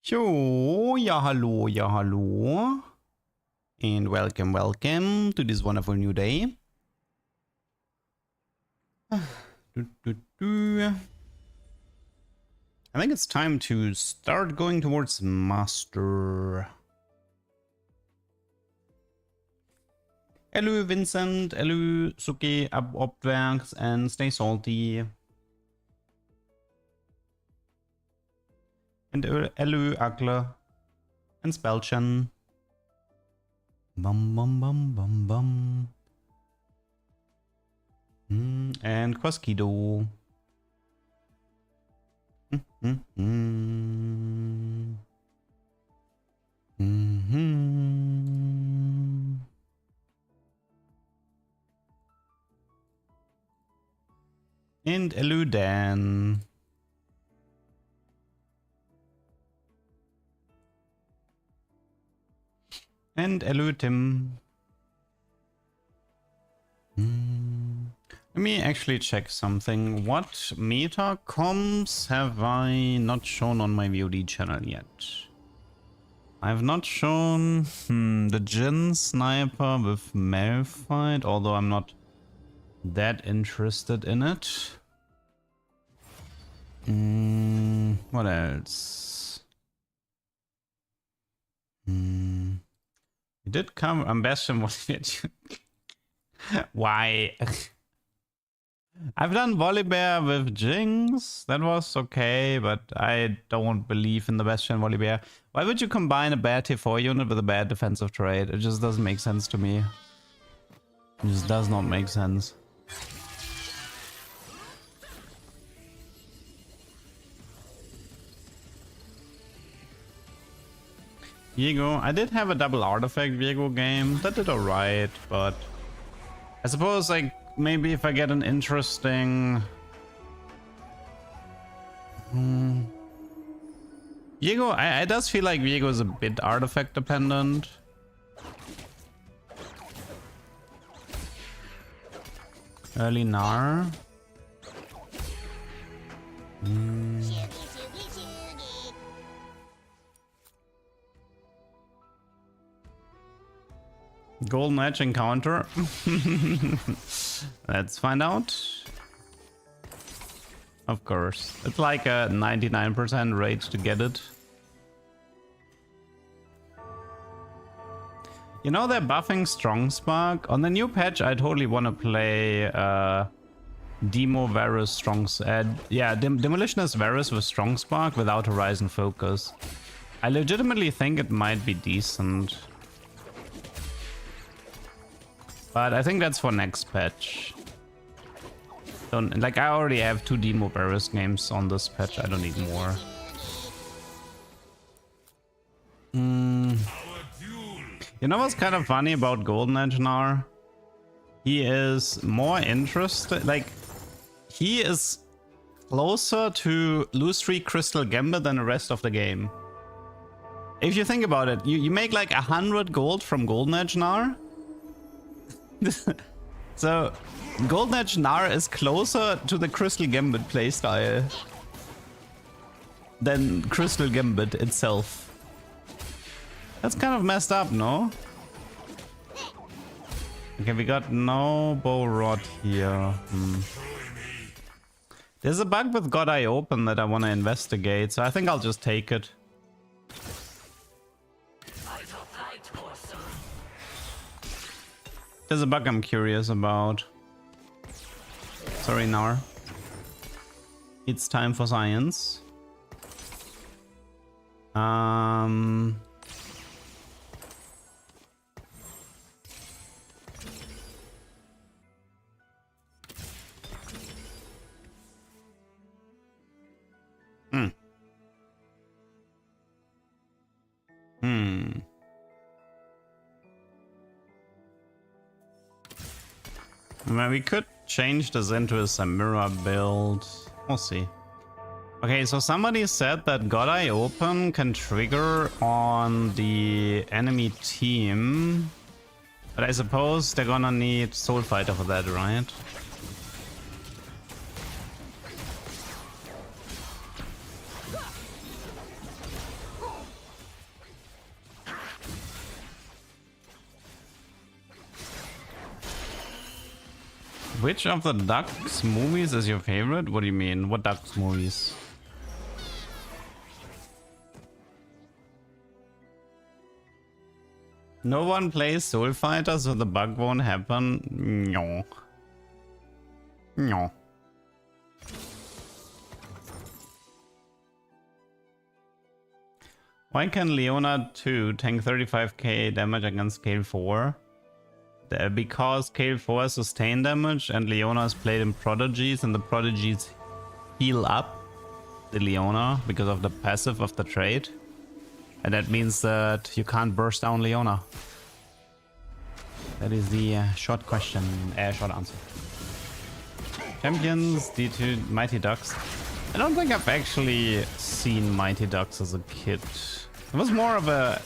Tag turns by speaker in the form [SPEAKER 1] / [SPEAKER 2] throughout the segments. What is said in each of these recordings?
[SPEAKER 1] Yo, yeah, hello. And welcome to this wonderful new day. I think it's time to start going towards Master. Hello, Vincent. Hello, Suki, Opwerks, and stay salty. And hello, Akla. And Spelchan. Bum bum bum bum bum. And Quaskido. And hello, Dan. And hello, Tim. Let me actually check something. What meta comms have I not shown on my VOD channel yet? I have not shown the Jin Sniper with Malphite, although I'm not that interested in it. What else? It did come. Bastion was it? Why? I've done Volibear with Jinx. That was okay, but I don't believe in the Bastion Volibear. Why would you combine a bad T4 unit with a bad defensive trait? It just doesn't make sense to me. It just does not make sense. Viego, I did have a double artifact Viego game. That did alright, but I suppose like maybe if I get an interesting Viego, I does feel like Viego is a bit artifact dependent. Early Gnar. Golden Edge encounter. Let's find out. Of course. It's like a 99% rate to get it. You know they're buffing Strong Spark? On the new patch I totally want to play Demo Varus Strong... Demolitionist Varus with Strong Spark without Horizon Focus. I legitimately think it might be decent. But I think that's for next patch. Don't, like, I already have 2 Demo Varus games on this patch. I don't need more. You know what's kind of funny about Golden Edge Gnar? He is more interested. Like, he is closer to Illusory Crystal Gambit than the rest of the game. If you think about it, you make like 100 gold from Golden Edge Gnar. So, Golden Edge Gnar is closer to the Crystal Gambit playstyle than Crystal Gambit itself. That's kind of messed up, no? Okay, we got no bow rod here. There's a bug with God Eye Open that I want to investigate, so I think I'll just take it. There's a bug I'm curious about. Sorry, Gnar. It's time for science. Well, we could change this into a Samira build. We'll see. Okay, so somebody said that God Eye Open can trigger on the enemy team. But I suppose they're gonna need Soul Fighter for that, right? Which of the Ducks movies is your favorite? What do you mean? What Ducks movies? No one plays Soul Fighter, so the bug won't happen? No. No. Why can Leona 2 tank 35k damage against Scale 4? Because Scale 4 has sustained damage and Leona is played in Prodigies, and the Prodigies heal up the Leona because of the passive of the trait. And that means that you can't burst down Leona. That is the short question, short answer. Champions, D2, Mighty Ducks. I don't think I've actually seen Mighty Ducks as a kid. It was more of a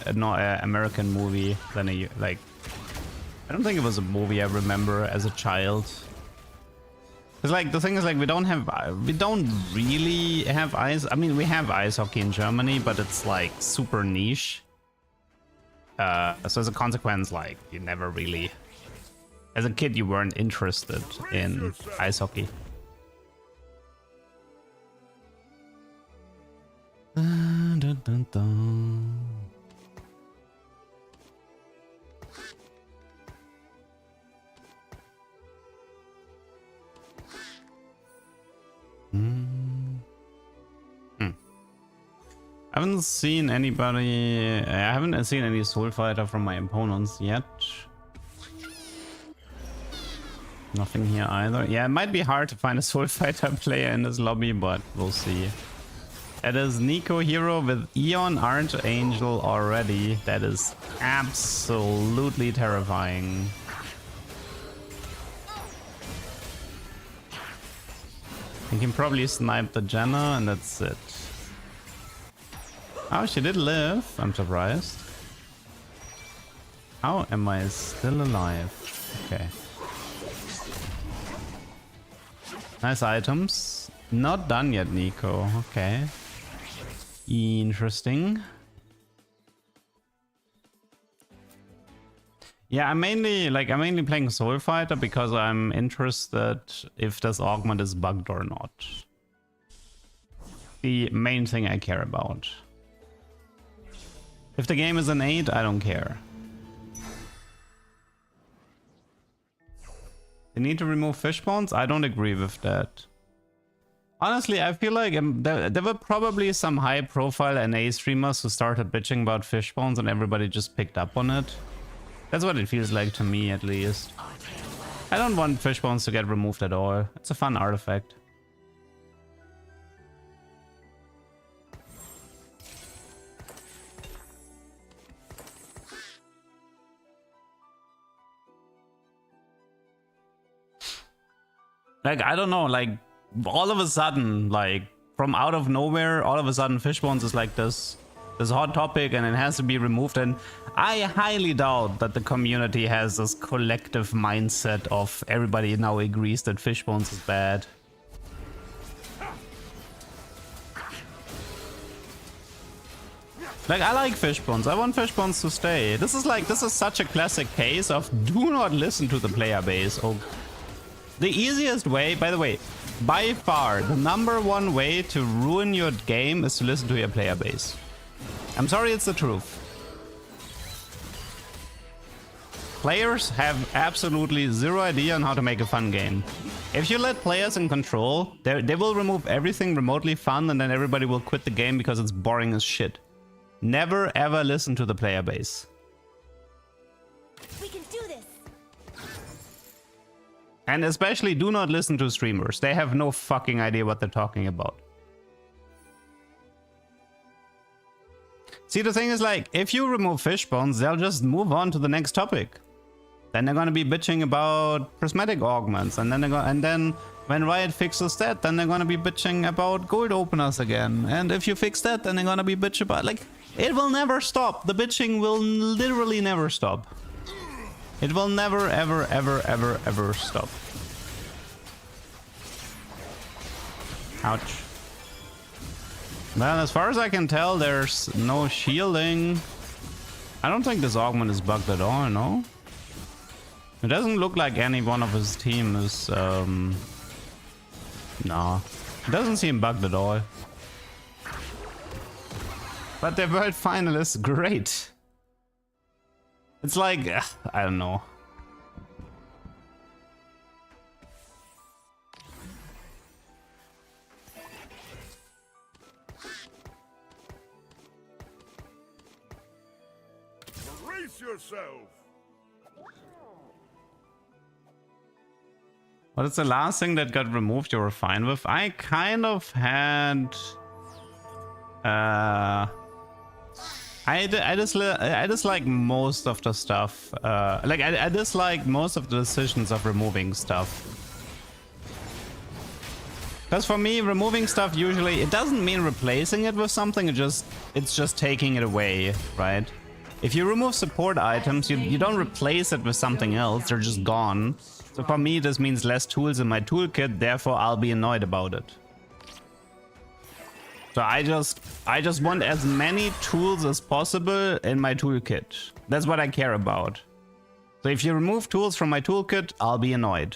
[SPEAKER 1] American movie than a, like, I don't think it was a movie I remember as a child. Cause like the thing is, like, we don't really have ice. I mean, we have ice hockey in Germany, but it's like super niche. So as a consequence, like, you never really, as a kid, you weren't interested in ice hockey. Dun, dun, dun, dun. I haven't seen anybody. I haven't seen any Soul Fighter from my opponents yet. Nothing here either. Yeah, it might be hard to find a Soul Fighter player in this lobby, but we'll see. That is Nico Hero with Eon Archangel already. That is absolutely terrifying. You can probably snipe the Jenna and that's it. Oh, she did live. I'm surprised. How am I still alive? Okay. Nice items. Not done yet, Nico. Okay. Interesting. Yeah, I'm mainly playing Soul Fighter because I'm interested if this augment is bugged or not. The main thing I care about. If the game is an 8, I don't care. They need to remove fish bones? I don't agree with that. Honestly, I feel like there were probably some high-profile NA streamers who started bitching about fish bones and everybody just picked up on it. That's what it feels like to me, at least. I don't want fish bones to get removed at all. It's a fun artifact. Like, I don't know, like, all of a sudden, like, from out of nowhere, all of a sudden fish bones is like this hot topic and it has to be removed, and I highly doubt that the community has this collective mindset of everybody now agrees that fish bones is bad. Like, I like fish bones. I want fish bones to stay. This is such a classic case of do not listen to the player base. Oh, the easiest way, by the way, by far, the #1 way to ruin your game is to listen to your player base. I'm sorry, it's the truth. Players have absolutely zero idea on how to make a fun game. If you let players in control, they will remove everything remotely fun and then everybody will quit the game because it's boring as shit. Never ever listen to the player base.
[SPEAKER 2] We can do this.
[SPEAKER 1] And especially do not listen to streamers. They have no fucking idea what they're talking about. See, the thing is, like, if you remove fish bones, they'll just move on to the next topic. Then they're gonna be bitching about prismatic augments, and then when Riot fixes that, then they're gonna be bitching about gold openers again. And if you fix that, then they're gonna be bitching about, like, it will never stop. The bitching will literally never stop. It will never, ever, ever, ever, ever stop. Ouch. Well, as far as I can tell, there's no shielding. I don't think this augment is bugged at all, no? It doesn't look like any one of his team is, no. It doesn't seem bugged at all. But their world final is great. It's like, I don't know.
[SPEAKER 2] Brace yourself.
[SPEAKER 1] What is the last thing that got removed you were fine with? I kind of had... I dislike most of the stuff. I dislike most of the decisions of removing stuff. Because for me, removing stuff usually, it doesn't mean replacing it with something, it's just taking it away, right? If you remove support items, you don't replace it with something else, they're just gone. So for me, this means less tools in my toolkit, therefore I'll be annoyed about it. So I just want as many tools as possible in my toolkit. That's what I care about. So if you remove tools from my toolkit, I'll be annoyed.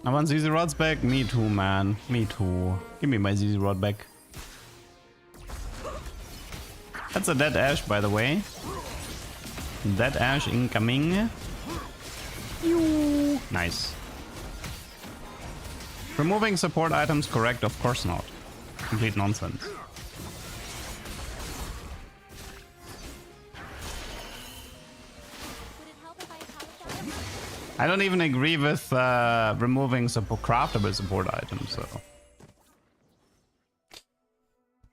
[SPEAKER 1] I want ZZ Rods back? Me too, man. Me too. Give me my ZZ Rod back. That's a dead Ash, by the way. Dead Ash incoming. Nice. Removing support items correct? Of course not. Complete nonsense. I don't even agree with removing craftable support items, so.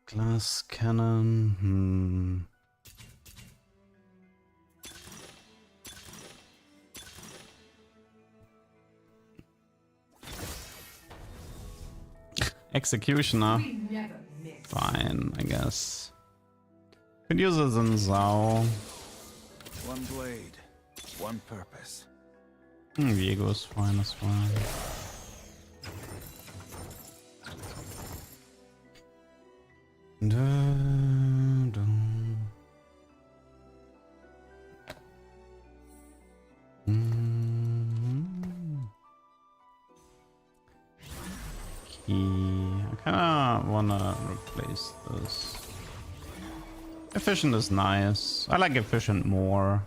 [SPEAKER 1] Glass cannon, Executioner. Fine, I guess. Could use it in Zao.
[SPEAKER 2] One blade, one purpose.
[SPEAKER 1] Viego's fine as well. Key. I kinda wanna replace this. Efficient is nice. I like efficient more.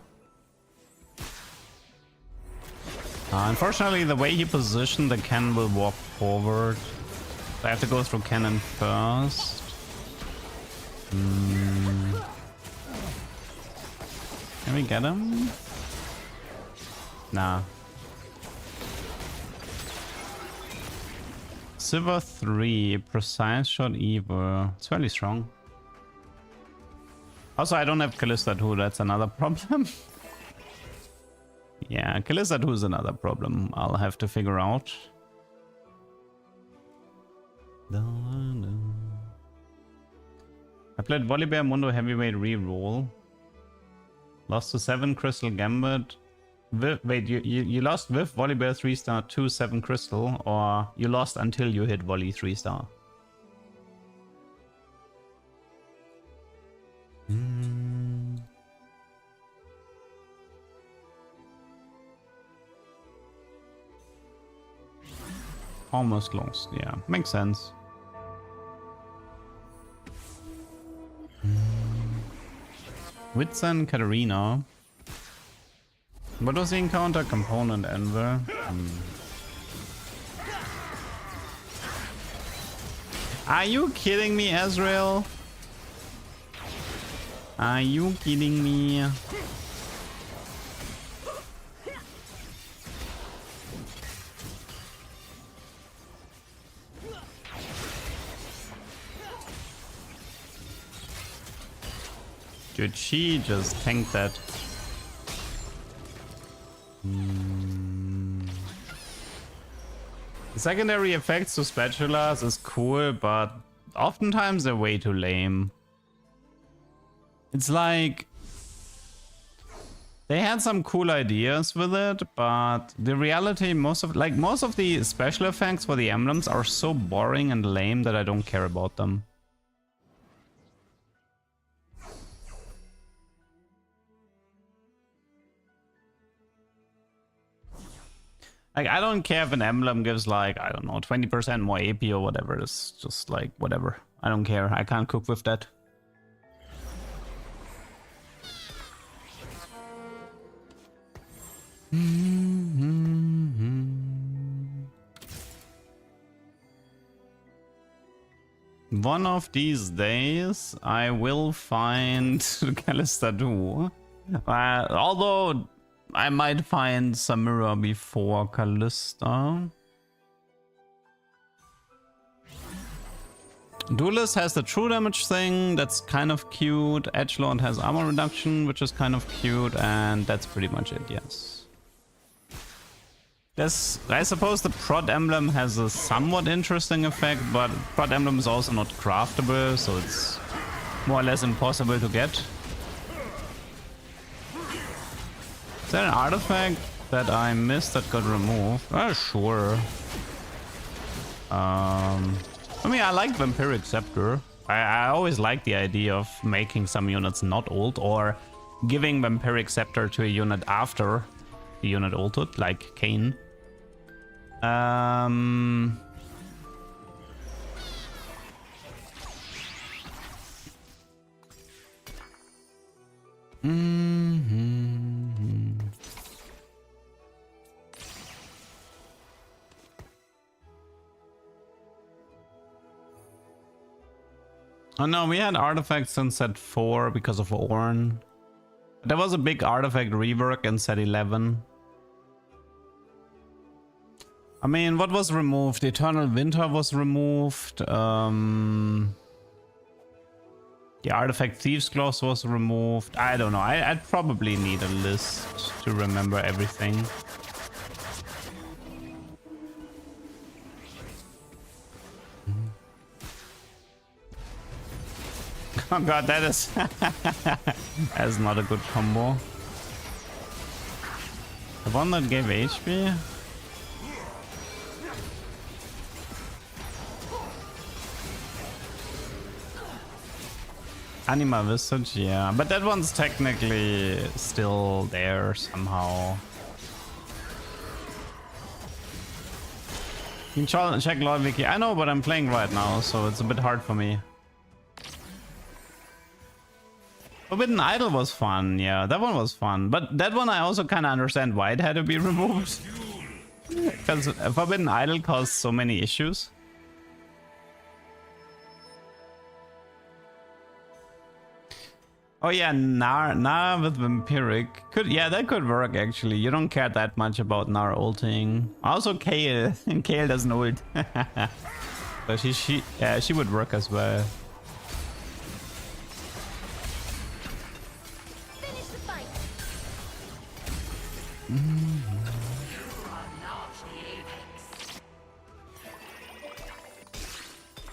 [SPEAKER 1] Unfortunately, the way he positioned, the cannon will walk forward. So I have to go through cannon first. Can we get him? Nah. Silver 3, precise shot evil. It's fairly strong. Also, I don't have Callista 2, that's another problem. Yeah, Callista 2 is another problem I'll have to figure out. I played Volibear Mundo Heavyweight Reroll. Lost to 7 Crystal Gambit. Wait, you lost with Volibear 3-star to 7 Crystal, or you lost until you hit Volley 3-star? Almost lost, yeah. Makes sense. Whitson, Katarina. What was the encounter? Component Enver. Are you kidding me, Ezreal? Are you kidding me? Dude, she just tanked that. The secondary effects to spatulas is cool, but oftentimes they're way too lame. It's like they had some cool ideas with it, but the reality, most of the special effects for the emblems are so boring and lame that I don't care about them. Like, I don't care if an emblem gives, like, I don't know, 20% more AP or whatever. It's just like, whatever. I don't care. I can't cook with that. One of these days, I will find Callista 2. Although I might find Samira before Callista. Duelist has the true damage thing, that's kind of cute. Edgelord has armor reduction, which is kind of cute, and that's pretty much it, yes. Yes, I suppose the prod emblem has a somewhat interesting effect, but prod emblem is also not craftable, so it's more or less impossible to get. Is there an artifact that I missed that got removed? Oh, sure. I mean, I like Vampiric Scepter. I always like the idea of making some units not ult, or giving Vampiric Scepter to a unit after the unit ulted, like Kayn. Oh no, we had artifacts in set 4 because of Ornn. There was a big artifact rework in set 11. I mean, what was removed? Eternal Winter was removed. The artifact Thieves Claws was removed. I don't know. I'd probably need a list to remember everything. Oh god, that is that's not a good combo. The one that gave HP? Anima Visage, yeah, but that one's technically still there somehow. You can check Lord Wiki. I know, but I'm playing right now, so it's a bit hard for me. Forbidden Idol was fun, yeah, that one was fun. But that one I also kind of understand why it had to be removed. Because Forbidden Idol caused so many issues. Oh yeah, Nar with Vampiric. That could work actually. You don't care that much about Nar ulting. Also Kayle. Kayle doesn't ult. But she would work as well.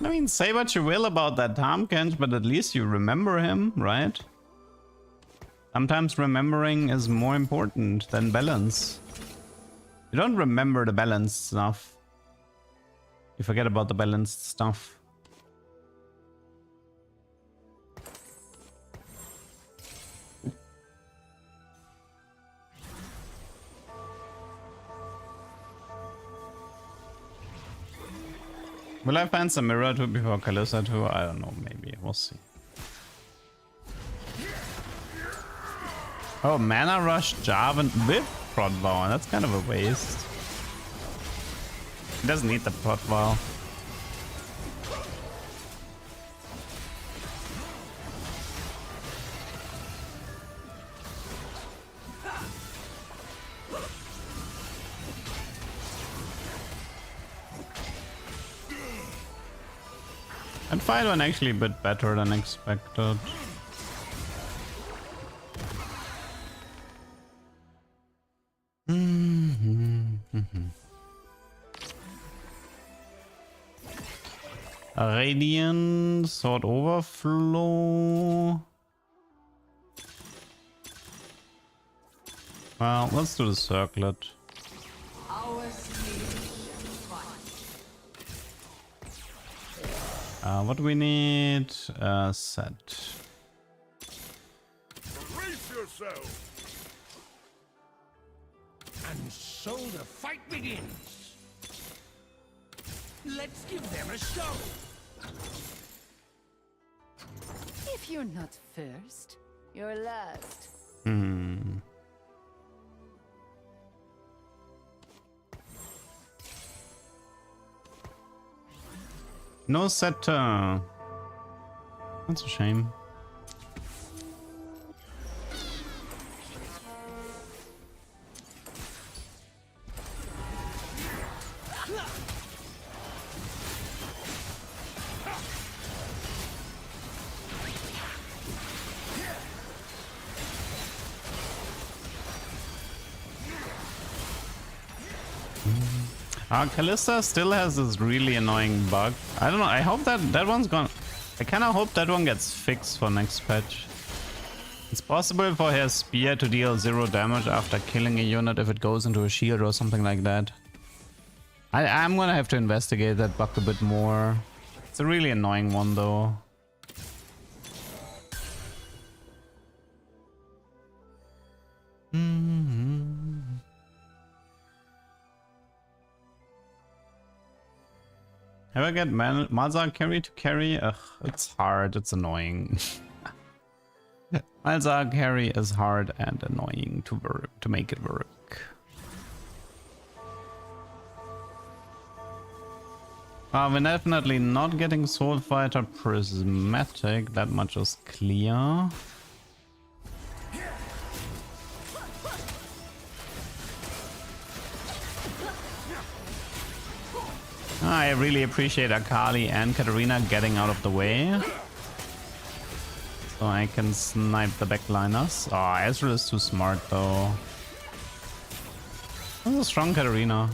[SPEAKER 1] I mean, say what you will about that Tahm but at least you remember him, right? Sometimes remembering is more important than balance. You don't remember the balanced stuff. You forget about the balanced stuff. Will I find Samira 2 before Callista 2? I don't know, maybe. We'll see. Oh, Mana Rush Jarvan with Prod Vow. That's kind of a waste. He doesn't need the Prod Vow. And fight one actually a bit better than expected. Radiant, Sword Overflow. Well, let's do the circlet. What do we need? Set.
[SPEAKER 2] Brace yourself.
[SPEAKER 3] And so the fight begins. Let's give them a show.
[SPEAKER 4] If you're not first, you're last.
[SPEAKER 1] No setter. That's a shame. Kalista still has this really annoying bug. I don't know. I hope that one's gone. I kind of hope that one gets fixed for next patch. It's possible for her spear to deal 0 damage after killing a unit if it goes into a shield or something like that. I'm gonna have to investigate that bug a bit more. It's a really annoying one though. Ever get Malzahar carry to carry? Ugh, it's hard, it's annoying. Malzahar carry is hard and annoying to make it work. We're definitely not getting Soul Fighter Prismatic, that much is clear. I really appreciate Akali and Katarina getting out of the way. So I can snipe the backliners. Oh, Ezreal is too smart though. That's a strong Katarina.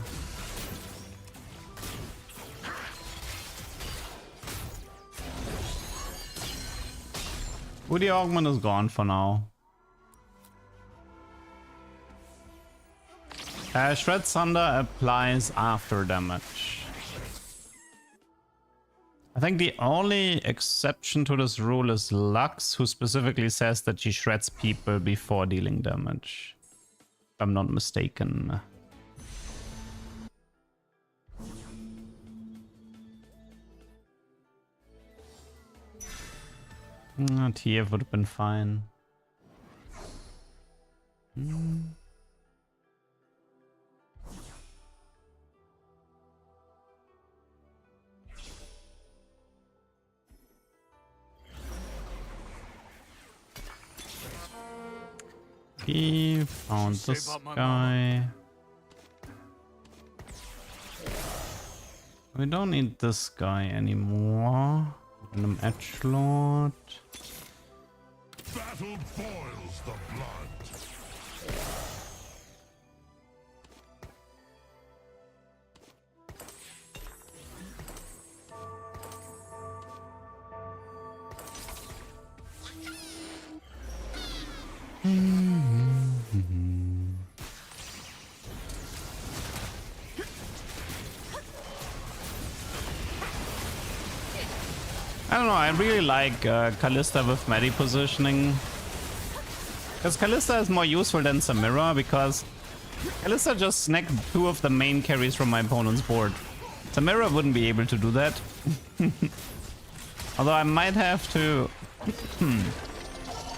[SPEAKER 1] Woody Augment is gone for now. Shred Thunder applies after damage. I think the only exception to this rule is Lux, who specifically says that she shreds people before dealing damage. If I'm not mistaken. TF would have been fine. He found this guy. We don't need this guy anymore. Random edgelord.
[SPEAKER 2] Battle boils the blood.
[SPEAKER 1] I don't know, I really like Kalista with Medi positioning. Because Kalista is more useful than Samira, because Kalista just snagged 2 of the main carries from my opponent's board. Samira wouldn't be able to do that. Although I might have to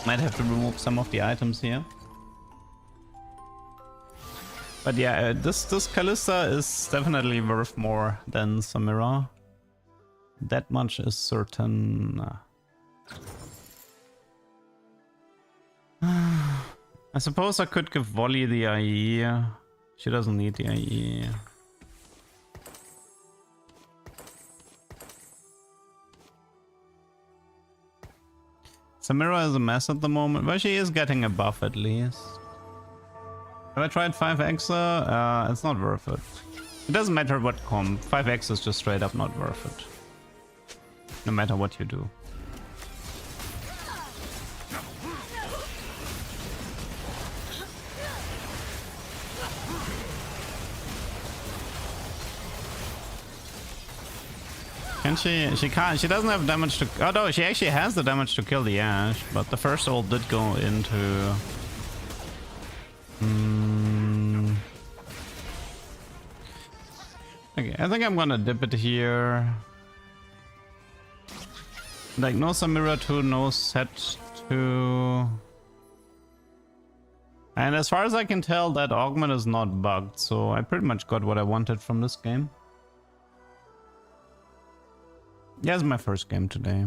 [SPEAKER 1] remove some of the items here. But yeah, this Kalista is definitely worth more than Samira. That much is certain. I suppose I could give Volley the IE. She doesn't need the IE. Samira is a mess at the moment, but she is getting a buff at least. Have I tried 5x? It's not worth it. It doesn't matter what comp. 5x is just straight up not worth it. No matter what you do. Can she? She can't. She doesn't have damage to. Oh no, she actually has the damage to kill the Ash, but the first ult did go into. Okay, I think I'm gonna dip it here. Like no Samira 2, no set 2. And as far as I can tell, that augment is not bugged, so I pretty much got what I wanted from this game. Yeah, it's my first game today.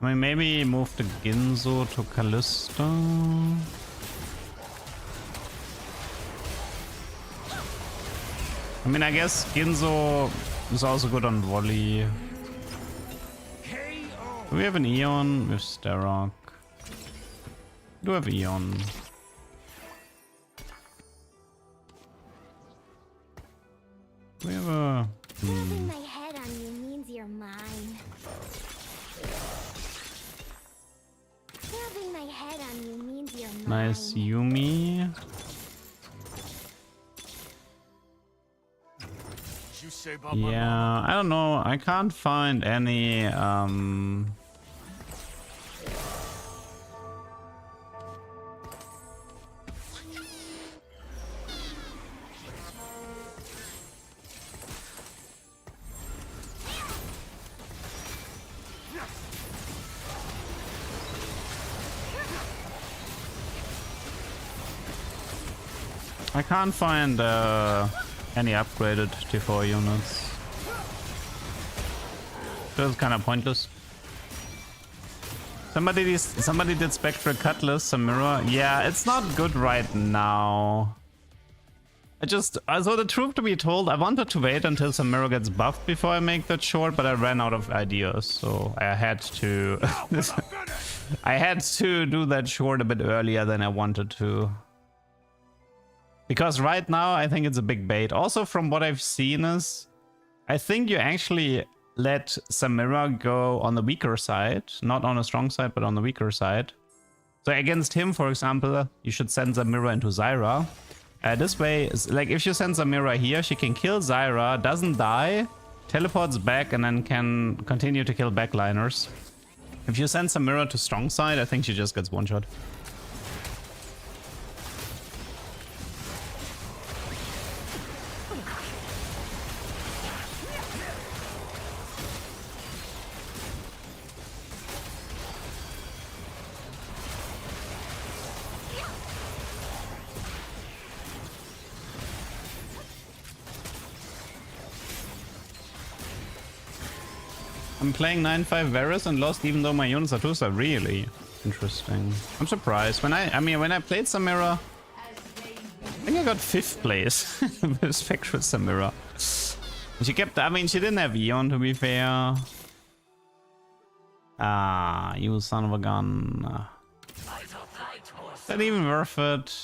[SPEAKER 1] I mean, maybe move the Ginzo to Callisto. I mean, I guess Ginzo is also good on volley. Do we have an Eon with Starrock? We do have Eon. We have a...
[SPEAKER 5] Rubbing my head on you means you're mine. Rubbing my head on you means you're mine.
[SPEAKER 1] Nice Yumi.
[SPEAKER 2] You say about
[SPEAKER 1] Yeah, I don't know. I can't find any I can't find any upgraded T4 units. Feels kind of pointless. Somebody did Spectral Cutlass, Samira. Yeah, it's not good right now. So the truth to be told, I wanted to wait until Samira gets buffed before I make that short, but I ran out of ideas, so I had to I had to do that short a bit earlier than I wanted to. Because right now, I think it's a big bait. Also, from what I've seen is, I think you actually let Samira go on the weaker side. Not on a strong side, but on the weaker side. So against him, for example, you should send Samira into Zyra. This way, like if you send Samira here, she can kill Zyra, doesn't die, teleports back, and then can continue to kill backliners. If you send Samira to strong side, I think she just gets one shot. I'm playing 9-5 Varus and lost even though my units are 2-star. Really interesting. I'm surprised. When I played Samira, I think I got 5th place with Spectral Samira. She kept, I mean, she didn't have Eon to be fair. Ah, you son of a gun. Is that even worth it?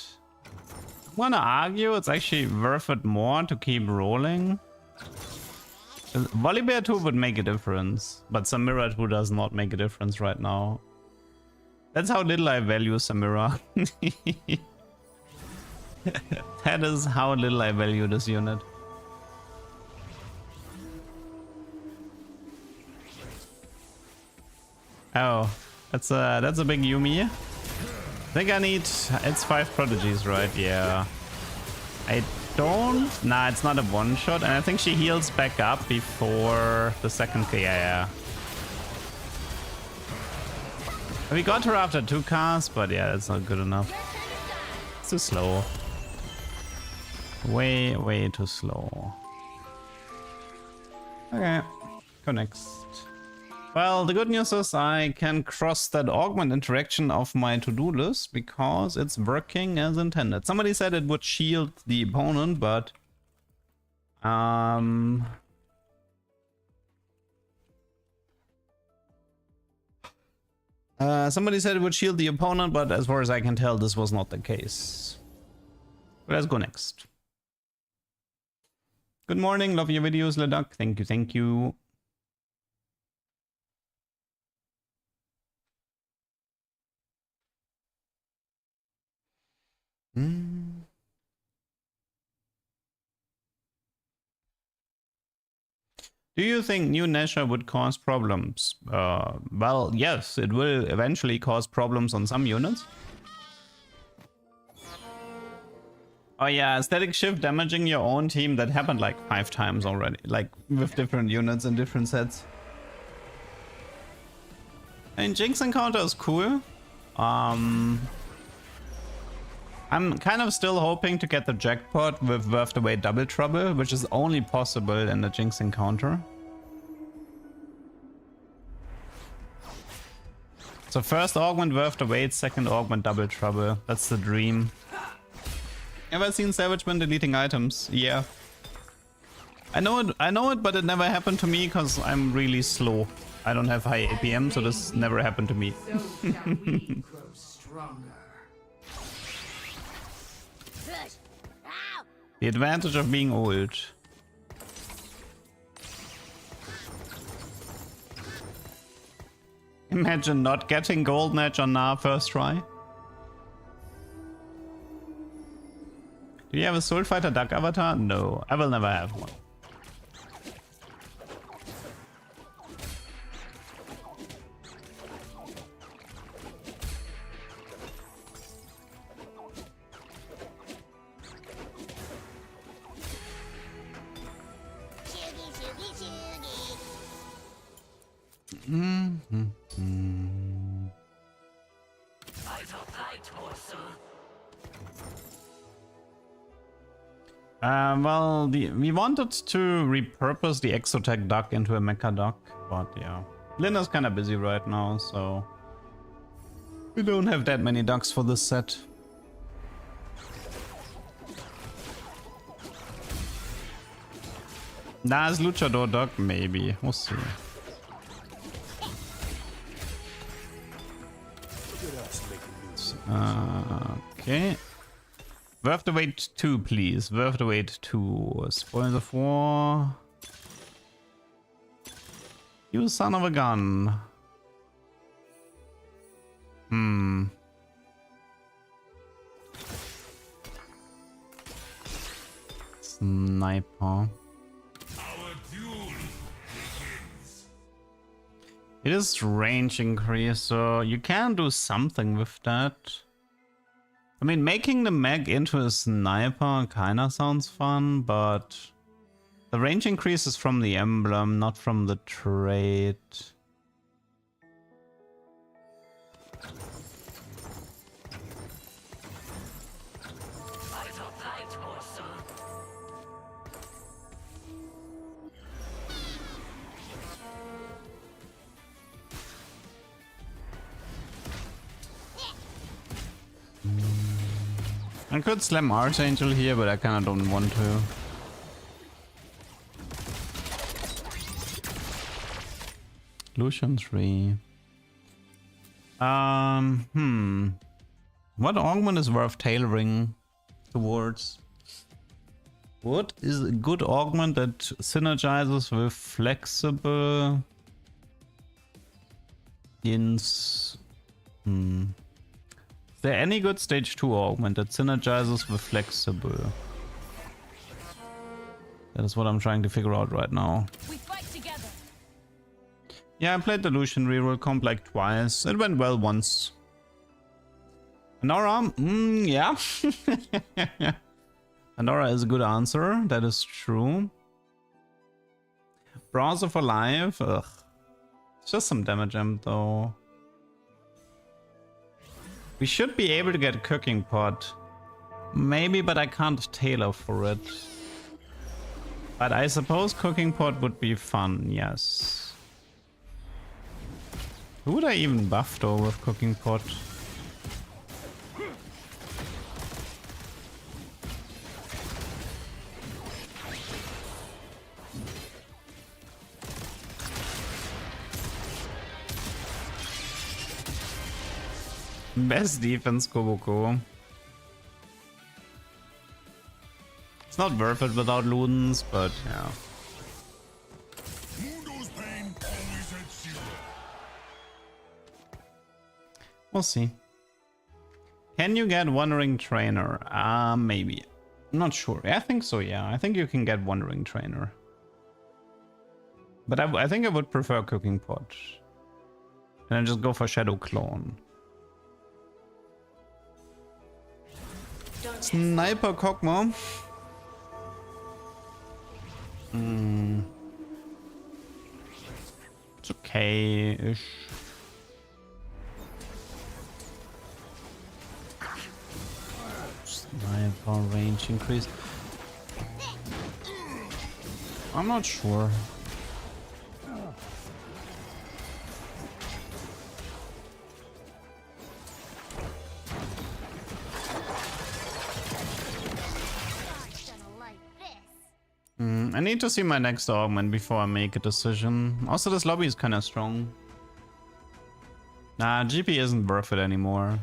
[SPEAKER 1] I'm gonna argue it's actually worth it more to keep rolling. Volibear 2 would make a difference, but Samira 2 does not make a difference right now. That's how little I value Samira. That is how little I value this unit. Oh, that's a big Yumi. I think I need, it's 5 prodigies, right? Yeah. I don't, nah, it's not a one shot, and I think she heals back up before the second. Yeah. We got her after 2 casts, but yeah, that's not good enough. It's too slow. Way too slow. Okay, go next. Well, the good news is I can cross that augment interaction off my to-do list because it's working as intended. Somebody said it would shield the opponent, but somebody said it would shield the opponent, but as far as I can tell, this was not the case. Let's go next. Good morning, love your videos, Leduc. Thank you. Do you think new Nesha would cause problems? Well, yes, it will eventually cause problems on some units. Oh yeah, static shift damaging your own team, that happened like 5 times already, like with different units and different sets. And Jinx encounter is cool. I'm kind of still hoping to get the jackpot with Worth Away Double Trouble, which is only possible in the Jinx encounter. So first augment Worth Away, second augment Double Trouble. That's the dream. Ever seen Savageman deleting items? Yeah. I know it, but it never happened to me because I'm really slow. I don't have high APM, so this never happened to me.
[SPEAKER 6] So shall we grow stronger.
[SPEAKER 1] The advantage of being old. Imagine not getting Golden Edge on Nah first try. Do you have a Soul Fighter Duck avatar? No, I will never have one. Well, we wanted to repurpose the Exotech duck into a mecha duck, but yeah. Linda's kind of busy right now, so we don't have that many ducks for this set. Nah, Luchador duck, maybe. We'll see. Okay. Worth the wait 2, please. Worth the wait 2. Spoil the 4. You son of a gun. Sniper.
[SPEAKER 2] Our duel begins.
[SPEAKER 1] It is range increase, so you can do something with that. I mean, making the mech into a sniper kinda sounds fun, but the range increase is from the emblem, not from the trait. I could slam Archangel here, but I kinda don't want to. Lucian 3. What augment is worth tailoring towards? What is a good augment that synergizes with flexible ins? Is there any good stage 2 augment that synergizes with flexible? That is what I'm trying to figure out right now.
[SPEAKER 4] We fight together.
[SPEAKER 1] Yeah, I played the Lucian reroll comp like twice. It went well once. Anora? Yeah. Anora is a good answer. That is true. Browser for life? Ugh. It's just some damage amp though. We should be able to get a cooking pot. Maybe, but I can't tailor for it. But I suppose cooking pot would be fun, yes. Who would I even buff though with cooking pot? Best defense, Koboko. It's not worth it without Ludens, but yeah.
[SPEAKER 2] Mundo's pain always at zero.
[SPEAKER 1] We'll see. Can you get Wandering Trainer? Maybe. I'm not sure. I think so, yeah. I think you can get Wandering Trainer. But I think I would prefer Cooking Pot. And then just go for Shadow Clone. Sniper Kog'Maw. It's okay-ish. Sniper range increase. I'm not sure. I need to see my next augment before I make a decision. Also, this lobby is kind of strong. Nah, GP isn't worth it anymore.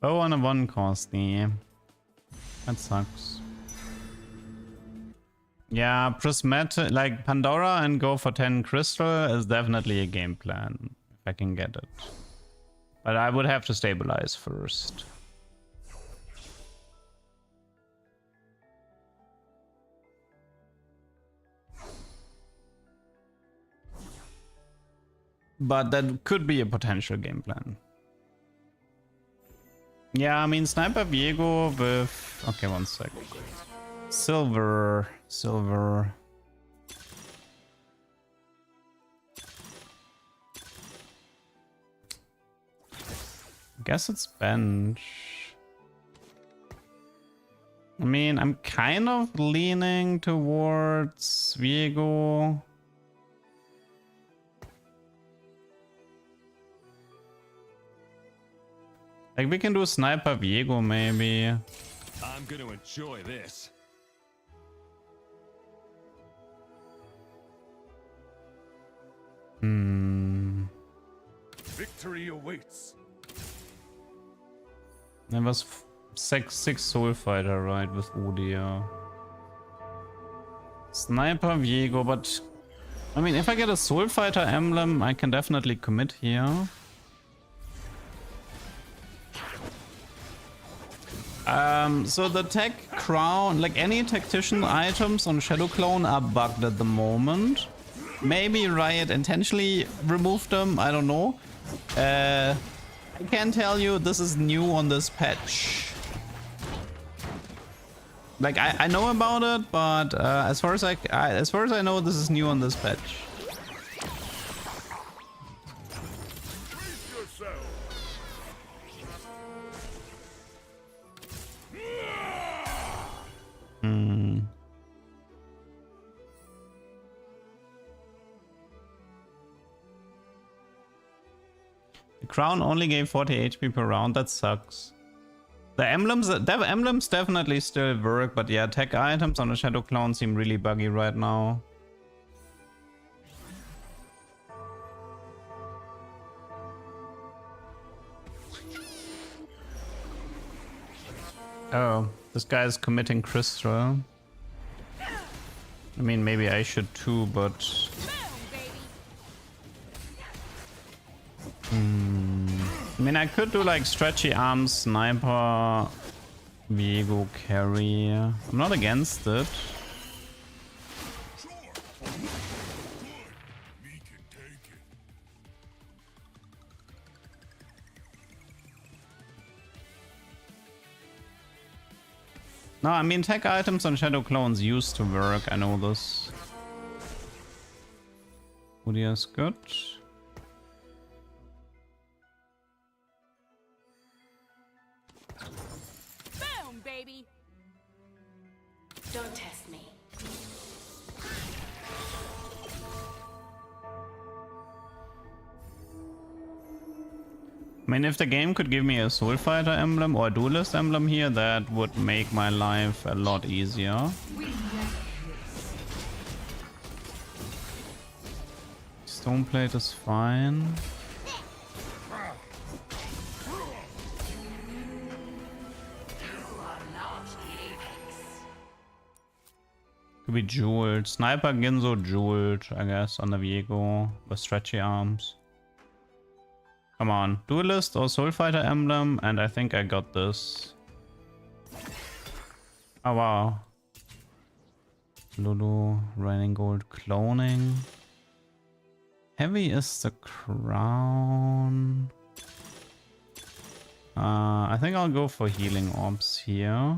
[SPEAKER 1] Oh, and a 1 cost me. That sucks. Yeah, prismatic, like Pandora and go for 10 crystal is definitely a game plan, if I can get it. But I would have to stabilize first. But that could be a potential game plan. Yeah, I mean, Sniper Viego with... Okay, 1 sec. Silver. Guess it's bench. I mean, I'm kind of leaning towards Viego. Like, we can do Sniper Viego maybe.
[SPEAKER 7] I'm gonna enjoy this.
[SPEAKER 2] Victory awaits.
[SPEAKER 1] There was 6 Soul Fighter, right, with Udia. Sniper Viego, but I mean, if I get a Soul Fighter emblem, I can definitely commit here. So the tech crown, like any tactician items on Shadow Clone are bugged at the moment. Maybe Riot intentionally removed them, I don't know. I can tell you this is new on this patch. Like I know about it, but as far as I know, this is new on this patch. The crown only gave 40 HP per round. That sucks. The emblems definitely still work, but yeah, tech items on the Shadow Clone seem really buggy right now. Oh, this guy is committing crystal. I mean, maybe I should too, but... I mean, I could do like stretchy arms, sniper, Viego carry. I'm not against it. No, I mean, tech items on Shadow Clones used to work, I know this. Udia's good.
[SPEAKER 4] Boom, baby. Don't test me.
[SPEAKER 1] I mean, if the game could give me a Soul Fighter emblem or a Duelist emblem here, that would make my life a lot easier. Stoneplate is fine. Could be jeweled. Sniper Ginzo jeweled, I guess, on the Viego with stretchy arms. Come on, Duelist or Soul Fighter emblem, and I think I got this. Oh wow. Lulu, Raining Gold, Cloning. Heavy is the crown. I think I'll go for Healing Orbs here.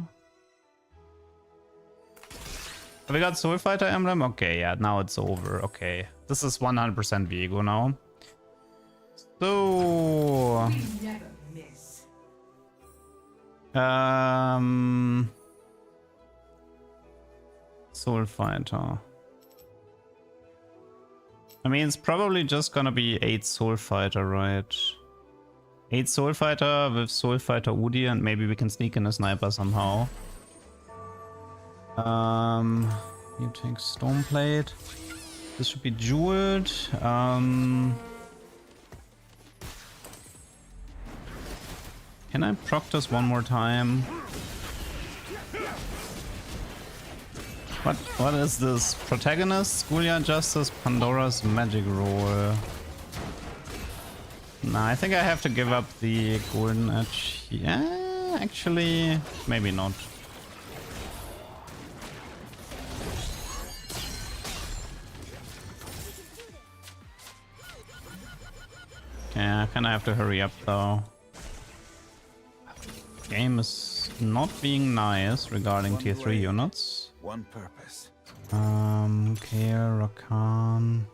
[SPEAKER 1] Have we got Soul Fighter emblem? Okay, yeah, now it's over. Okay, this is 100% Viego now. So,
[SPEAKER 6] We never miss.
[SPEAKER 1] Soul Fighter. I mean, it's probably just gonna be 8 Soul Fighter, right? 8 Soul Fighter with Soul Fighter Udi, and maybe we can sneak in a sniper somehow. You take Stoneplate. This should be jeweled. Can I proc this one more time? What is this? Protagonist, Schoolyard Justice, Pandora's Magic Roll. Nah, I think I have to give up the Golden Edge. Yeah, actually, maybe not. Yeah, I kinda have to hurry up though. Game is not being nice regarding tier 3 units.
[SPEAKER 8] One purpose.
[SPEAKER 1] Okay, Rakan.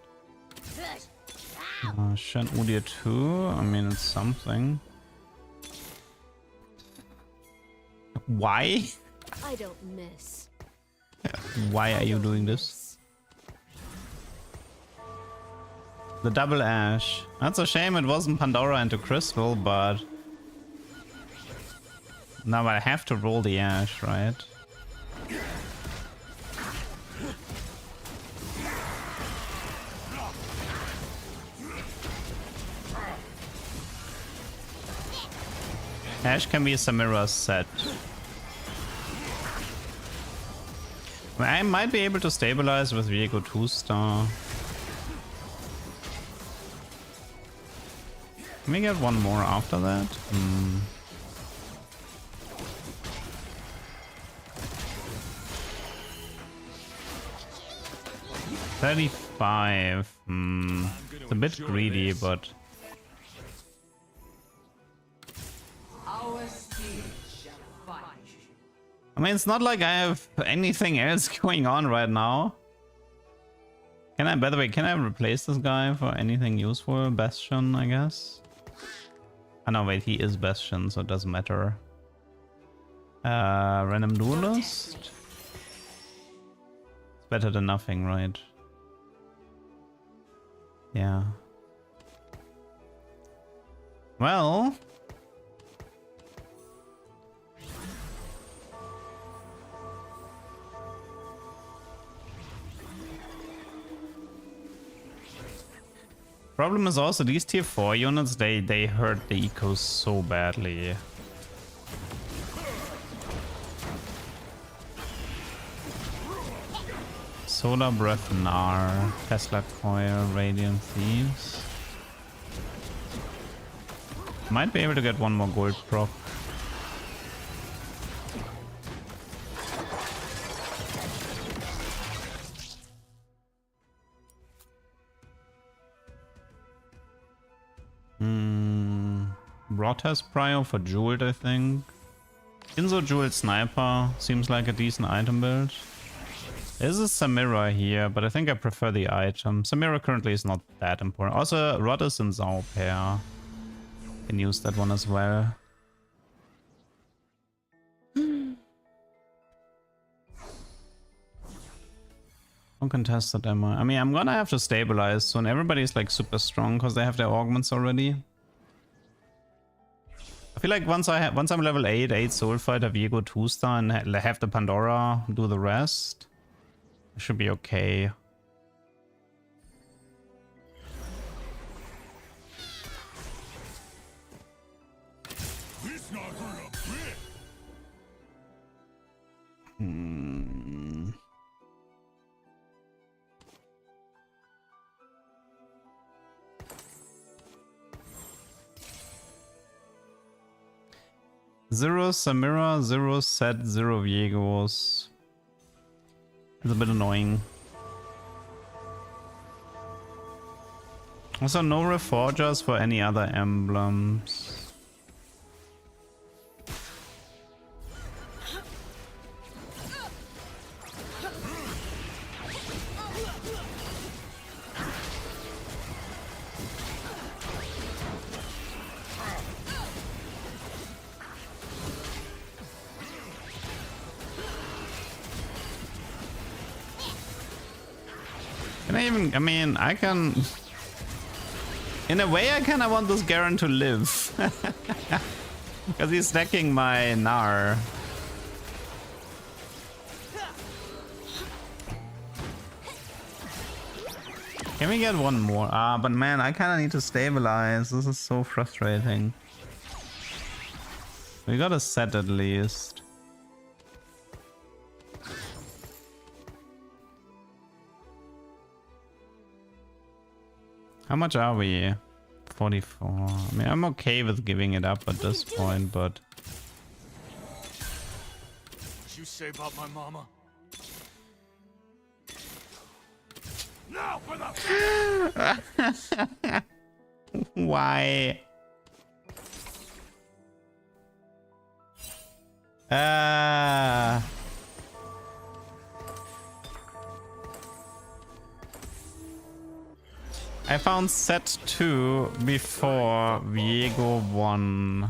[SPEAKER 1] Shen Udir 2. I mean, it's something. Why?
[SPEAKER 4] I don't miss.
[SPEAKER 1] Why are you doing this? The double ash. That's a shame it wasn't Pandora into Crystal, but now I have to roll the ash, right? Ash can be Samira's set. I might be able to stabilize with Viego 2-star. Can we get one more after that? 35. It's a bit greedy, but
[SPEAKER 6] Our spirit shall fight.
[SPEAKER 1] I mean, it's not like I have anything else going on right now. Can I, by the way, can I replace this guy for anything useful? Bastion, I guess. Oh no, wait, he is Bastion, so it doesn't matter. Random Duelist? It's better than nothing, right? Yeah. Well. Problem is also these tier 4 units, they hurt the ecos so badly. Solar Breath Gnar, Tesla Coil, Radiant Thieves. Might be able to get one more gold proc. Rot has Prio for Jeweled, I think. Inzo Jeweled Sniper seems like a decent item build. There's a Samira here, but I think I prefer the item. Samira currently is not that important. Also, Rod is in Zao pair. Can use that one as well. Uncontested ammo. I mean, I'm gonna have to stabilize soon. Everybody's like super strong because they have their augments already. I feel like once I'm level 8 Soul Fighter, Viego 2-star, and have the Pandora do the rest, I should be okay.
[SPEAKER 2] This not hurt a bit.
[SPEAKER 1] 0 Samira, 0 Set, 0 Viegos. It's a bit annoying. Also, no reforgers for any other emblems. Can I even, I mean, I can... In a way, I kinda want this Garen to live. Because he's stacking my Gnar. Can we get one more? Ah, but man, I kinda need to stabilize. This is so frustrating. We got a set at least. How much are we? 44. I mean, I'm okay with giving it up at this point, but...
[SPEAKER 2] What you say about my mama? Now for the...
[SPEAKER 1] Why? I found set 2 before Viego 1.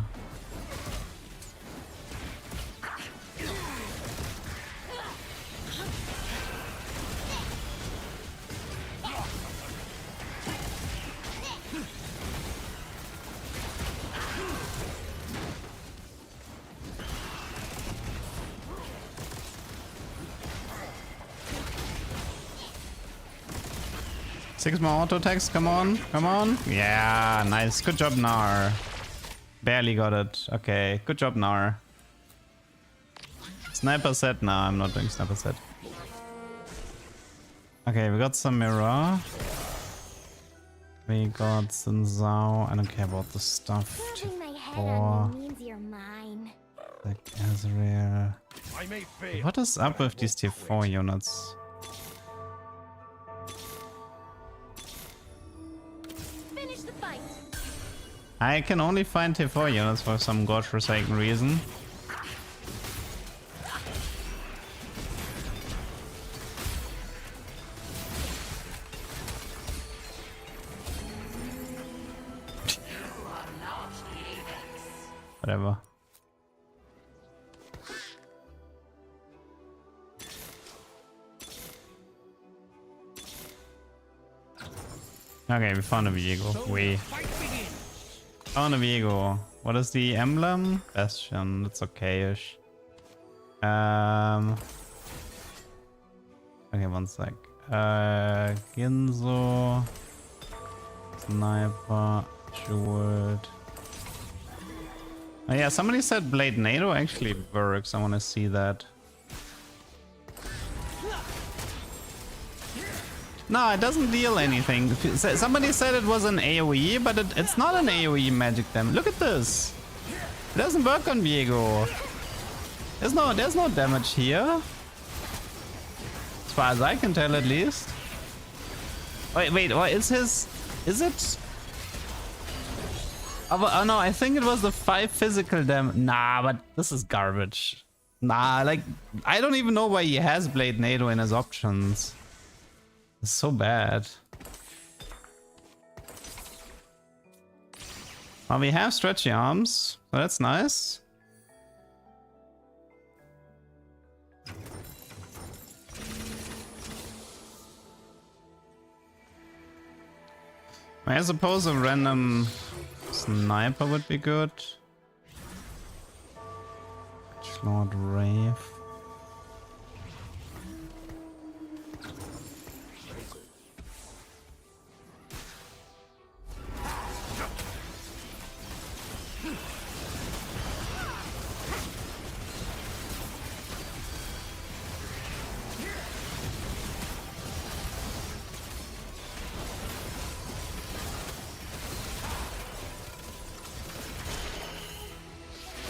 [SPEAKER 1] Six more auto attacks, come on, come on. Yeah, nice. Good job, Gnar. Barely got it. Okay, good job, Gnar. Sniper set? No, I'm not doing sniper set. Okay, we got Samira. We got Sinzao. I don't care about the stuff.
[SPEAKER 5] Rubbing my head on you means you're mine.
[SPEAKER 1] Like Ezreal.
[SPEAKER 2] I may fail.
[SPEAKER 1] What is up with these tier 4 units?
[SPEAKER 5] Finish the fight.
[SPEAKER 1] I can only find tier 4 units for some godforsaken reason. Whatever. Okay, we found a Viego. We found a Viego. What is the emblem? Bastion. That's okay-ish. Okay, one sec. Ginzo. Sniper. Jeweled. Oh yeah, somebody said Blade NATO actually works. I want to see that. No, it doesn't deal anything. Somebody said it was an AoE, but it's not an AoE magic damage. Look at this. It doesn't work on Viego. There's no damage here. As far as I can tell, at least. Wait, what is his? Is it? Oh no, I think it was the 5 physical damage. Nah, but this is garbage. Nah, like, I don't even know why he has Blade NATO in his options. It's so bad. Well, we have stretchy arms, so that's nice. I suppose a random sniper would be good. Lord Wraith.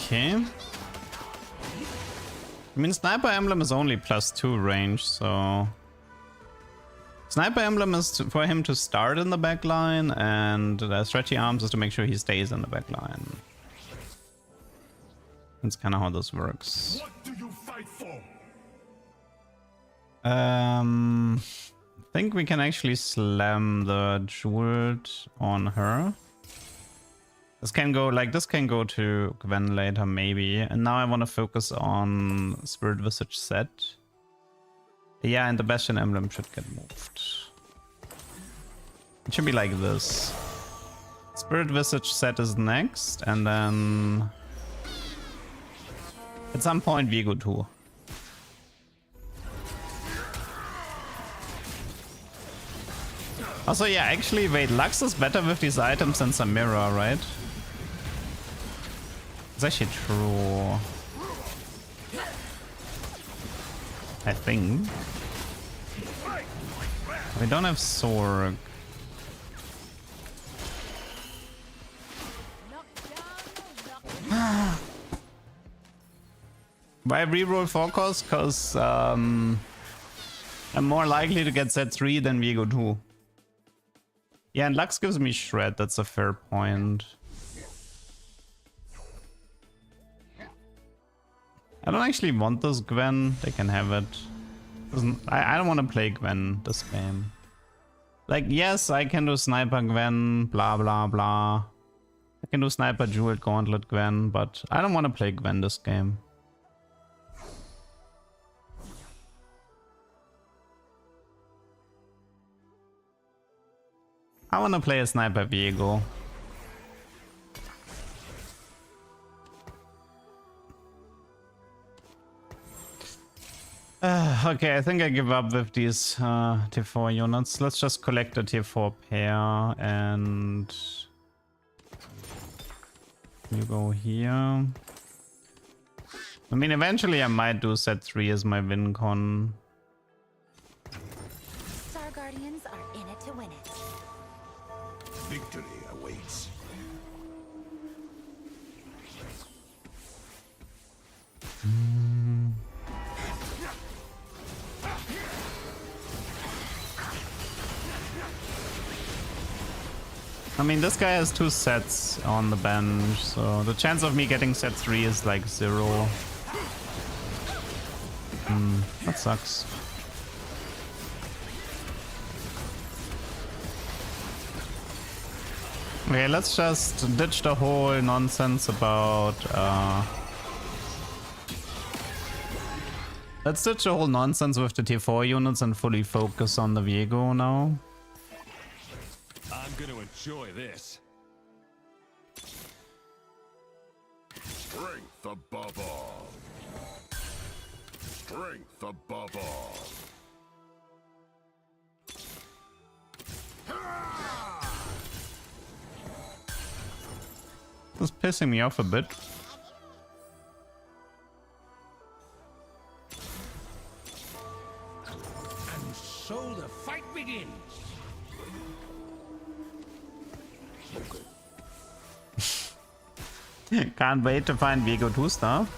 [SPEAKER 1] Okay. I mean, Sniper Emblem is only +2 range, so... Sniper Emblem is for him to start in the backline, and Stretchy Arms is to make sure he stays in the backline. That's kind of how this works.
[SPEAKER 2] What do you fight for?
[SPEAKER 1] I think we can actually slam the Jeweled on her. This can go, like, this can go to Gwen later, maybe. And now I want to focus on Spirit Visage set. Yeah, and the Bastion Emblem should get moved. It should be like this. Spirit Visage set is next, and then... at some point, Vigo 2. Also, yeah, actually, wait, Lux is better with these items than Samira, right? It's actually true. I think. We don't have Sorg. Why reroll Focus? Because I'm more likely to get set 3 than Vigo 2. Yeah, and Lux gives me Shred, that's a fair point. I don't actually want this Gwen, they can have it. I don't want to play Gwen this game. Like, yes, I can do Sniper Gwen, blah blah blah. I can do Sniper Jeweled Gauntlet Gwen, but I don't want to play Gwen this game. I want to play a Sniper Viego. Okay, I think I give up with these tier 4 units. Let's just collect a tier 4 pair and you go here. I mean, eventually I might do set 3 as my win con.
[SPEAKER 5] Star Guardians are in it to win it.
[SPEAKER 2] Victory awaits.
[SPEAKER 1] I mean, this guy has 2 sets on the bench, so the chance of me getting set 3 is like 0. That sucks. Okay, let's just ditch the whole nonsense about let's ditch the whole nonsense with the tier 4 units and fully focus on the Viego now.
[SPEAKER 7] I'm gonna enjoy this.
[SPEAKER 2] Strength above all. Strength above all.
[SPEAKER 1] This is pissing me off a bit.
[SPEAKER 3] And so the fight begins.
[SPEAKER 1] Can't wait to find Viego 2 stuff.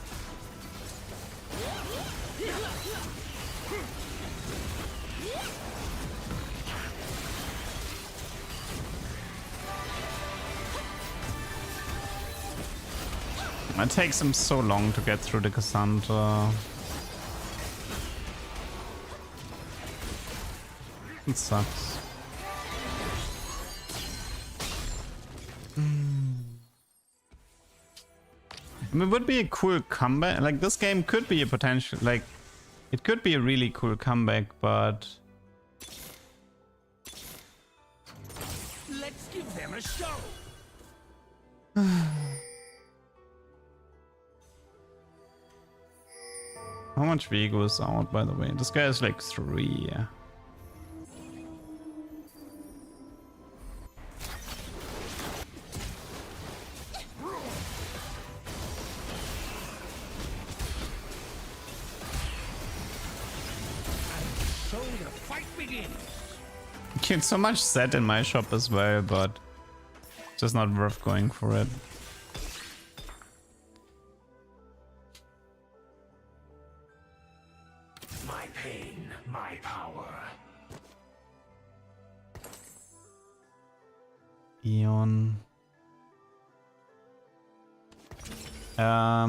[SPEAKER 1] It takes him so long to get through the Cassandra. It sucks. I mean, it would be a cool comeback. Like, this game could be a potential, like, it could be a really cool comeback, but
[SPEAKER 3] Let's give them a show.
[SPEAKER 1] how much Viego is out, by the way? This guy is like 3.
[SPEAKER 3] So the fight begins.
[SPEAKER 1] Get so much set in my shop as well, but it's just not worth going for it. Eon.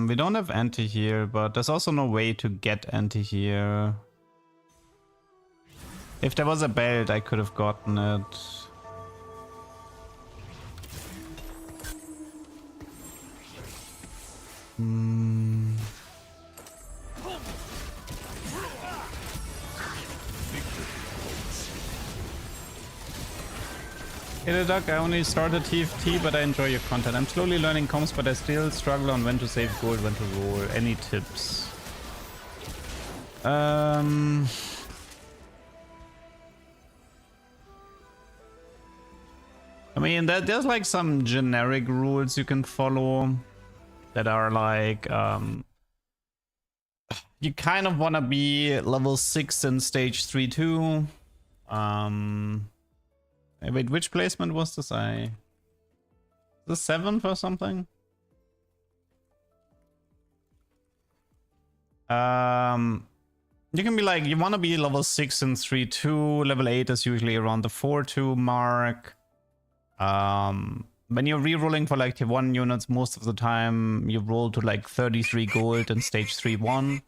[SPEAKER 1] We don't have anti here, but there's also no way to get anti here. If there was a belt, I could have gotten it. Hey the Duck, I only started TFT, but I enjoy your content. I'm slowly learning comms, but I still struggle on when to save gold, when to roll. Any tips? I mean, there's like some generic rules you can follow that are like, you kind of want to be level 6 in stage 3-2. Wait, which placement was this? The 7th or something? You can be like, you want to be level 6 in 3-2. Level 8 is usually around the 4-2 mark. When you're rerolling for like tier 1 units, most of the time you roll to like 33 gold in stage 3-1.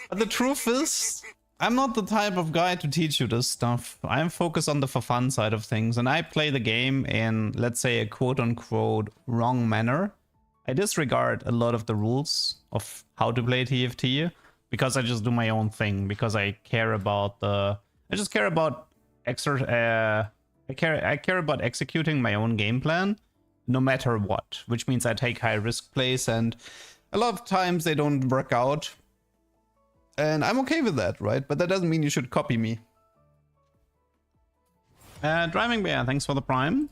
[SPEAKER 1] But the truth is, I'm not the type of guy to teach you this stuff. I'm focused on the for fun side of things, and I play the game in, let's say, a quote-unquote wrong manner. I disregard a lot of the rules of how to play TFT because I just do my own thing, because I care about I care about executing my own game plan no matter what, which means I take high risk plays, and a lot of times they don't work out. And I'm okay with that, right? But that doesn't mean you should copy me. Driving Bear, thanks for the prime.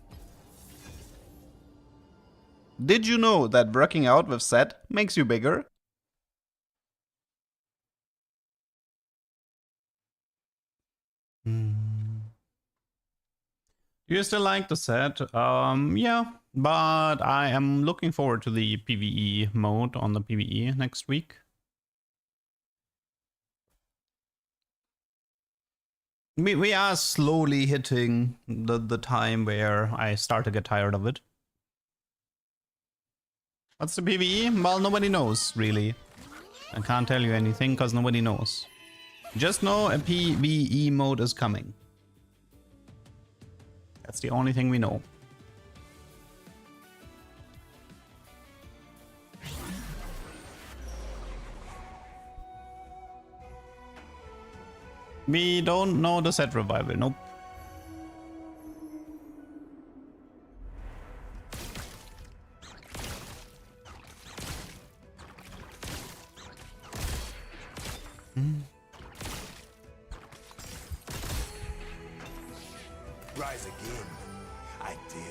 [SPEAKER 1] Did you know that working out with set makes you bigger? Do you still like the set? Yeah, but I am looking forward to the PvE mode on the PvE next week. We are slowly hitting the time where I start to get tired of it. What's the PvE? Well, nobody knows, really. I can't tell you anything because nobody knows. Just know a PvE mode is coming. That's the only thing we know. We don't know the set revival, nope.
[SPEAKER 2] Rise again. I dare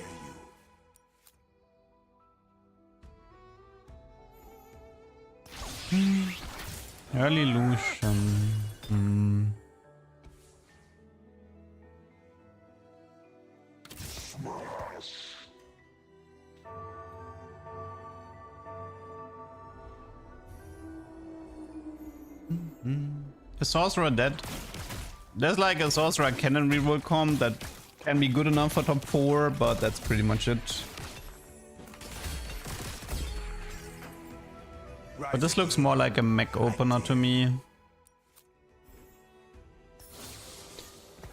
[SPEAKER 2] you.
[SPEAKER 1] Early Lucian. A sorcerer dead. There's like a sorcerer cannon reroll comp that can be good enough for top 4, but that's pretty much it. But this looks more like a mech opener to me.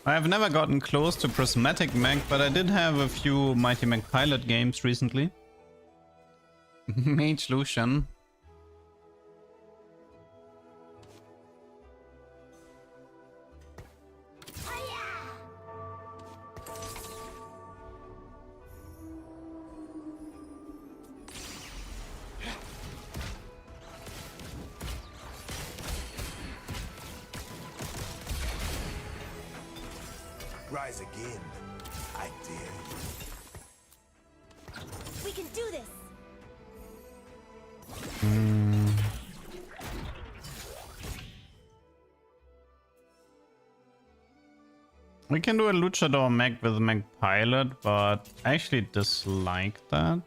[SPEAKER 1] I have never gotten close to prismatic mech, but I did have a few Mighty Mech Pilot games recently. Mage Lucian.
[SPEAKER 2] Rise again. I dare you.
[SPEAKER 5] We can do this.
[SPEAKER 1] We can do a Luchador mech with mech pilot, but I actually dislike that.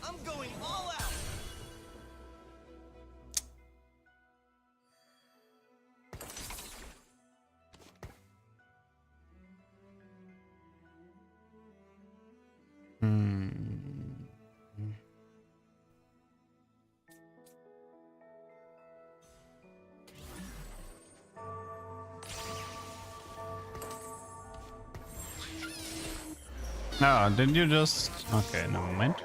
[SPEAKER 2] I'm going all out.
[SPEAKER 1] Oh, did you just... Okay, never mind.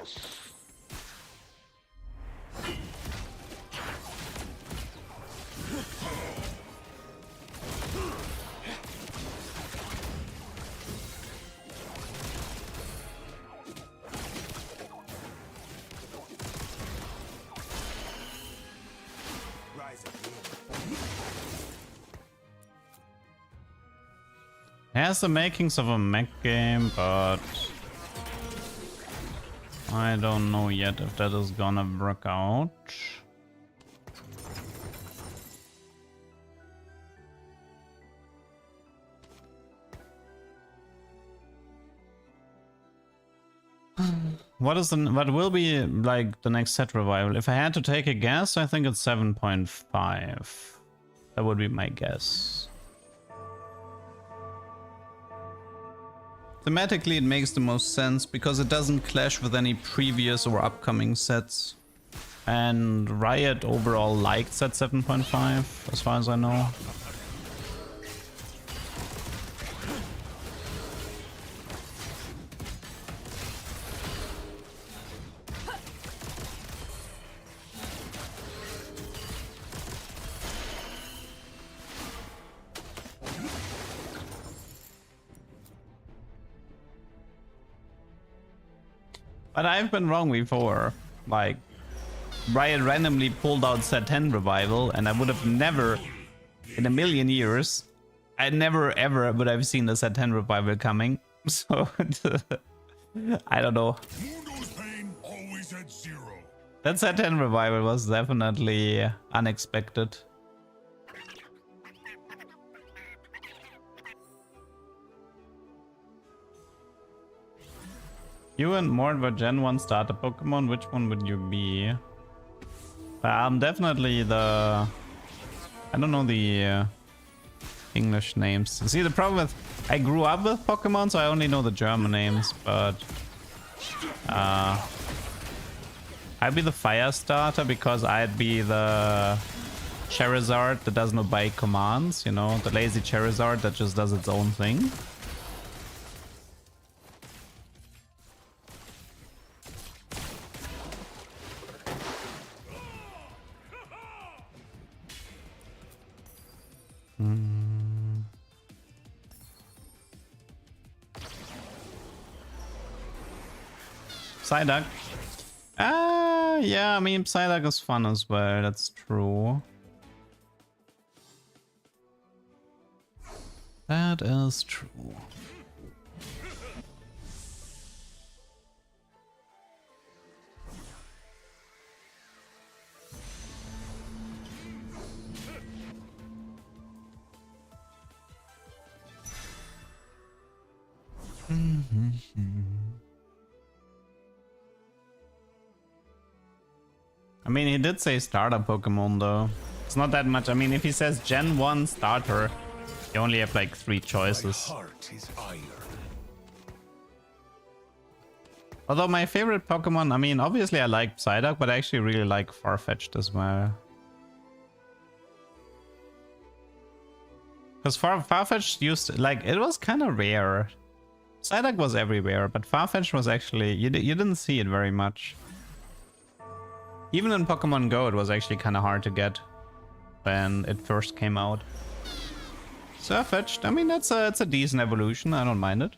[SPEAKER 1] Has the makings of a mech game, but I don't know yet if that is gonna work out. What will be like the next set revival? If I had to take a guess, I think it's 7.5. That would be my guess. Thematically, it makes the most sense because it doesn't clash with any previous or upcoming sets. And Riot overall liked set 7.5, as far as I know. But I've been wrong before. Like, Riot randomly pulled out set 10 revival, and I would have never, in a million years, I never ever would have seen the set 10 revival coming. So, I don't know.
[SPEAKER 2] Mundo's pain always at 0.
[SPEAKER 1] That set 10 revival was definitely unexpected. You and Mort were Gen 1 starter Pokemon. Which one would you be? Definitely the... I don't know the English names. See, the problem with... I grew up with Pokemon, so I only know the German names, but... I'd be the fire starter because I'd be the Charizard that doesn't obey commands, you know? The lazy Charizard that just does its own thing. Psyduck. Yeah, I mean, Psyduck is fun as well, that's true. That is true. I mean, he did say starter Pokemon though. It's not that much. I mean, if he says Gen 1 starter, you only have like 3 choices.
[SPEAKER 3] Heart is iron.
[SPEAKER 1] Although my favorite Pokemon, I mean, obviously I like Psyduck, but I actually really like Farfetch'd as well. Because Farfetch'd used, like, it was kind of rare. Psyduck was everywhere, but Farfetch'd was actually, you didn't see it very much. Even in Pokemon Go, it was actually kind of hard to get when it first came out. Surfetch'd, I mean, it's a decent evolution. I don't mind it.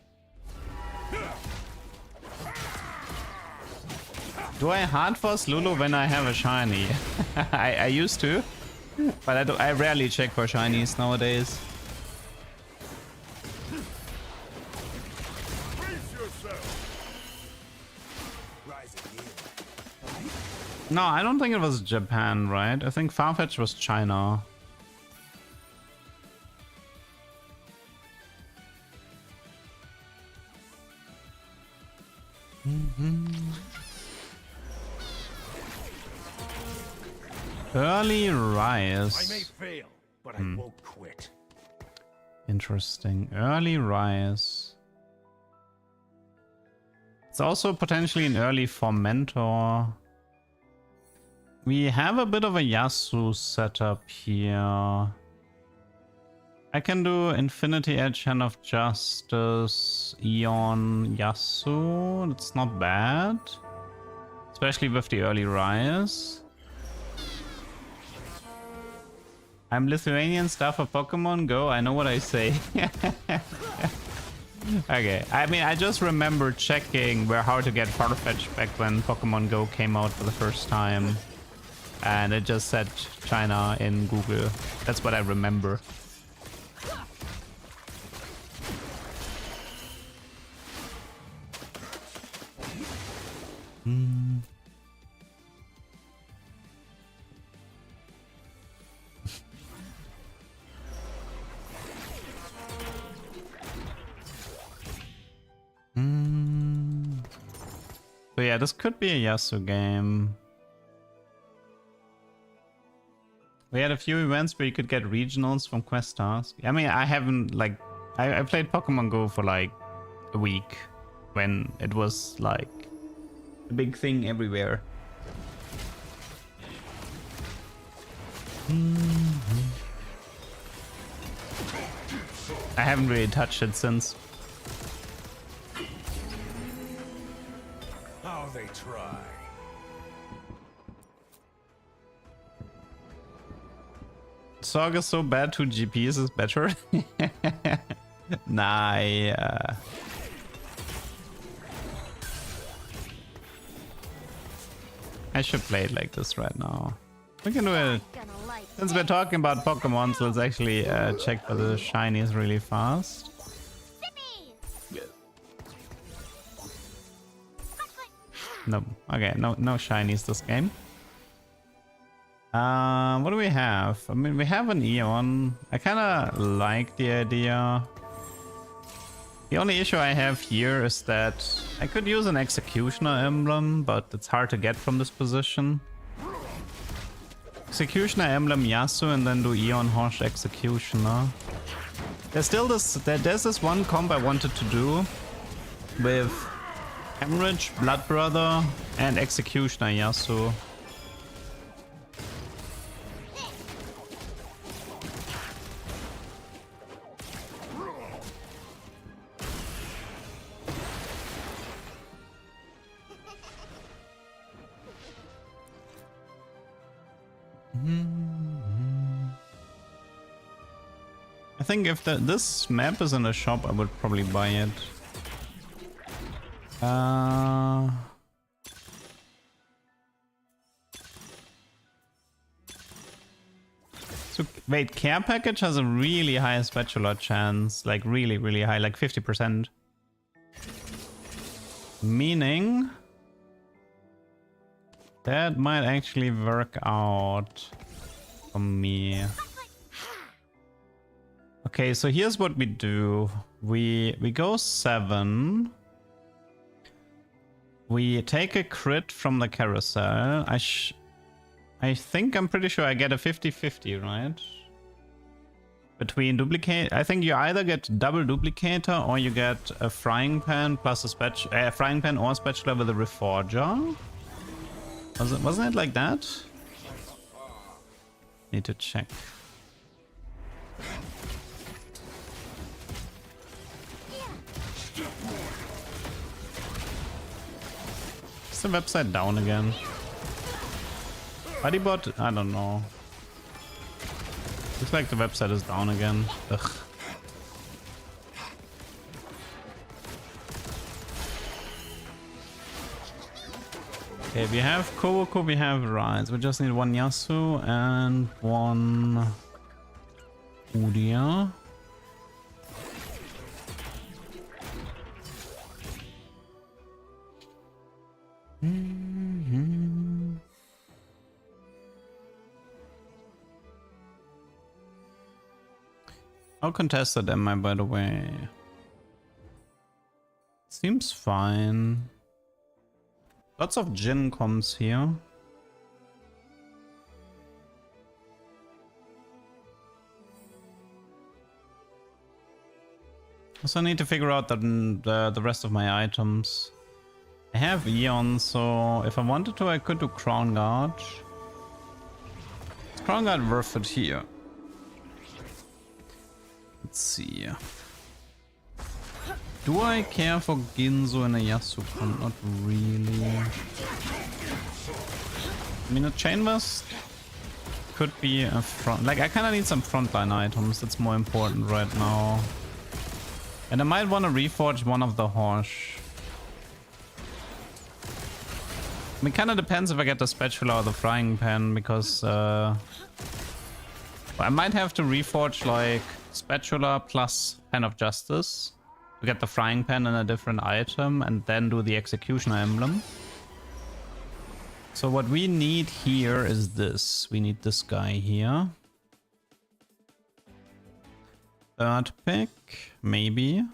[SPEAKER 1] Do I hard force Lulu when I have a shiny? I used to, but I rarely check for shinies nowadays. No, I don't think it was Japan, right? I think Farfetch'd was China. Early rise.
[SPEAKER 3] I may fail, but I won't quit.
[SPEAKER 1] Interesting. Early rise. It's also potentially an early Formentor. We have a bit of a Yasuo setup here. I can do Infinity Edge, Hand of Justice, Eon, Yasuo. It's not bad. Especially with the early rise. I'm Lithuanian stuff for Pokemon Go. I know what I say. Okay, I mean, I just remember checking how to get Farfetch back when Pokemon Go came out for the first time. And it just said China in Google. That's what I remember. So yeah, this could be a Yasuo game. We had a few events where you could get regionals from quest tasks. I mean, I haven't, like, I played Pokemon Go for like a week when it was like a big thing everywhere. I haven't really touched it since.
[SPEAKER 3] How they try.
[SPEAKER 1] Sog is so bad, 2 GPs is better. Nah, I should play it like this right now. We can do it. Since we're talking about Pokemon, so let's actually check for the shinies really fast. No, okay, no shinies this game. What do we have? I mean, we have an Eon. I kind of like the idea. The only issue I have here is that I could use an Executioner emblem, but it's hard to get from this position. Executioner emblem Yasuo and then do Eon Hosh Executioner. There's still this, there's this one comp I wanted to do with Hemorrhage, Blood Brother and Executioner Yasuo. I think if this map is in a shop, I would probably buy it. So wait, Care Package has a really high spatula chance, like really high, like 50%. Meaning that might actually work out for me. Okay, so here's what we do. We go 7. We take a crit from the carousel. I think I'm pretty sure I get a 50-50, right? Between duplicate, I think you either get double duplicator or you get a frying pan plus a frying pan or spatula with a reforger. Wasn't it like that? Need to check. Is the website down again? Bodybot? I don't know. Looks like the website is down again. Ugh. Okay, we have Kowoko, we have Rise. We just need one Yasuo and one Udia. How contested am I, by the way? Seems fine. Lots of Jin comms here. Also need to figure out the rest of my items. I have Eon, so if I wanted to, I could do Crown Guard. Is Crown Guard worth it here? Let's see. Do I care for Ginzo and a Yasuo? Not really. I mean, a Chain Burst could be a front. Like, I kind of need some frontline items. That's more important right now. And I might want to reforge one of the Horse. I mean, kind of depends if I get the spatula or the frying pan, because I might have to reforge like spatula plus Pen of Justice to get the frying pan in a different item, and then do the executioner emblem. So what we need here is this. We need this guy here. Third pick, maybe.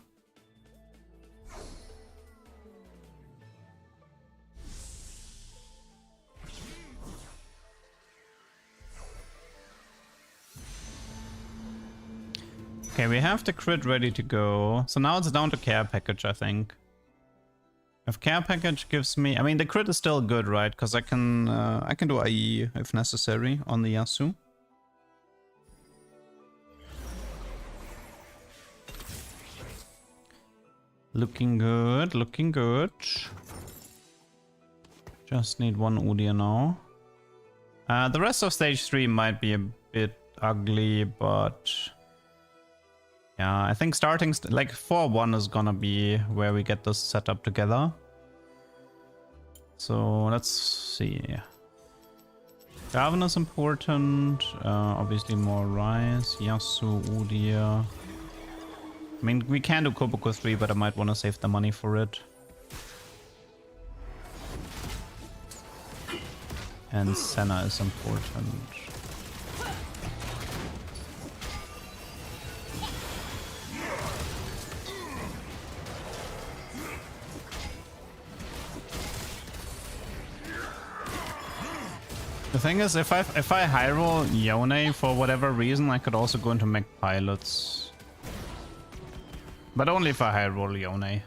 [SPEAKER 1] Okay, we have the crit ready to go. So now it's down to care package, I think. If care package gives me, I mean, the crit is still good, right? Because I can do IE if necessary on the Yasuo. Looking good, looking good. Just need one Udyr now. The rest of stage 3 might be a bit ugly, but yeah, I think starting like 4-1 is gonna be where we get this setup together. So let's see. Gaven is important. Obviously more Rise. Yasuo, Udyr. I mean, we can do Koboku 3, but I might want to save the money for it. And Senna is important. The thing is, if I high roll Yone for whatever reason, I could also go into mech pilots. But only if I high roll Yone.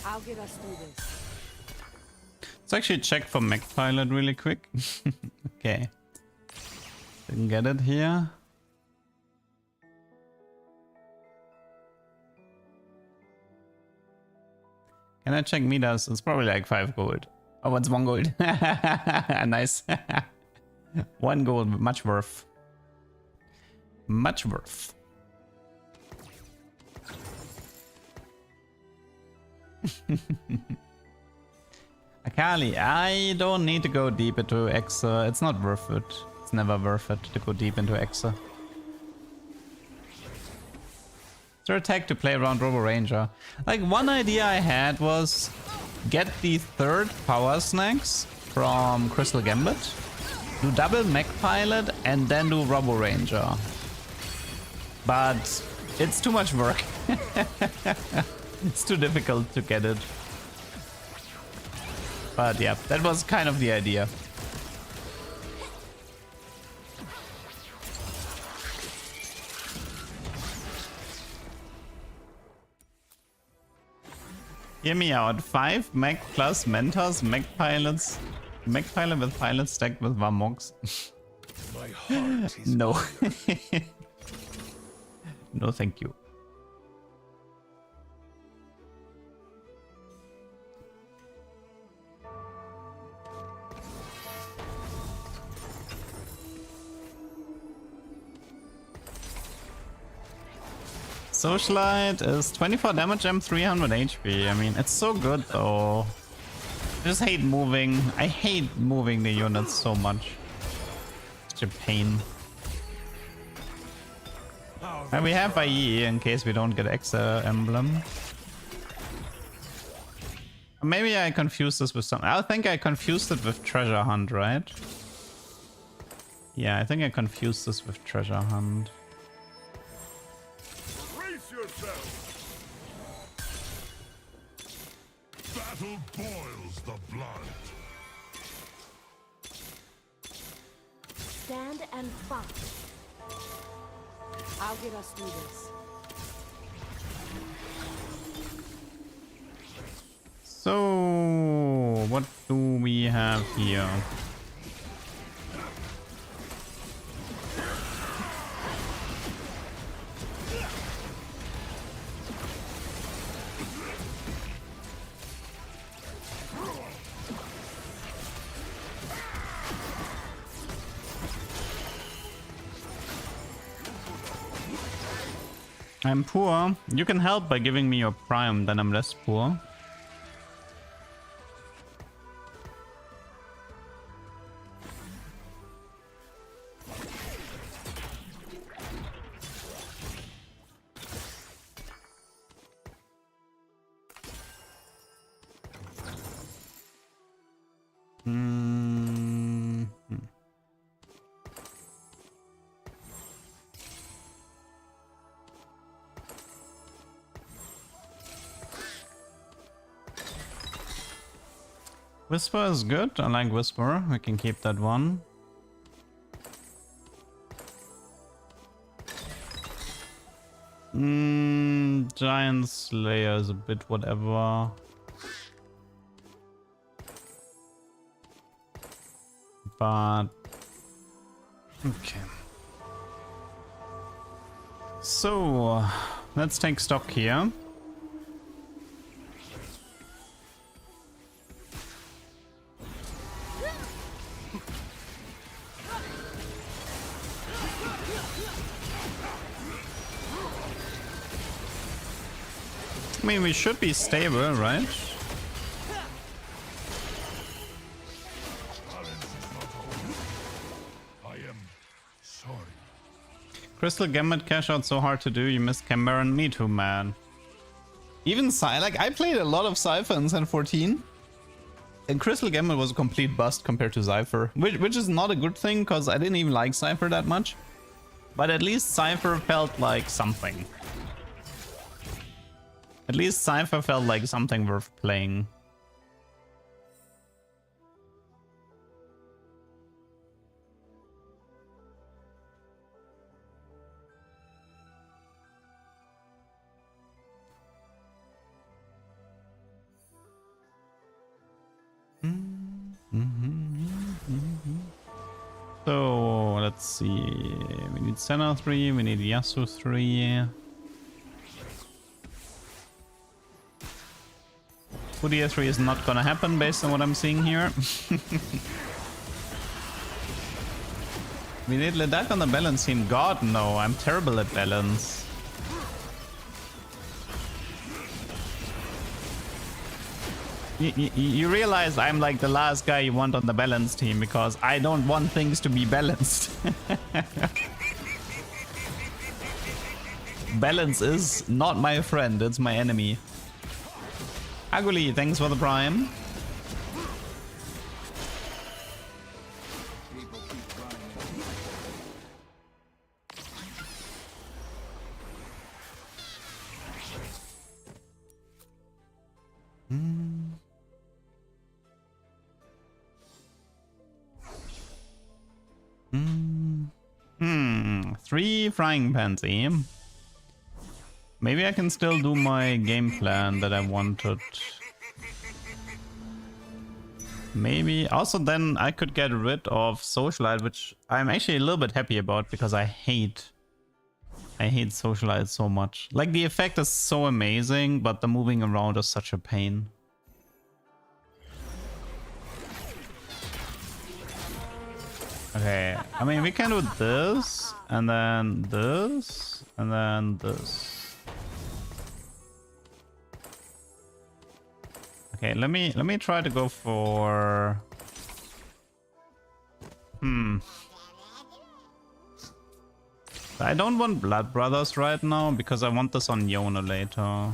[SPEAKER 4] I'll get us through this.
[SPEAKER 1] Let's actually check for mech pilot really quick. Okay. Didn't get it here. Can I check Midas? It's probably like 5 gold. Oh, it's 1 gold. Nice. 1 gold, much worth. Much worth. Akali, I don't need to go deep into Exa. It's not worth it. It's never worth it to go deep into Exa. It's your attack to play around Robo Ranger. Like, one idea I had was get the 3rd power snacks from Crystal Gambit, do double mech pilot, and then do Robo Ranger. But it's too much work. It's too difficult to get it. But yeah, that was kind of the idea. Hear me out. 5 mech plus mentors, mech pilots. Mech pilot with pilot stacked with Varmox.
[SPEAKER 3] My heart is
[SPEAKER 1] No. No, thank you. Socialite is 24 damage, I'm 300 HP. I mean, it's so good though. I just hate moving. I hate moving the units so much. Such a pain. And we have IE in case we don't get Exa emblem. Maybe I confused this with something. I think I confused it with Treasure Hunt, right? Yeah, I think I confused this with Treasure Hunt.
[SPEAKER 2] Battle boils the blood.
[SPEAKER 4] Stand and fight. I'll get us through this.
[SPEAKER 1] So, what do we have here? I'm poor. You can help by giving me your prime, then I'm less poor. Whisper is good. I like Whisper. We can keep that one. Giant Slayer is a bit whatever. But okay. So let's take stock here. I mean, we should be stable, right?
[SPEAKER 2] I am sorry.
[SPEAKER 1] Crystal Gambit cash out so hard to do. You missed Cameron. Me too, man. Even like I played a lot of Cypher in Sen 14, and Crystal Gambit was a complete bust compared to Cypher, which is not a good thing because I didn't even like Cypher that much. But at least Cypher felt like something. At least Cypher felt like something worth playing. So let's see. We need Senna 3, we need Yasuo 3. Udyr 3 is not gonna happen based on what I'm seeing here. We need Ledak on the balance team. God no, I'm terrible at balance. You realize I'm like the last guy you want on the balance team because I don't want things to be balanced. Balance is not my friend, it's my enemy. Aguli, thanks for the prime. Three frying pans, eh? Maybe I can still do my game plan that I wanted. Maybe. Also then I could get rid of Socialite, which I'm actually a little bit happy about because I hate Socialite so much. Like the effect is so amazing, but the moving around is such a pain. Okay, I mean we can do this, and then this, and then this. Okay, let me try to go for I don't want Blood Brothers right now because I want this on Yona later.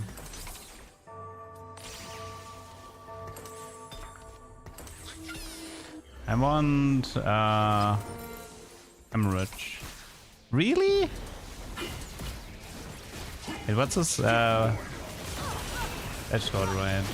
[SPEAKER 1] I want I'm rich. Really? Wait, what's this edge sword, right?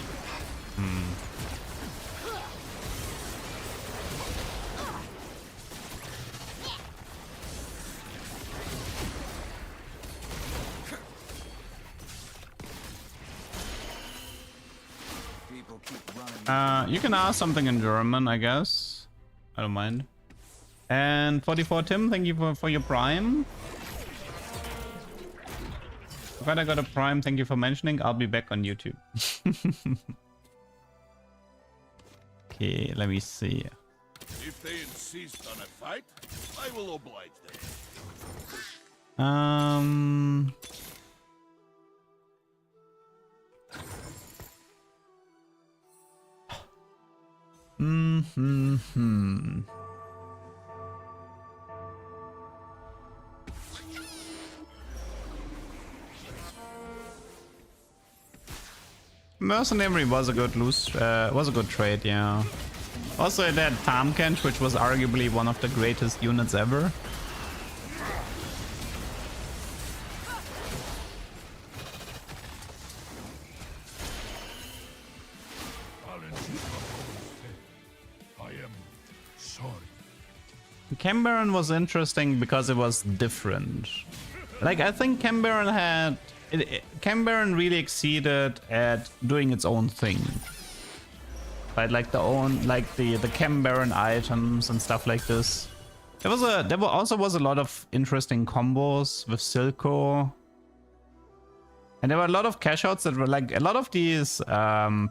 [SPEAKER 1] You can ask something in German, I guess. I don't mind. And 44 Tim, thank you for your prime. Glad I got a prime, thank you for mentioning. I'll be back on YouTube. Okay, let me see.
[SPEAKER 2] If they insist on a fight, I will oblige them.
[SPEAKER 1] Mercenary was a good was a good trade, yeah. Also it had Tamkench, which was arguably one of the greatest units ever.
[SPEAKER 2] I am sorry.
[SPEAKER 1] Cambaron was interesting because it was different. Like, I think Cambaron had... Cambaron really exceeded at doing its own thing. Right, like the Cambaron items and stuff like this. There also was a lot of interesting combos with Silco. And there were a lot of cash outs that were like, a lot of these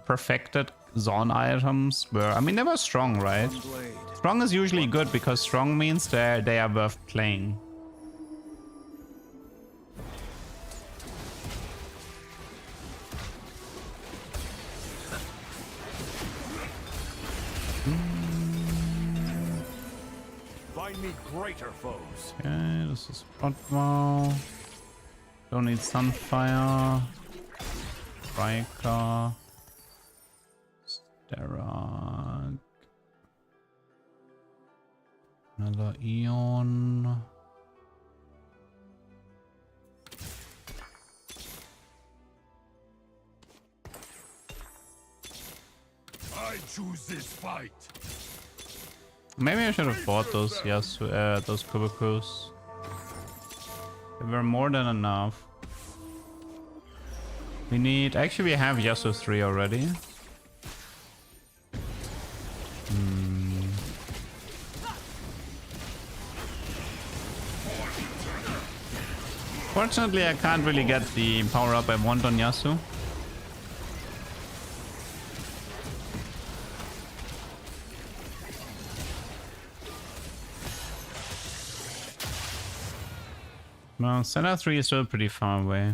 [SPEAKER 1] perfected zone items were, I mean, they were strong, right? Strong is usually good because strong means they are worth playing.
[SPEAKER 3] Find me greater foes.
[SPEAKER 1] Okay, this is Hotwall. Don't need Sunfire. Riker. Sterag. Another Eon.
[SPEAKER 2] I choose this fight.
[SPEAKER 1] Maybe I should have bought those, yes, those Kubokus. They were more than enough. We need... Actually, we have Yasuo 3 already. Fortunately, I can't really get the power-up I want on Yasuo. Well, Senna 3 is still pretty far away.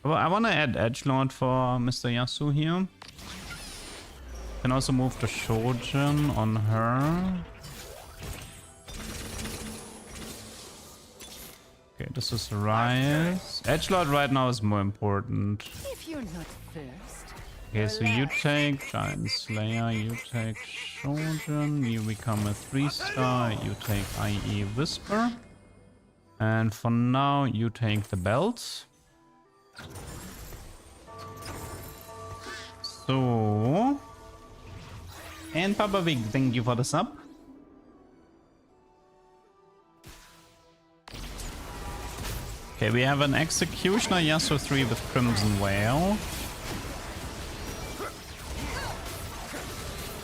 [SPEAKER 1] Well, I want to add Edgelord for Mr. Yasuo here. Can also move the Shojin on her. Okay, this is Rise. Edgelord right now is more important.
[SPEAKER 4] If you're not first.
[SPEAKER 1] Okay, so you take Giant Slayer, you take Shojin, you become a 3-star, you take IE Whisper. And for now, you take the belt. So... And Papa Big, thank you for the sub. Okay, we have an Executioner Yasuo 3 with Crimson Whale.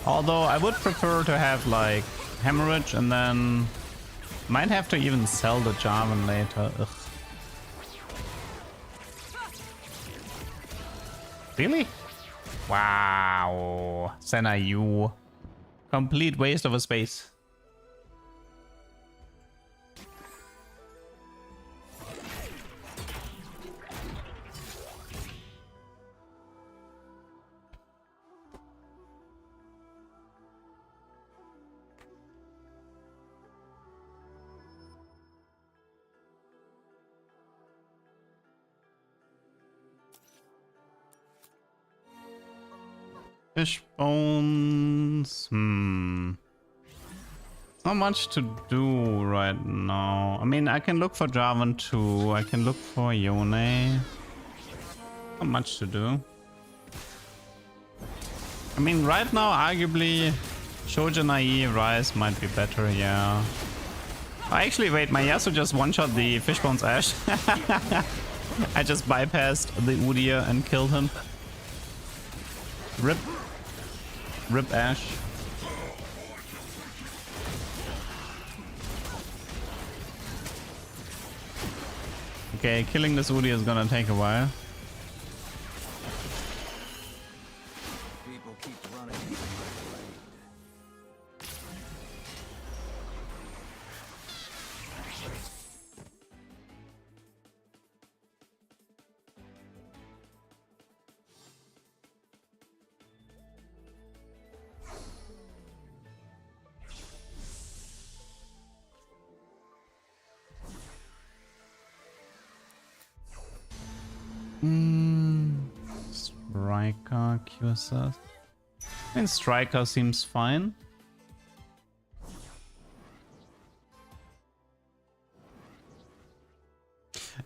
[SPEAKER 1] Although I would prefer to have like Hemorrhage and then might have to even sell the Jarvan later. Ugh. Really? Wow. Senna, you. Complete waste of a space. Fish bones. Not much to do right now. I mean, I can look for Jarvan too. I can look for Yone. Not much to do. I mean, right now, arguably, Shojin IE Rise might be better, yeah. Oh, actually, wait, my Yasuo just one-shot the Fishbones Ash. I just bypassed the Udyr and killed him. Rip. Rip Ash. Okay, killing this Udi is gonna take a while.
[SPEAKER 3] People keep running.
[SPEAKER 1] Striker QSS. I mean, Striker seems fine.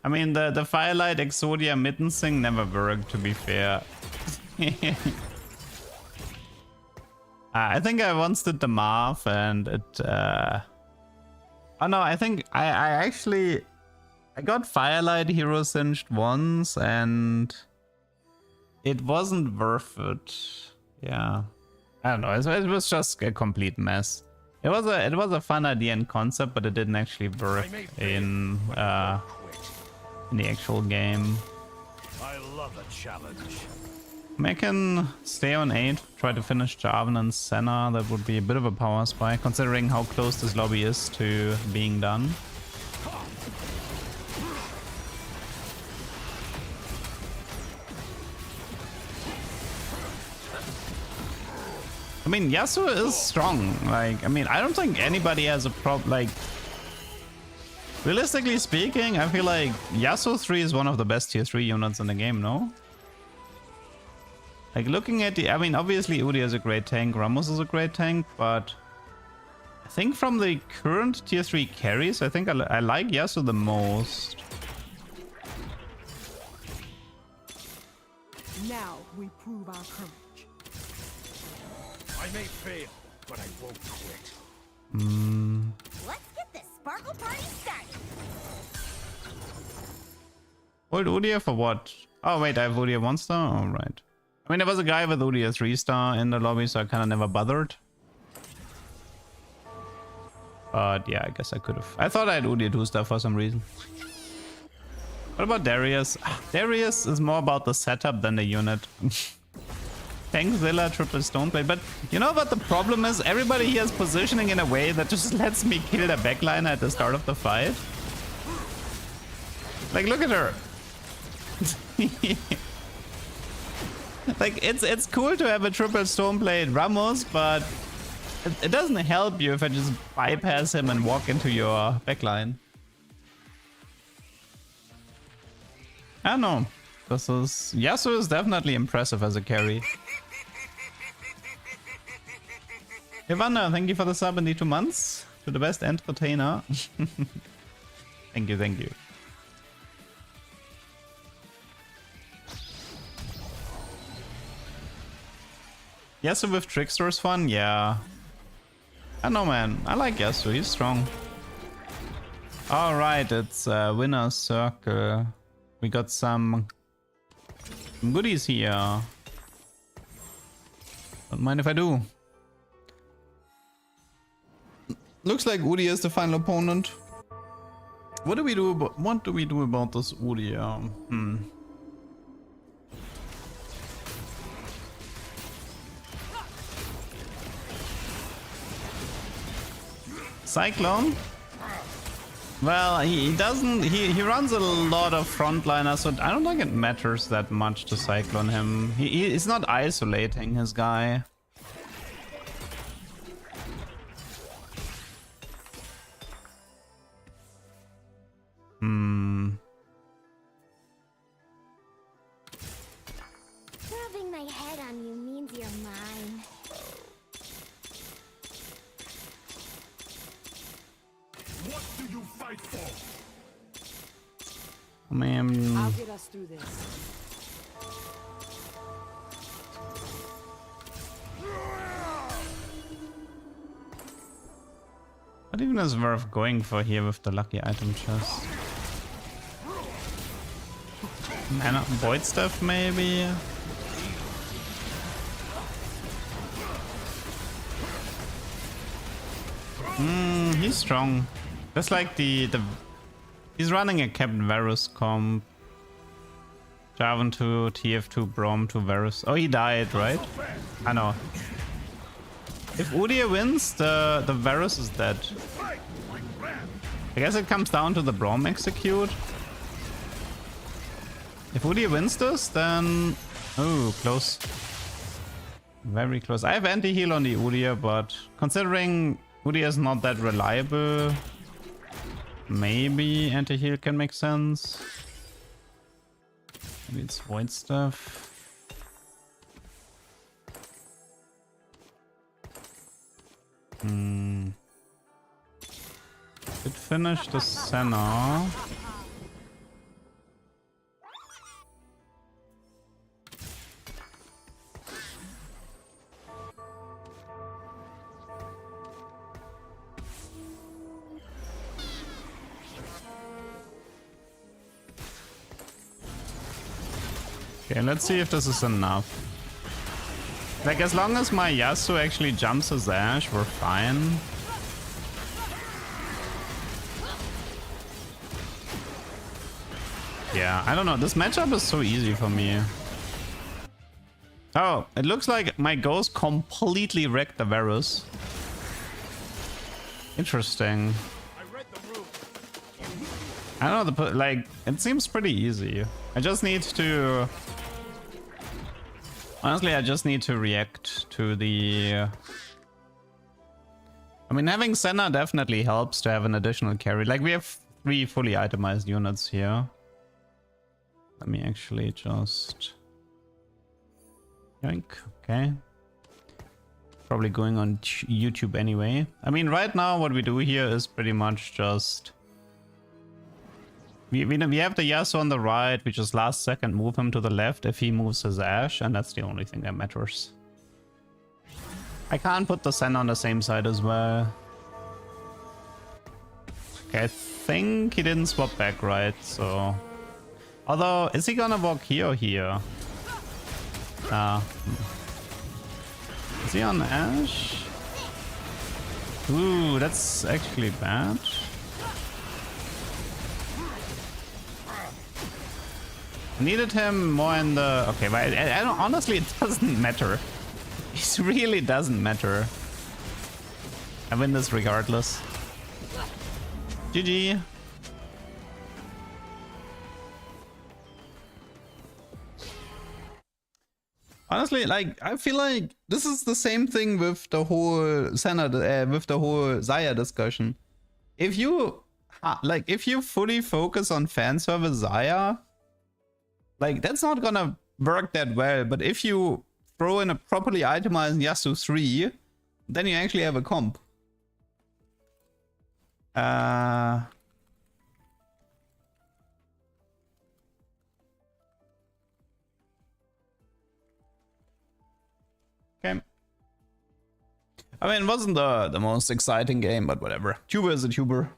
[SPEAKER 1] I mean, the Firelight Exodia Mittens thing never worked, to be fair. I think I once did the math and it... Oh no, I think I actually... I got Firelight Hero Singed once and... it wasn't worth it. Yeah. I don't know, it was just a complete mess. It was a fun idea and concept, but it didn't actually work in the actual game.
[SPEAKER 3] I love a challenge.
[SPEAKER 1] I can stay on 8, try to finish Jarvan and Senna. That would be a bit of a power spike, considering how close this lobby is to being done. I mean, Yasuo is strong. Like, I mean, I don't think anybody has a problem. Like, realistically speaking, I feel like Yasuo 3 is one of the best tier 3 units in the game, no? Like, looking at the... I mean, obviously, Udi is a great tank, Ramos is a great tank, but... I think from the current tier 3 carries, I think I like Yasuo the most.
[SPEAKER 4] Now we prove our courage.
[SPEAKER 3] I may fail, but I won't quit.
[SPEAKER 5] Let's get this sparkle party started.
[SPEAKER 1] Hold Udia for what? Oh wait, I have Udia 1 star? Oh right. I mean, there was a guy with Udia 3 star in the lobby, so I kind of never bothered. But yeah, I guess I could have. I thought I had Udia 2 star for some reason. What about Darius? Darius is more about the setup than the unit. Tankzilla, triple stoneblade, but you know what the problem is? Everybody here is positioning in a way that just lets me kill the backliner at the start of the fight. Like, look at her. Like, it's cool to have a triple stoneblade Ramos, but it doesn't help you if I just bypass him and walk into your backline. I don't know. Yasuo is definitely impressive as a carry. Ivana, thank you for the sub in the 2 months. To the best entertainer. Thank you, thank you. Yasuo with Trickster is fun? Yeah. I know, man. I like Yasuo. He's strong. Alright, it's Winner's Circle. We got some goodies here. Don't mind if I do. Looks like Udi is the final opponent. What do we do about this Udi? Cyclone? Well, he doesn't. He runs a lot of frontliners, so I don't think it matters that much to Cyclone him. He's not isolating his guy.
[SPEAKER 5] Rubbing my head on you means you're mine.
[SPEAKER 2] What do you fight for?
[SPEAKER 1] I mean,
[SPEAKER 4] I'll get us through this.
[SPEAKER 1] what even is worth going for here with the lucky item chest? Mana Void stuff maybe? He's strong. Just like the he's running a Captain Varus comp. Jarvan to TF2 Brom to Varus. Oh, he died, right? I know. If Udyr wins, the Varus is dead. I guess it comes down to the Brom execute. If Udyr wins this, then... Oh, close. Very close. I have anti-heal on the Udyr, but considering Udyr is not that reliable, maybe anti-heal can make sense. Maybe it's void stuff. It finished the Senna. Okay, let's see if this is enough. Like, as long as my Yasuo actually jumps his Ashe, we're fine. Yeah, I don't know. This matchup is so easy for me. Oh, it looks like my Ghost completely wrecked the Varus. Interesting. I don't know, like, it seems pretty easy. I just need to... Honestly, I just need to react to the... I mean, having Senna definitely helps to have an additional carry. Like, we have 3 fully itemized units here. Let me actually just... Yoink, okay. Probably going on YouTube anyway. I mean, right now what we do here is pretty much just... We have the Yasuo on the right, we just last second move him to the left if he moves his Ashe, and that's the only thing that matters. I can't put the Senna on the same side as well. Okay, I think he didn't swap back right, so... Although, is he gonna walk here or here? Is he on Ashe? Ooh, that's actually bad. Needed him more in the... Okay, but I don't... Honestly, it doesn't matter. It really doesn't matter. I win this regardless. GG. Honestly, like, I feel like this is the same thing with the whole Senna, with the whole Xayah discussion. If you, like, if you fully focus on fan service Xayah, like, that's not gonna work that well. But if you throw in a properly itemized Yasuo 3, then you actually have a comp. Okay. I mean, it wasn't the most exciting game, but whatever. Tuber is a tuber.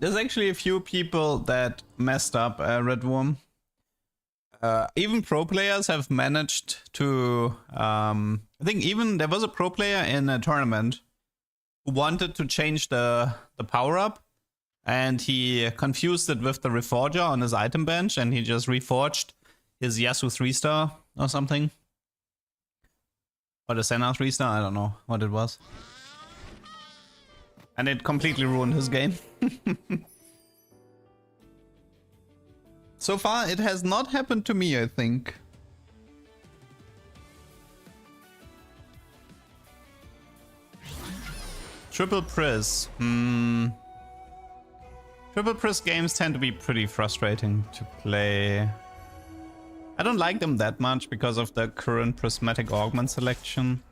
[SPEAKER 1] There's actually a few people that messed up Red Worm. Even pro players have managed to... I think even there was a pro player in a tournament who wanted to change the power-up. And he confused it with the Reforger on his item bench. And he just reforged his Yasuo 3-star or something. Or the Senna 3-star, I don't know what it was. And it completely ruined his game. So far, it has not happened to me, I think. Triple Priz. Triple Priz games tend to be pretty frustrating to play. I don't like them that much because of the current prismatic augment selection.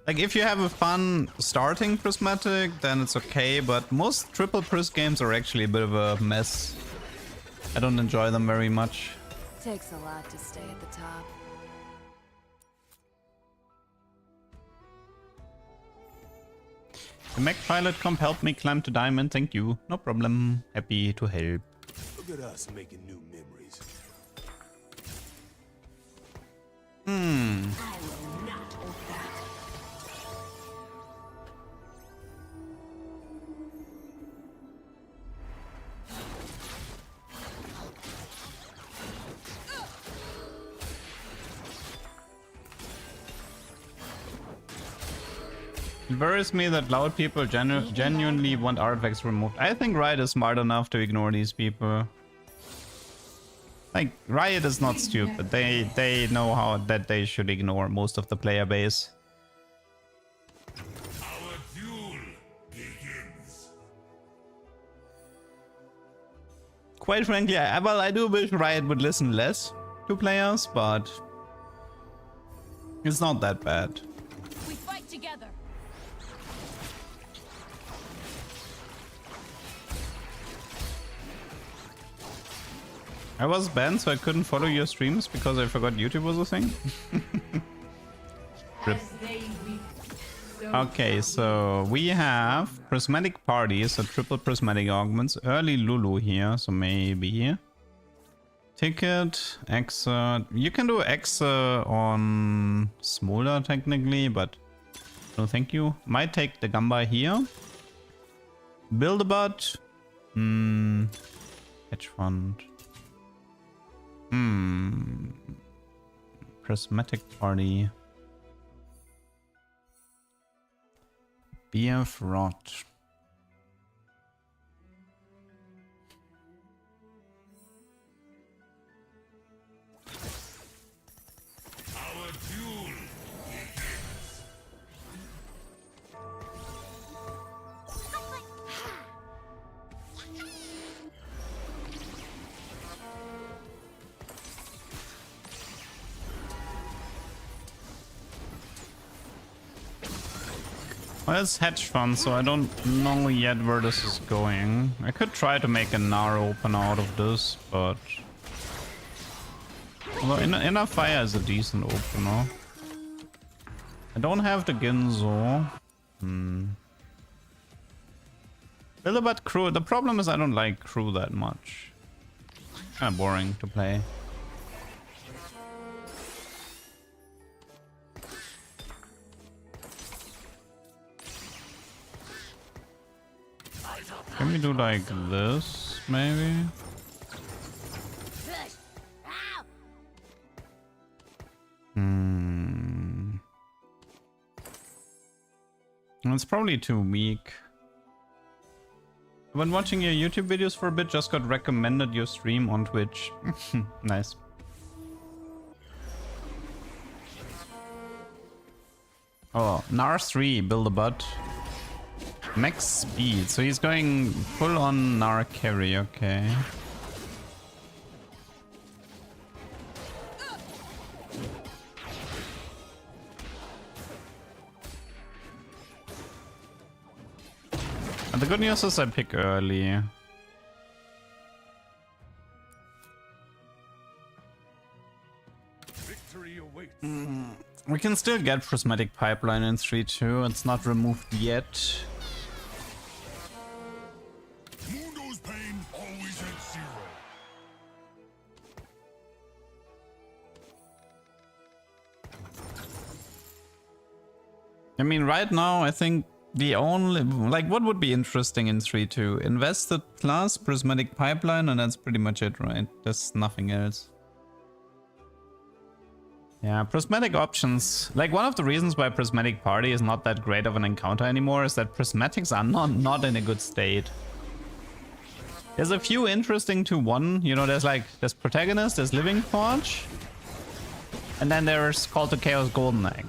[SPEAKER 1] Like, if you have a fun starting prismatic, then it's okay, but most triple Priz games are actually a bit of a mess. I don't enjoy them very much.
[SPEAKER 8] Takes a lot to stay at the top.
[SPEAKER 1] The Mech Pilot Comp helped me climb to Diamond, thank you. No problem, happy to help.
[SPEAKER 2] Look at us making new memories.
[SPEAKER 1] It worries me that loud people genuinely want artifacts removed. I think Riot is smart enough to ignore these people. Like, Riot is not stupid. They know how that they should ignore most of the player base.
[SPEAKER 2] Our duel begins.
[SPEAKER 1] Quite frankly, I do wish Riot would listen less to players, but it's not that bad.
[SPEAKER 5] We fight together.
[SPEAKER 1] I was banned, so I couldn't follow your streams because I forgot YouTube was a thing. Rip.
[SPEAKER 6] As they weep, so
[SPEAKER 1] Okay, so we have prismatic parties, so triple prismatic augments. Early Lulu here, so maybe. Ticket, Exa. You can do Exa on Smolder technically, but no thank you. Might take the Gamba here. Build a bot. Hedge fund. Prismatic party. BF Rot.
[SPEAKER 2] Our duel begins.
[SPEAKER 1] Well, it's hedge fund, so I don't know yet where this is going. I could try to make a Nar open out of this, but... Although Inner Fire is a decent opener. I don't have the Ginzo. Build-a-bot crew. The problem is I don't like crew that much. Kinda boring to play. Can we do like this, maybe? It's probably too weak. I've been watching your YouTube videos for a bit, just got recommended your stream on Twitch. Nice. Oh, Nar 3, build a bot. Max speed, so he's going full on Nar carry, okay. And the good news is I pick early.
[SPEAKER 2] Victory awaits.
[SPEAKER 1] We can still get prismatic pipeline in 3-2, it's not removed yet.
[SPEAKER 2] Mundo's pain always at zero.
[SPEAKER 1] I mean, right now, I think the only... Like, what would be interesting in 3-2? Invested plus prismatic pipeline, and that's pretty much it, right? There's nothing else. Yeah, prismatic options. Like, one of the reasons why prismatic party is not that great of an encounter anymore is that prismatics are not in a good state. There's a few interesting 2-1. You know, there's protagonist, there's living forge, and then there's call to chaos golden egg.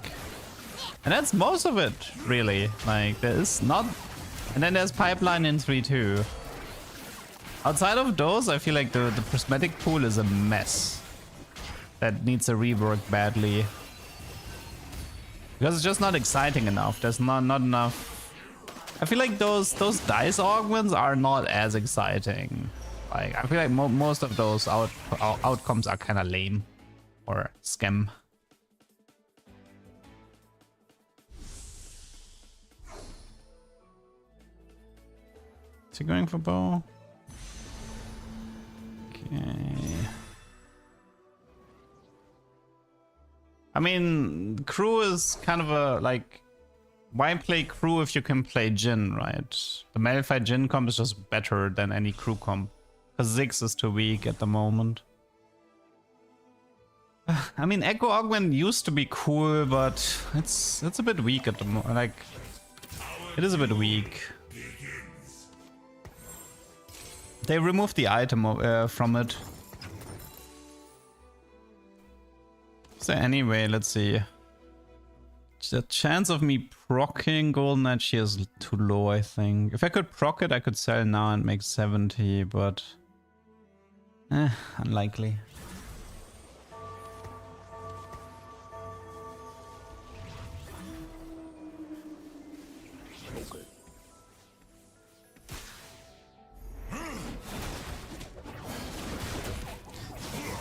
[SPEAKER 1] And that's most of it, really. Like, there's not... And then there's pipeline in 3-2. Outside of those, I feel like the prismatic pool is a mess. That needs a rework badly. Because it's just not exciting enough. There's not enough... I feel like those dice augments are not as exciting. Like, I feel like most of those outcomes are kind of lame or scam. Is he going for bow? Okay. I mean, crew is kind of a, like, why play crew if you can play Jhin, right? The Malphite Jhin comp is just better than any crew comp. Because Ziggs is too weak at the moment. I mean, Echo Augment used to be cool, but it's a bit weak at the moment. Like, it is a bit weak. They removed the item from it. Is there any way? Let's see. The chance of me proccing Golden Edge here is too low, I think. If I could proc it, I could sell now and make 70, but... unlikely.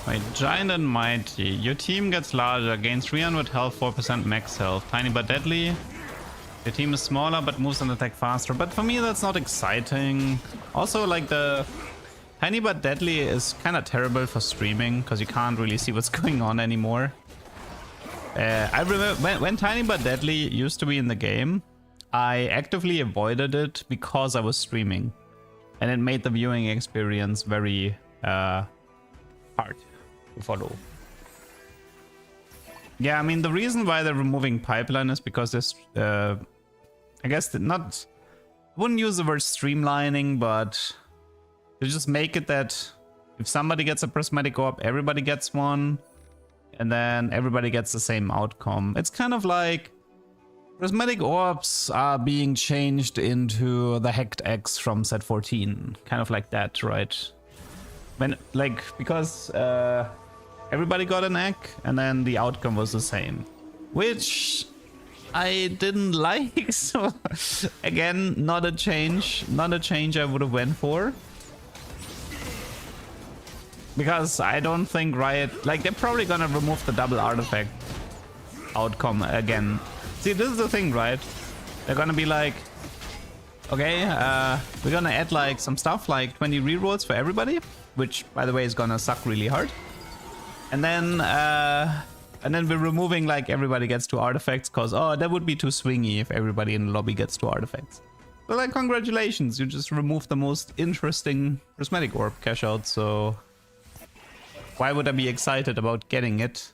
[SPEAKER 1] Wait, Giant and Mighty. Your team gets larger, gains 300 health, 4% max health. Tiny but deadly. Your team is smaller but moves and attack faster. But for me, that's not exciting. Also, like, the Tiny but deadly is kind of terrible for streaming because you can't really see what's going on anymore. I remember when Tiny but deadly used to be in the game, I actively avoided it because I was streaming. And it made the viewing experience very hard to follow. Yeah, I mean, the reason why they're removing pipeline is because there's, I guess, not, I wouldn't use the word streamlining, but to just make it that if somebody gets a prismatic orb, everybody gets one, and then everybody gets the same outcome. It's kind of like prismatic orbs are being changed into the Hacked X from set 14, kind of like that, right? When, like, because everybody got an egg, and then the outcome was the same, which I didn't like. So again, not a change I would have went for, because I don't think Riot, like, they're probably gonna remove the double artifact outcome again. See, this is the thing, right? They're gonna be like, okay, we're gonna add like some stuff like 20 rerolls for everybody, which by the way is gonna suck really hard. And then we're removing like everybody gets 2 artifacts because, oh, that would be too swingy if everybody in the lobby gets 2 artifacts. But like, congratulations, you just removed the most interesting prismatic orb cash out, so why would I be excited about getting it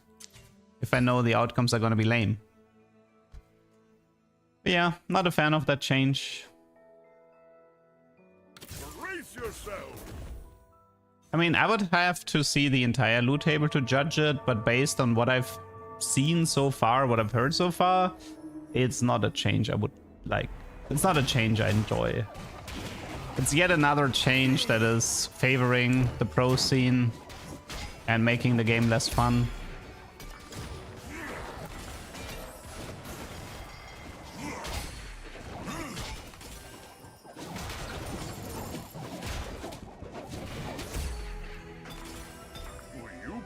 [SPEAKER 1] if I know the outcomes are gonna be lame? But yeah, not a fan of that change.
[SPEAKER 2] Brace yourself.
[SPEAKER 1] I mean, I would have to see the entire loot table to judge it, but based on what I've seen so far, what I've heard so far, it's not a change I would like. It's not a change I enjoy. It's yet another change that is favoring the pro scene and making the game less fun.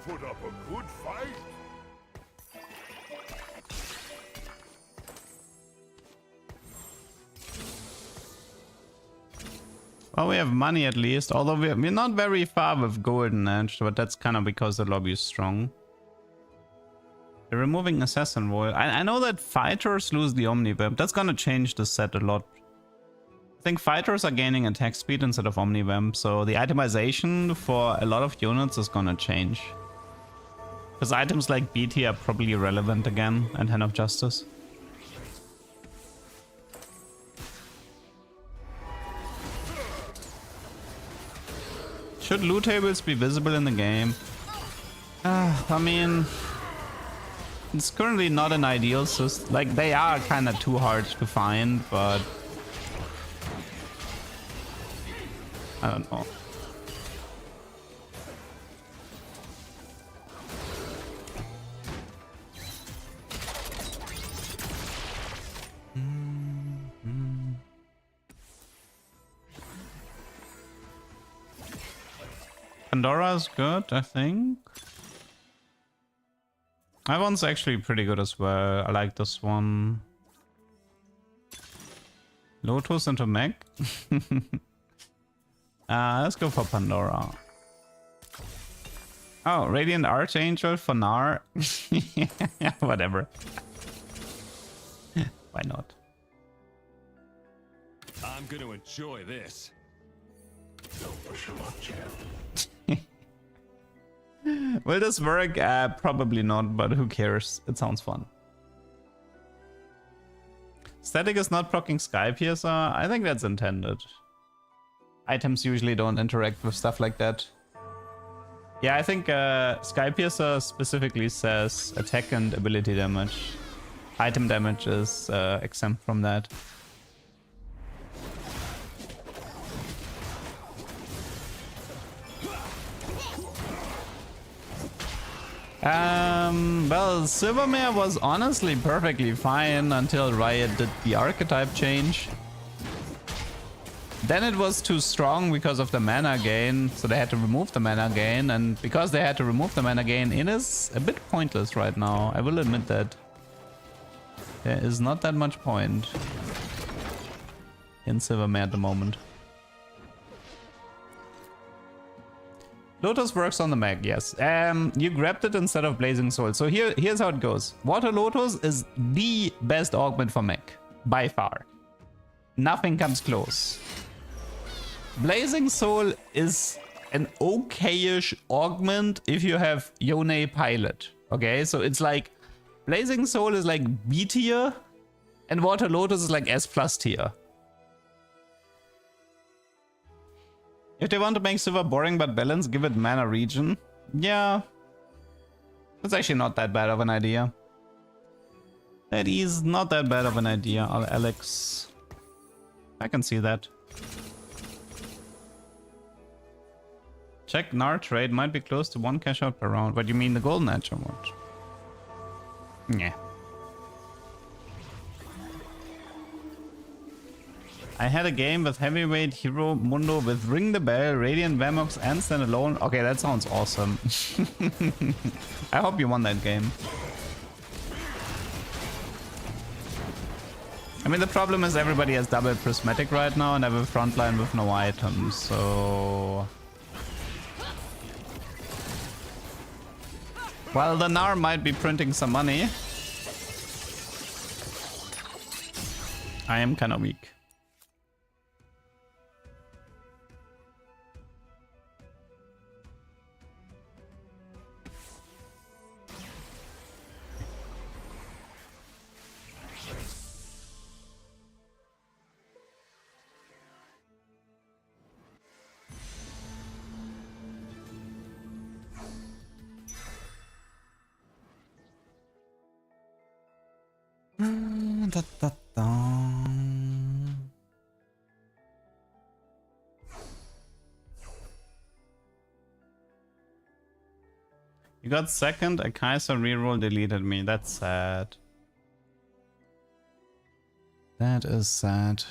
[SPEAKER 2] Put up a good fight.
[SPEAKER 1] Well, we have money at least, although we're not very far with Golden Edge, but that's kind of because the lobby is strong. They're removing Assassin Royal. I know that fighters lose the Omnivamp. That's gonna change the set a lot. I think fighters are gaining attack speed instead of Omnivamp, so the itemization for a lot of units is gonna change. Because items like BT are probably irrelevant again, and Hand of Justice. Should loot tables be visible in the game? I mean, it's currently not an ideal system. Like, they are kind of too hard to find, but I don't know. Pandora is good, I think. That one's actually pretty good as well. I like this one. Lotus into mech. Let's go for Pandora. Oh, Radiant Archangel for Nar. Whatever. Why not?
[SPEAKER 7] I'm gonna enjoy this.
[SPEAKER 1] Will this work? Probably not, but who cares? It sounds fun. Static is not proccing Sky Piercer. I think that's intended. Items usually don't interact with stuff like that. Yeah, I think Sky Piercer specifically says attack and ability damage. Item damage is exempt from that. Well, Silvermare was honestly perfectly fine until Riot did the archetype change. Then it was too strong because of the mana gain, so they had to remove the mana gain, and because they had to remove the mana gain, it is a bit pointless right now. I will admit that. There is not that much point in Silvermare at the moment. Lotus works on the mag, yes. You grabbed it instead of Blazing Soul. So here's how it goes. Water Lotus is the best augment for mech, by far. Nothing comes close. Blazing Soul is an okayish augment if you have Yone Pilot. Okay, so it's like Blazing Soul is like B tier and Water Lotus is like S+ tier. If they want to make Silver boring but balanced, give it mana regen. Yeah. That's actually not that bad of an idea. That is not that bad of an idea, Alex. I can see that. Check Nar trade might be close to 1 cash out per round. What do you mean, the golden edge or what? Yeah. I had a game with heavyweight hero Mundo with Ring the Bell, Radiant Vamox, and Standalone. Okay, that sounds awesome. I hope you won that game. I mean, the problem is everybody has double prismatic right now and I have a frontline with no items, so... While the Nar might be printing some money, I am kind of weak. Da, da, da. You got second, a Kaiser reroll deleted me. That's sad. That is sad.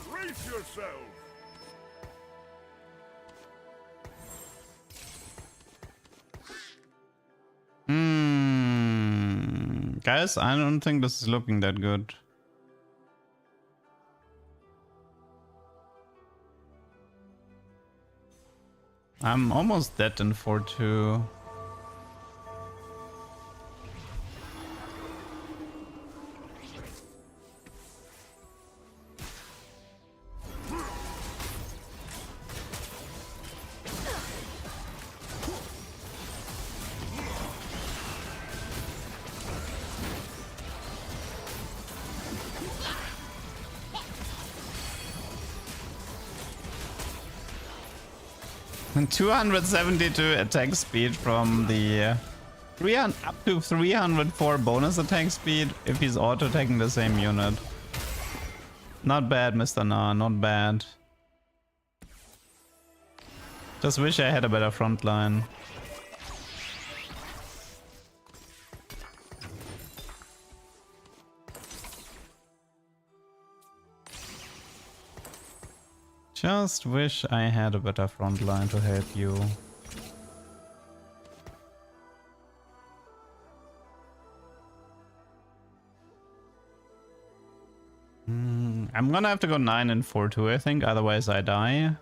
[SPEAKER 2] Brace yourself.
[SPEAKER 1] Guys, I don't think this is looking that good. I'm almost dead in 4-2. And 272 attack speed from the 300 up to 304 bonus attack speed if he's auto attacking the same unit. Not bad, Mr. Na, not bad. Just wish I had a better front line. just wish I had a better front line to help you. I'm gonna have to go 9 and 4-2, I think, otherwise I die.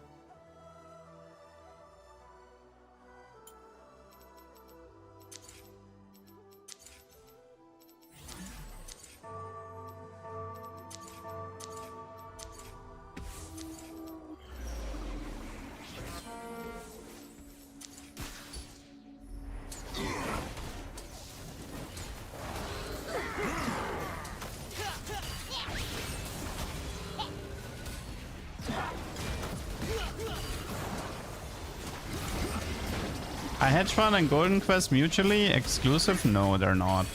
[SPEAKER 1] Are Hedge Fund and Golden Quest mutually exclusive? No, they're not.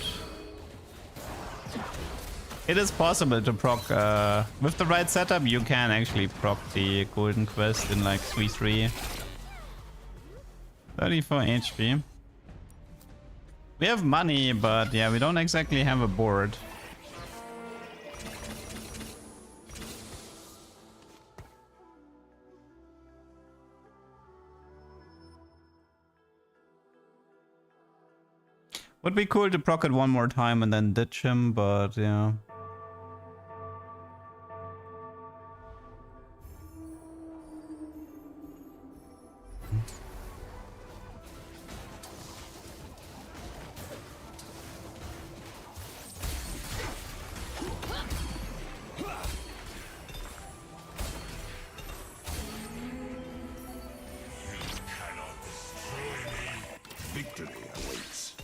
[SPEAKER 1] It is possible to proc, with the right setup, you can actually proc the Golden Quest in like 3-3. 34 HP. We have money, but yeah, we don't exactly have a board. Would be cool to proc it one more time and then ditch him, but yeah.
[SPEAKER 2] Victory awaits.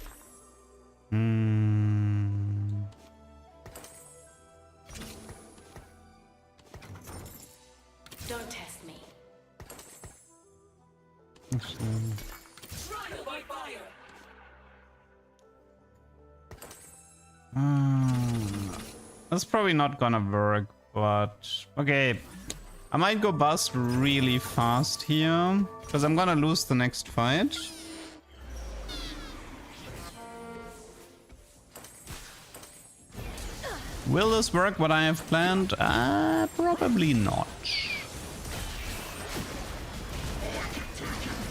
[SPEAKER 6] Don't test me.
[SPEAKER 8] Trial by fire.
[SPEAKER 1] That's probably not gonna work, but okay. I might go bust really fast here, because I'm gonna lose the next fight. Will this work, what I have planned? Probably not.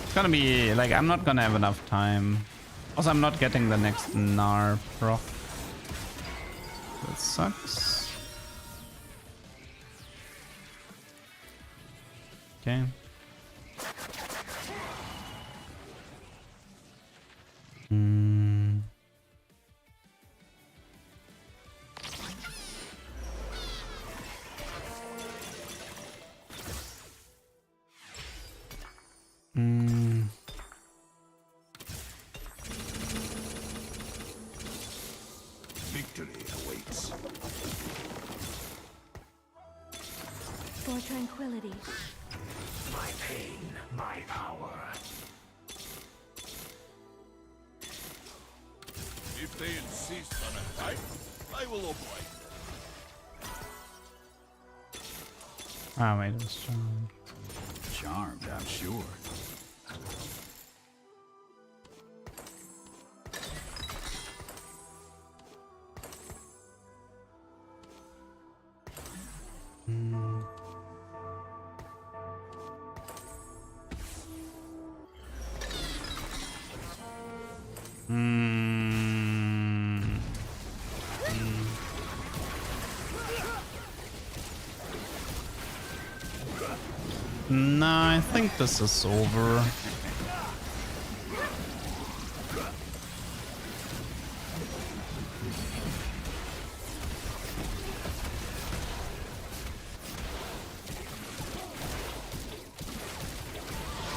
[SPEAKER 1] It's gonna be, like, I'm not gonna have enough time. Also, I'm not getting the next Gnar proc. That sucks. Okay.
[SPEAKER 2] Victory awaits.
[SPEAKER 5] For tranquility.
[SPEAKER 2] My pain, my power.
[SPEAKER 3] If they insist on a fight, I will oblige.
[SPEAKER 1] Ah, wait, it's strong.
[SPEAKER 2] Charmed, I'm sure.
[SPEAKER 1] Nah, I think this is over.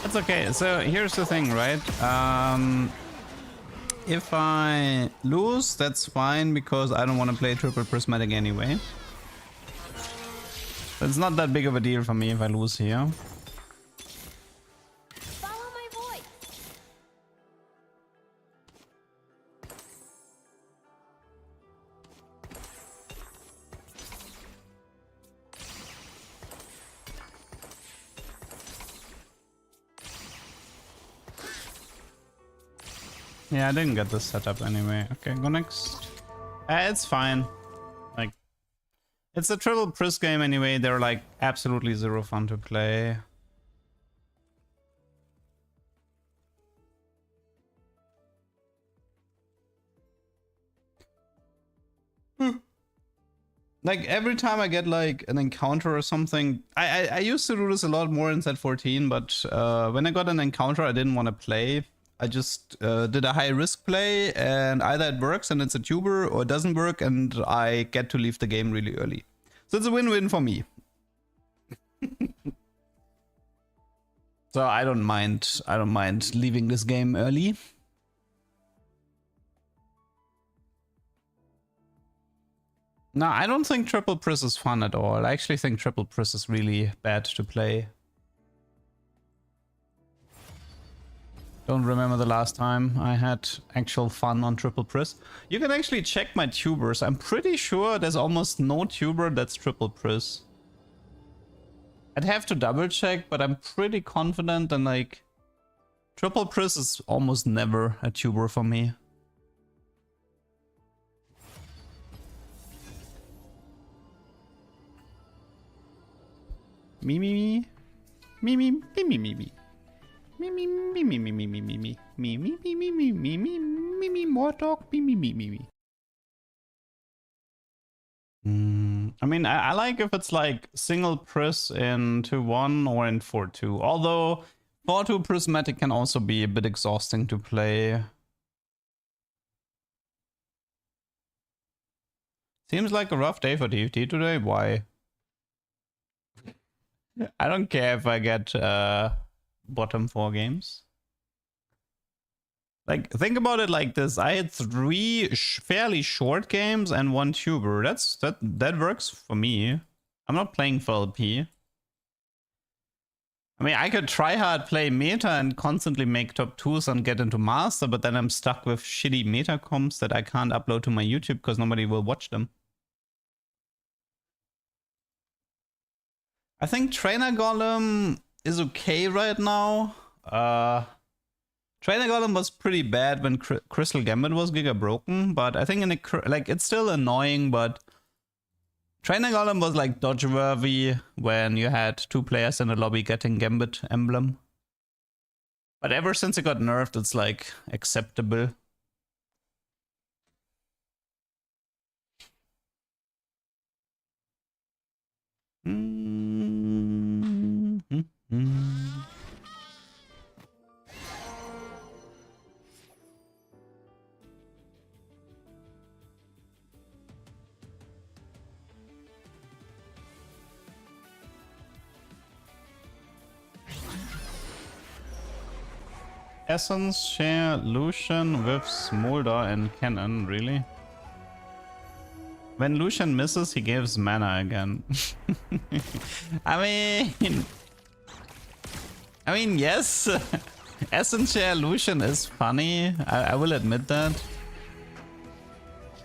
[SPEAKER 1] That's okay. So here's the thing, right? If I lose, that's fine because I don't want to play triple prismatic anyway. It's not that big of a deal for me if I lose here.
[SPEAKER 5] Follow my voice.
[SPEAKER 1] Yeah, I didn't get this setup anyway. Okay, go next. It's fine. Like, It's a triple Pris game anyway. They're like absolutely zero fun to play. Like every time I get like an encounter or something, I used to do this a lot more in set 14, but when I got an encounter I didn't want to play. I just did a high risk play, and either it works and it's a tuber, or it doesn't work and I get to leave the game really early. So it's a win-win for me. So I don't mind leaving this game early. No, I don't think triple Pris is fun at all. I actually think triple Pris is really bad to play. Don't remember the last time I had actual fun on triple Pris. You can actually check my tubers. I'm pretty sure there's almost no tuber that's triple Pris. I'd have to double check, but I'm pretty confident that like triple Pris is almost never a tuber for me. Me me me me me me me me me. Me me me me me me me me me me me me me me me me me me more dog me me me me me. I mean, I like if it's like single Pris in 2-1 or in 4-2. Although 4-2 prismatic can also be a bit exhausting to play. Seems like a rough day for TFT today. Why? I don't care if I get bottom 4 games. Like, think about it like this. I had 3 fairly short games and 1 tuber. That works for me. I'm not playing for LP. I mean, I could try hard play meta and constantly make top 2s and get into master, but then I'm stuck with shitty meta comps that I can't upload to my YouTube because nobody will watch them. I think Trainer Golem is okay right now. Trainer Golem was pretty bad when Crystal Gambit was giga broken, but I think in a, like it's still annoying, but Trainer Golem was like dodge worthy when you had 2 players in a lobby getting Gambit emblem. But ever since it got nerfed, it's like acceptable. Essence share Lucian with Smolder and Cannon, really? When Lucian misses, he gives mana again. I mean, yes. Essence share Lucian is funny. I will admit that.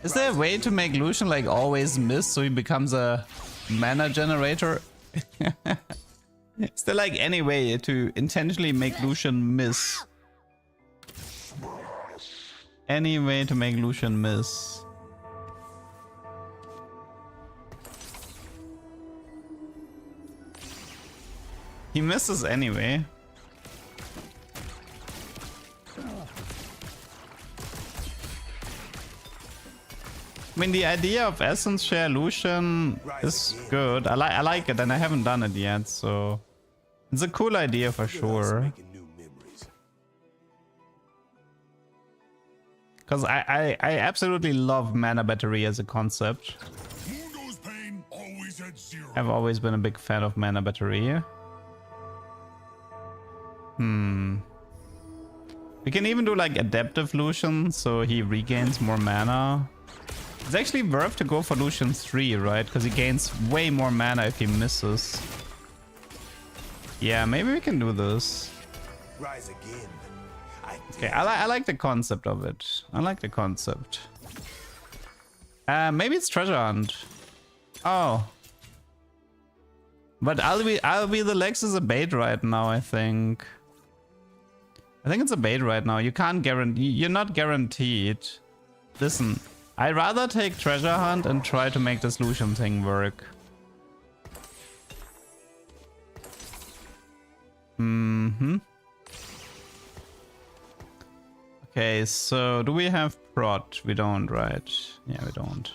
[SPEAKER 1] Is there a way to make Lucian like always miss so he becomes a mana generator? Is there like any way to intentionally make Lucian miss? Any way to make Lucian miss? He misses anyway. I mean, the idea of Essence Share Lucian is good. I like it, and I haven't done it yet, so it's a cool idea for sure. Because I absolutely love mana battery as a concept. I've always been a big fan of mana battery. We can even do like adaptive Lucian, so he regains more mana. It's actually worth to go for Lucian 3, right? Because he gains way more mana if he misses. Yeah, maybe we can do this.
[SPEAKER 3] Rise again.
[SPEAKER 1] Okay, I like the concept of it. I like the concept. Maybe it's treasure hunt. Oh. But I'll be the Lex is a bait right now, I think. I think it's a bait right now. You can't guarantee, you're not guaranteed. Listen, I'd rather take treasure hunt and try to make this Lucian thing work. Okay, so do we have prot? We don't, right? Yeah, we don't.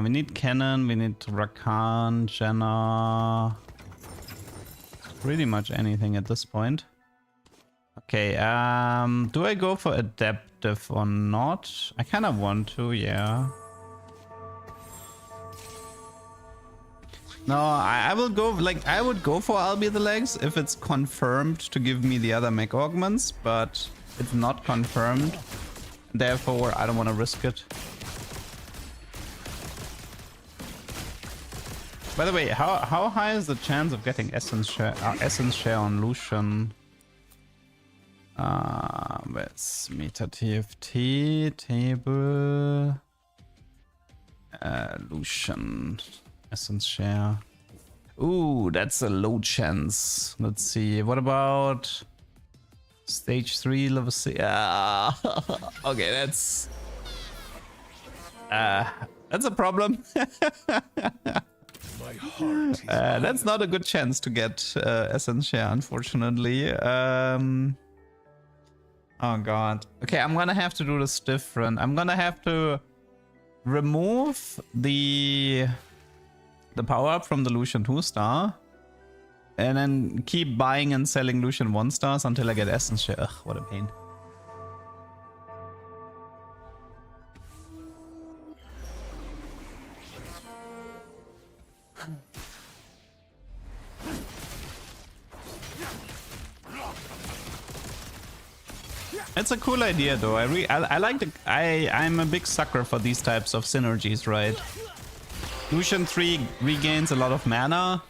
[SPEAKER 1] We need cannon, we need Rakan, Jenna. Pretty much anything at this point. Okay, do I go for adaptive or not? I kind of want to, yeah. No, I will go, like, I would go for I'll be the legs if it's confirmed to give me the other mech augments, but it's not confirmed. Therefore, I don't want to risk it. By the way, how high is the chance of getting essence share on Lucian? Where's meta TFT table? Lucian essence share. Ooh, that's a low chance. Let's see. What about stage 3 level 6? Okay, that's a problem.
[SPEAKER 3] My heart is
[SPEAKER 1] That's not a good chance to get essence share, unfortunately. Oh god. Okay, I'm gonna have to do this different. I'm gonna have to remove the power up from the Lucian 2-star and then keep buying and selling Lucian 1-stars until I get essence share. Ugh, what a pain. It's a cool idea though. I like the I'm a big sucker for these types of synergies, right? Lucian 3 regains a lot of mana,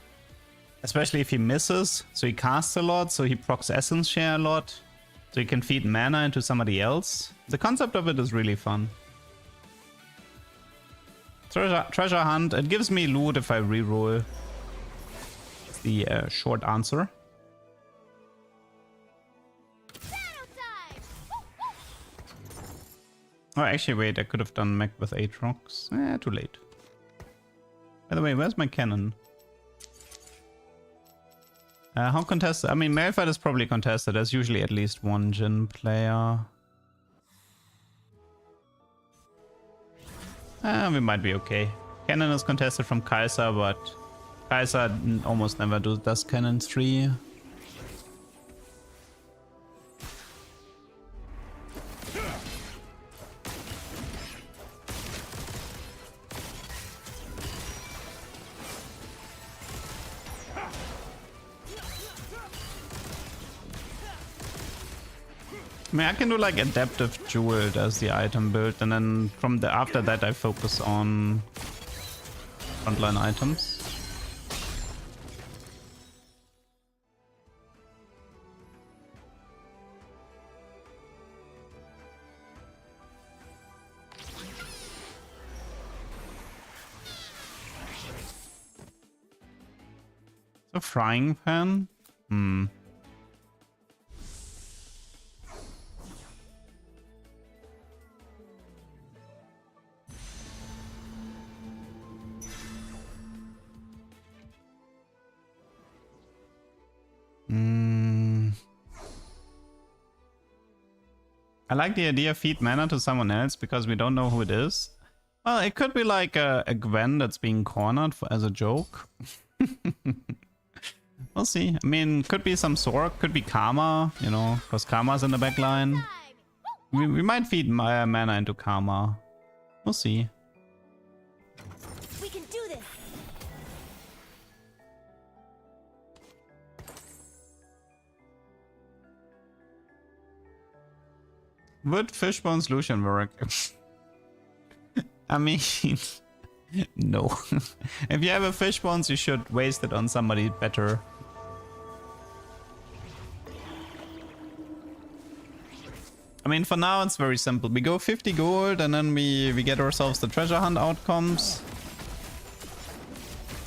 [SPEAKER 1] especially if he misses, so he casts a lot, so he procs essence share a lot, so he can feed mana into somebody else. The concept of it is really fun. Treasure hunt, it gives me loot if I reroll. It's the short answer. Oh, actually, wait, I could have done mech with 8 rocks. Too late. By the way, where's my cannon? How contested? I mean, Malphite is probably contested. There's usually at least one Jhin player. We might be okay. Cannon is contested from Kai'Sa, but Kai'Sa almost never does cannon 3. I mean, I can do like adaptive jeweled as the item build, and then from after that I focus on frontline items. So frying pan? I like the idea of feed mana to someone else because we don't know who it is. Well, it could be like a Gwen that's being cornered as a joke. We'll see. I mean, could be some Sork, could be Karma, you know, because Karma's in the back line. We might feed mana into Karma. We'll see.
[SPEAKER 5] We can do this.
[SPEAKER 1] Would Fishbone's Lucian work? I mean, no. If you have a Fishbones, you should waste it on somebody better. I mean, for now it's very simple. We go 50 gold and then we get ourselves the treasure hunt outcomes.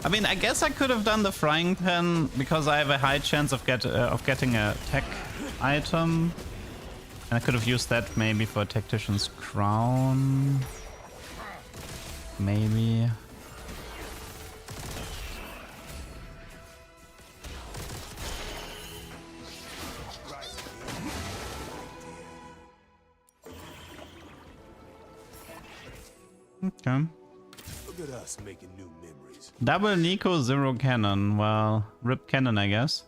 [SPEAKER 1] I mean, I guess I could have done the frying pan because I have a high chance of getting a tech item. And I could have used that maybe for a tactician's crown. maybe. Okay.
[SPEAKER 2] Look at us making new memories.
[SPEAKER 1] Double Nico, zero cannon. Well, rip cannon, I guess.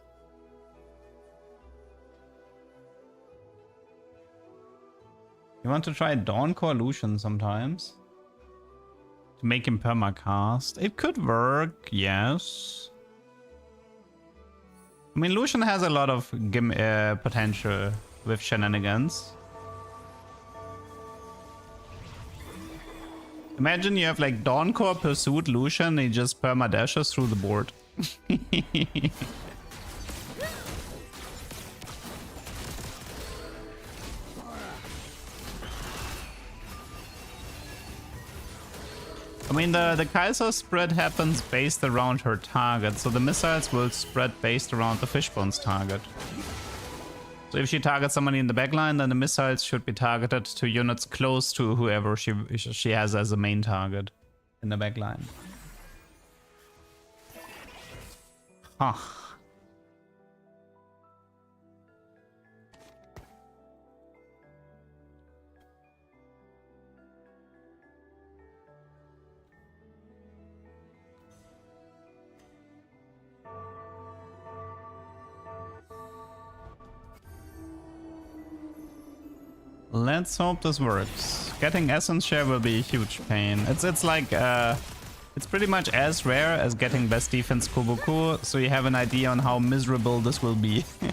[SPEAKER 1] You want to try Dawncore Lucian sometimes? To make him permacast. It could work, yes. I mean, Lucian has a lot of potential with shenanigans. Imagine you have like Dawncore Pursuit Lucian, he just permadashes through the board. I mean, the Kaiser spread happens based around her target, so the missiles will spread based around the Fishbone's target. So if she targets somebody in the backline, then the missiles should be targeted to units close to whoever she has as a main target in the backline. Huh. Let's hope this works. Getting essence share will be a huge pain. It's like it's pretty much as rare as getting best defense Kobuku, so you have an idea on how miserable this will be.
[SPEAKER 5] Would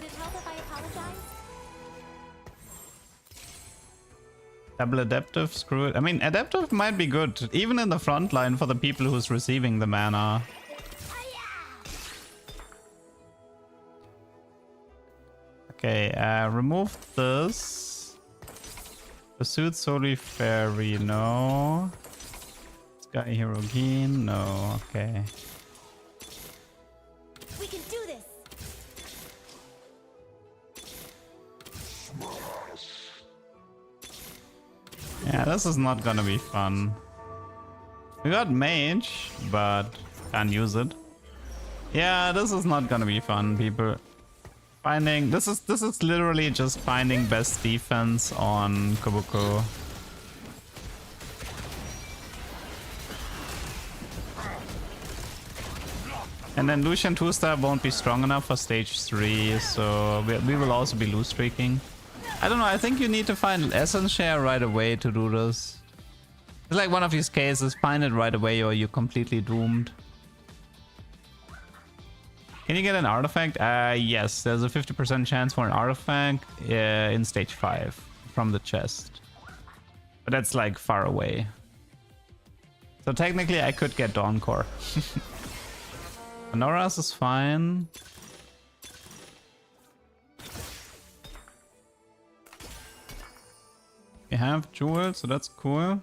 [SPEAKER 5] it help if I apologize?
[SPEAKER 1] Double adaptive, screw it. I mean, adaptive might be good, even in the front line for the people who's receiving the mana. Okay, remove this. Pursuit Soli Fairy, no. Sky Hero Keen, no, okay.
[SPEAKER 5] We can do this.
[SPEAKER 1] Yeah, this is not gonna be fun. We got Mage, but can't use it. Yeah, this is not gonna be fun, people. Finding this is literally just finding best defense on Kobuko. And then Lucian 2-star won't be strong enough for stage 3, so we will also be lose streaking. I don't know, I think you need to find essence share right away to do this. It's like one of these cases, find it right away or you're completely doomed. Can you get an artifact? Yes, there's a 50% chance for an artifact in stage 5 from the chest. But that's like far away. So technically I could get Dawncore. Honoras is fine. We have jewels, so that's cool.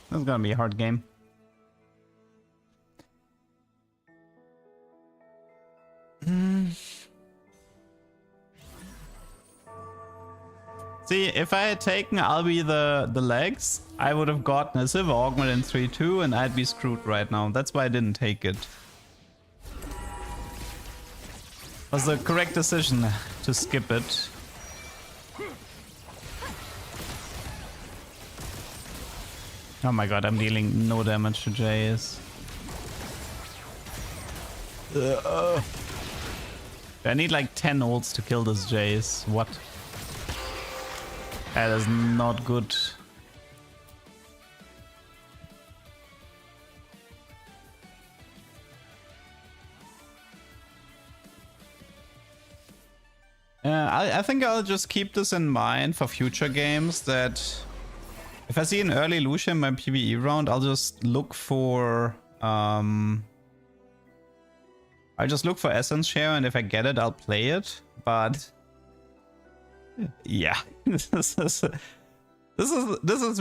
[SPEAKER 1] This is gonna be a hard game. See, if I had taken Albi the legs, I would have gotten a Silver Augment in 3-2 and I'd be screwed right now. That's why I didn't take it. Was the correct decision to skip it. Oh my god, I'm dealing no damage to Jace. I need like 10 ults to kill this Jace. What? That is not good. I think I'll just keep this in mind for future games, that If I see an early Lucia in my PvE round, I'll just look for I'll just look for essence share, and if I get it, I'll play it. But yeah, this is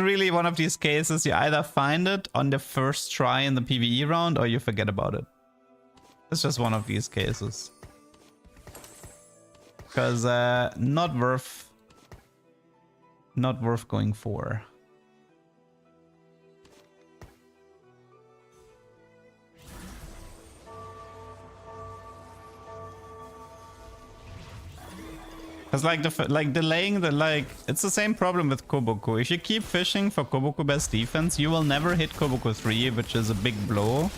[SPEAKER 1] really one of these cases. You either find it on the first try in the PvE round, or you forget about it. It's just one of these cases. Because not worth going for. Because like delaying it's the same problem with Koboku. If you keep fishing for Koboku best defense, you will never hit Koboku 3, which is a big blow.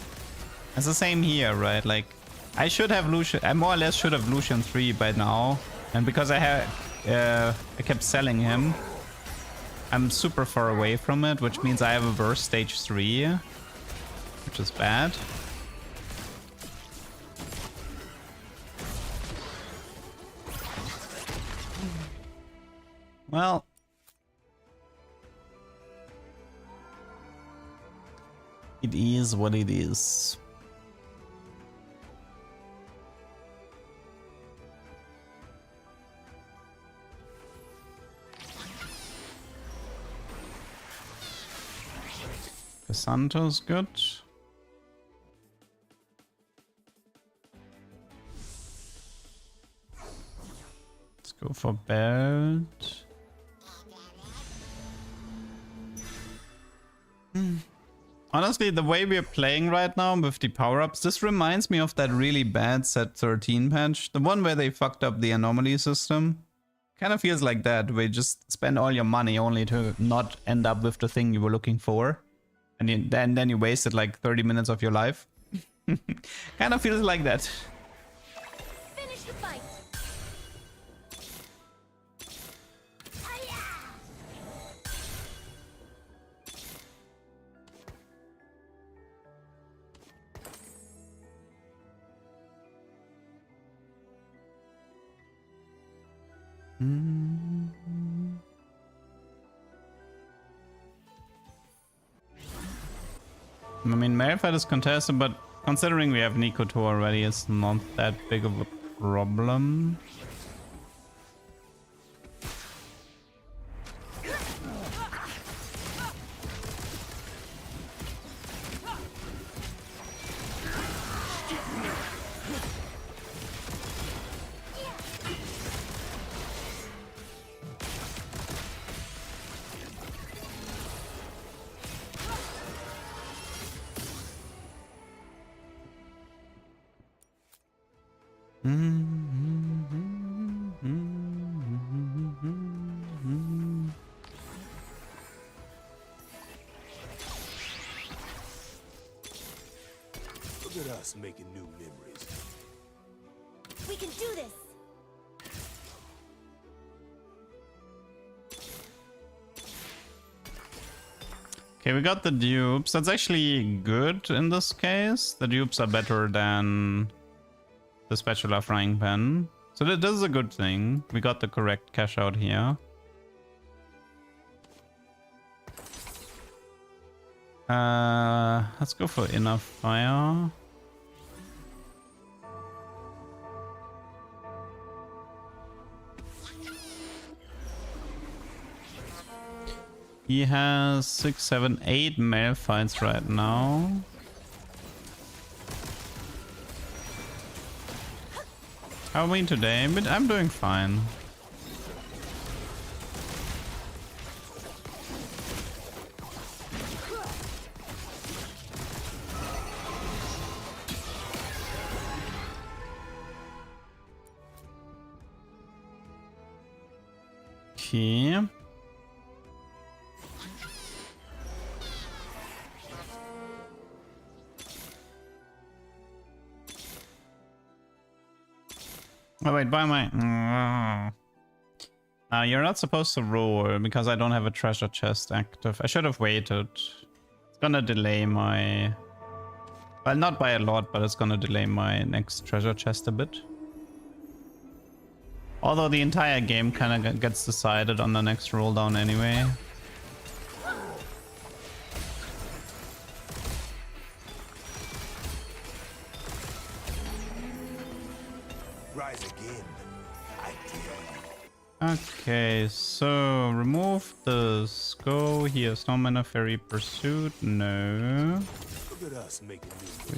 [SPEAKER 1] It's the same here, right? Like I should have Lucian, I more or less should have Lucian 3 by now, and because I kept selling him, I'm super far away from it, which means I have a worse stage 3, which is bad. Well, it is what it is. Casanto's good. Let's go for belt. Honestly, the way we are playing right now with the power-ups, this reminds me of that really bad set 13 patch. The one where they fucked up the anomaly system. Kind of feels like that, where you just spend all your money only to not end up with the thing you were looking for. And then you wasted like 30 minutes of your life. Kind of feels like that.
[SPEAKER 5] Finish the fight.
[SPEAKER 1] I mean, Malphite is contested, but considering we have Nico 2 already, it's not that big of a problem.
[SPEAKER 3] Look at us making new memories.
[SPEAKER 5] We can do this.
[SPEAKER 1] Okay, we got the dupes. That's actually good in this case. The dupes are better than the spatula frying pan. So this is a good thing. We got the correct cash out here. Let's go for enough fire. He has 6, 7, 8 male fights right now. How are we today? But I'm doing fine. Okay. Oh wait, why am I... you're not supposed to roll because I don't have a treasure chest active. I should have waited. It's gonna delay my... Well, not by a lot, but it's gonna delay my next treasure chest a bit. Although the entire game kind of gets decided on the next roll down anyway.
[SPEAKER 2] Rise again. I dare you.
[SPEAKER 1] Okay, so remove this. Go here. Snowman Fairy Pursuit. No.
[SPEAKER 2] Look at us making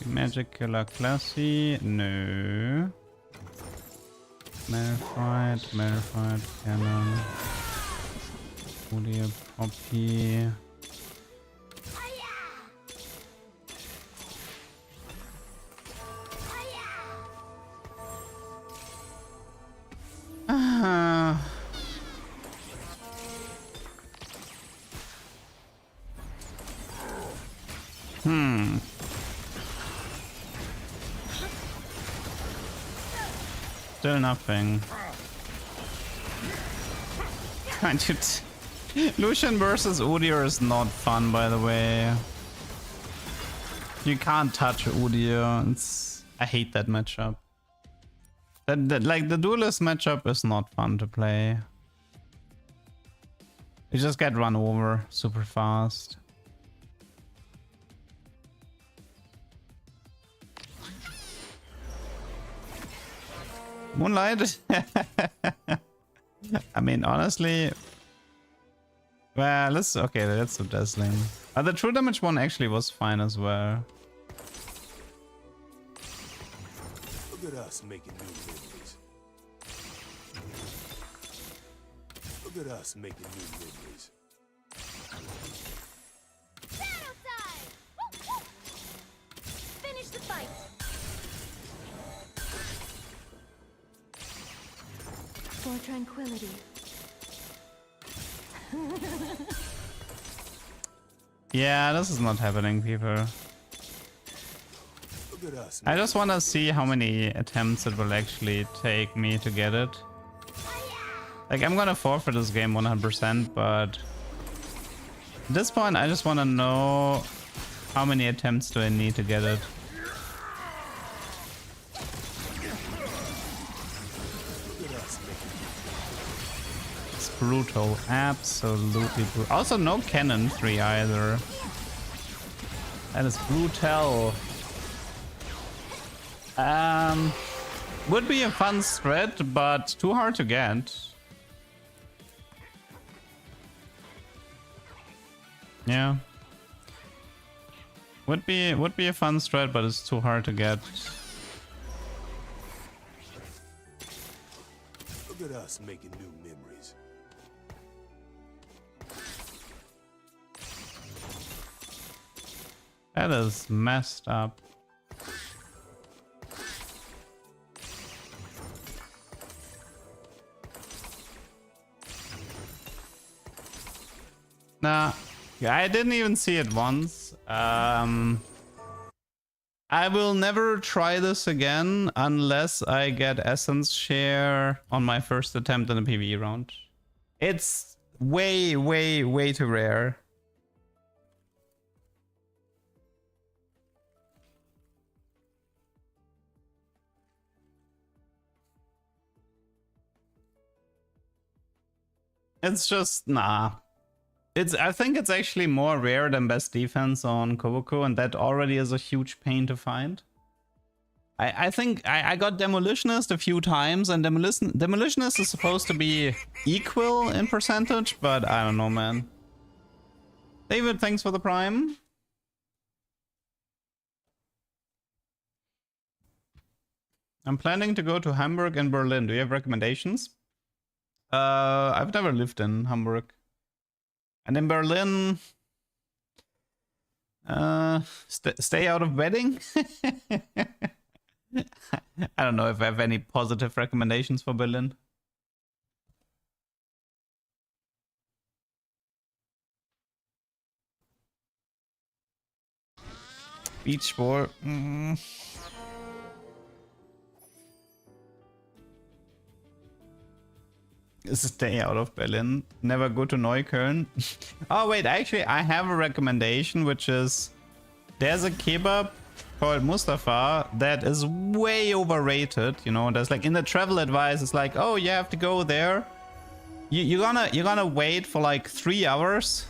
[SPEAKER 2] new
[SPEAKER 1] Magic Killer Classy. No. Malphite, Cannon. Julia Poppy. Still nothing. Can't you Lucian versus Udyr is not fun, by the way. You can't touch Udyr. I hate that matchup. Like the duelist matchup is not fun to play. You just get run over super fast. Moonlight? I mean, honestly... Well, let's do Dazzling. The true damage one actually was fine as well.
[SPEAKER 2] Look at us making new memories. Look at us making new memories.
[SPEAKER 5] Battle time! Woo, woo. Finish the fight.
[SPEAKER 8] For tranquility.
[SPEAKER 1] Yeah, this is not happening, people.
[SPEAKER 2] Look at us.
[SPEAKER 1] I just want to see how many attempts it will actually take me to get it. Like, I'm gonna forfeit this game 100%, but at this point, I just want to know how many attempts do I need to get it. It's brutal, absolutely brutal. Also, no cannon 3 either. That is brutal. Would be a fun threat, but too hard to get. Yeah. Would be a fun strat, but it's too hard to get.
[SPEAKER 2] Look at us making new memories.
[SPEAKER 1] That is messed up. Nah, I didn't even see it once. I will never try this again unless I get essence share on my first attempt in a PvE round. It's way, way, way too rare. It's just, nah. I think it's actually more rare than best defense on Koboku, and that already is a huge pain to find. I think I got Demolitionist a few times, and Demolitionist is supposed to be equal in percentage, but I don't know, man. David, thanks for the Prime. I'm planning to go to Hamburg and Berlin. Do you have recommendations? I've never lived in Hamburg. And in Berlin, stay out of wedding. I don't know if I have any positive recommendations for Berlin. Beach ball. Stay out of Berlin. Never go to Neukölln. Oh wait, actually I have a recommendation, which is there's a kebab called Mustafa that is way overrated. You know, there's like in the travel advice, it's like, oh, you have to go there. You're gonna wait for like 3 hours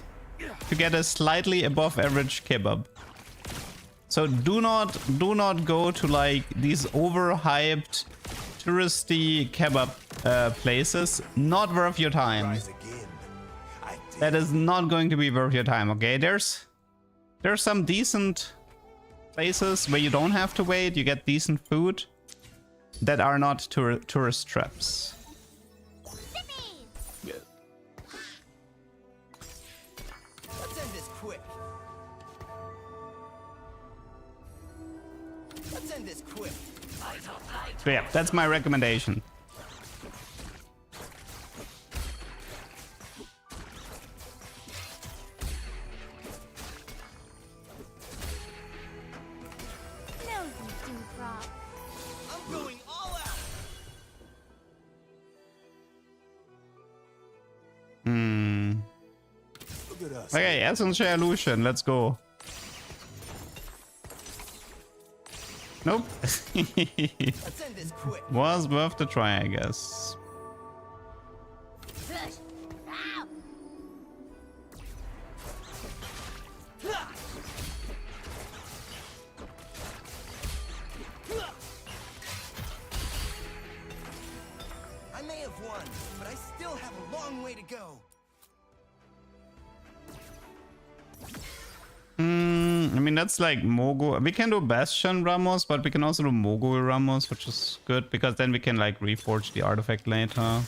[SPEAKER 1] to get a slightly above average kebab. So do not go to like these overhyped touristy kebab places, not worth your time.
[SPEAKER 3] Rise again. I dare
[SPEAKER 1] That is not going to be worth your time, okay? There's some decent places where you don't have to wait, you get decent food that are not tourist traps.
[SPEAKER 5] Zippy!
[SPEAKER 3] Let's end this quick. Let's end this quick.
[SPEAKER 1] So yeah, that's my recommendation.
[SPEAKER 5] Nosy Dewdrop.
[SPEAKER 3] I'm going all out. Look at us.
[SPEAKER 1] Okay, Essence Share Illusion, let's go. Nope.
[SPEAKER 3] Let's end this quick.
[SPEAKER 1] Was worth the try, I guess.
[SPEAKER 5] Push. Ow!
[SPEAKER 3] I may have won, but I still have a long way to go.
[SPEAKER 1] I mean, that's like Mogo. We can do Bastion Ramos, but we can also do Mogo Ramos, which is good because then we can like reforge the artifact later.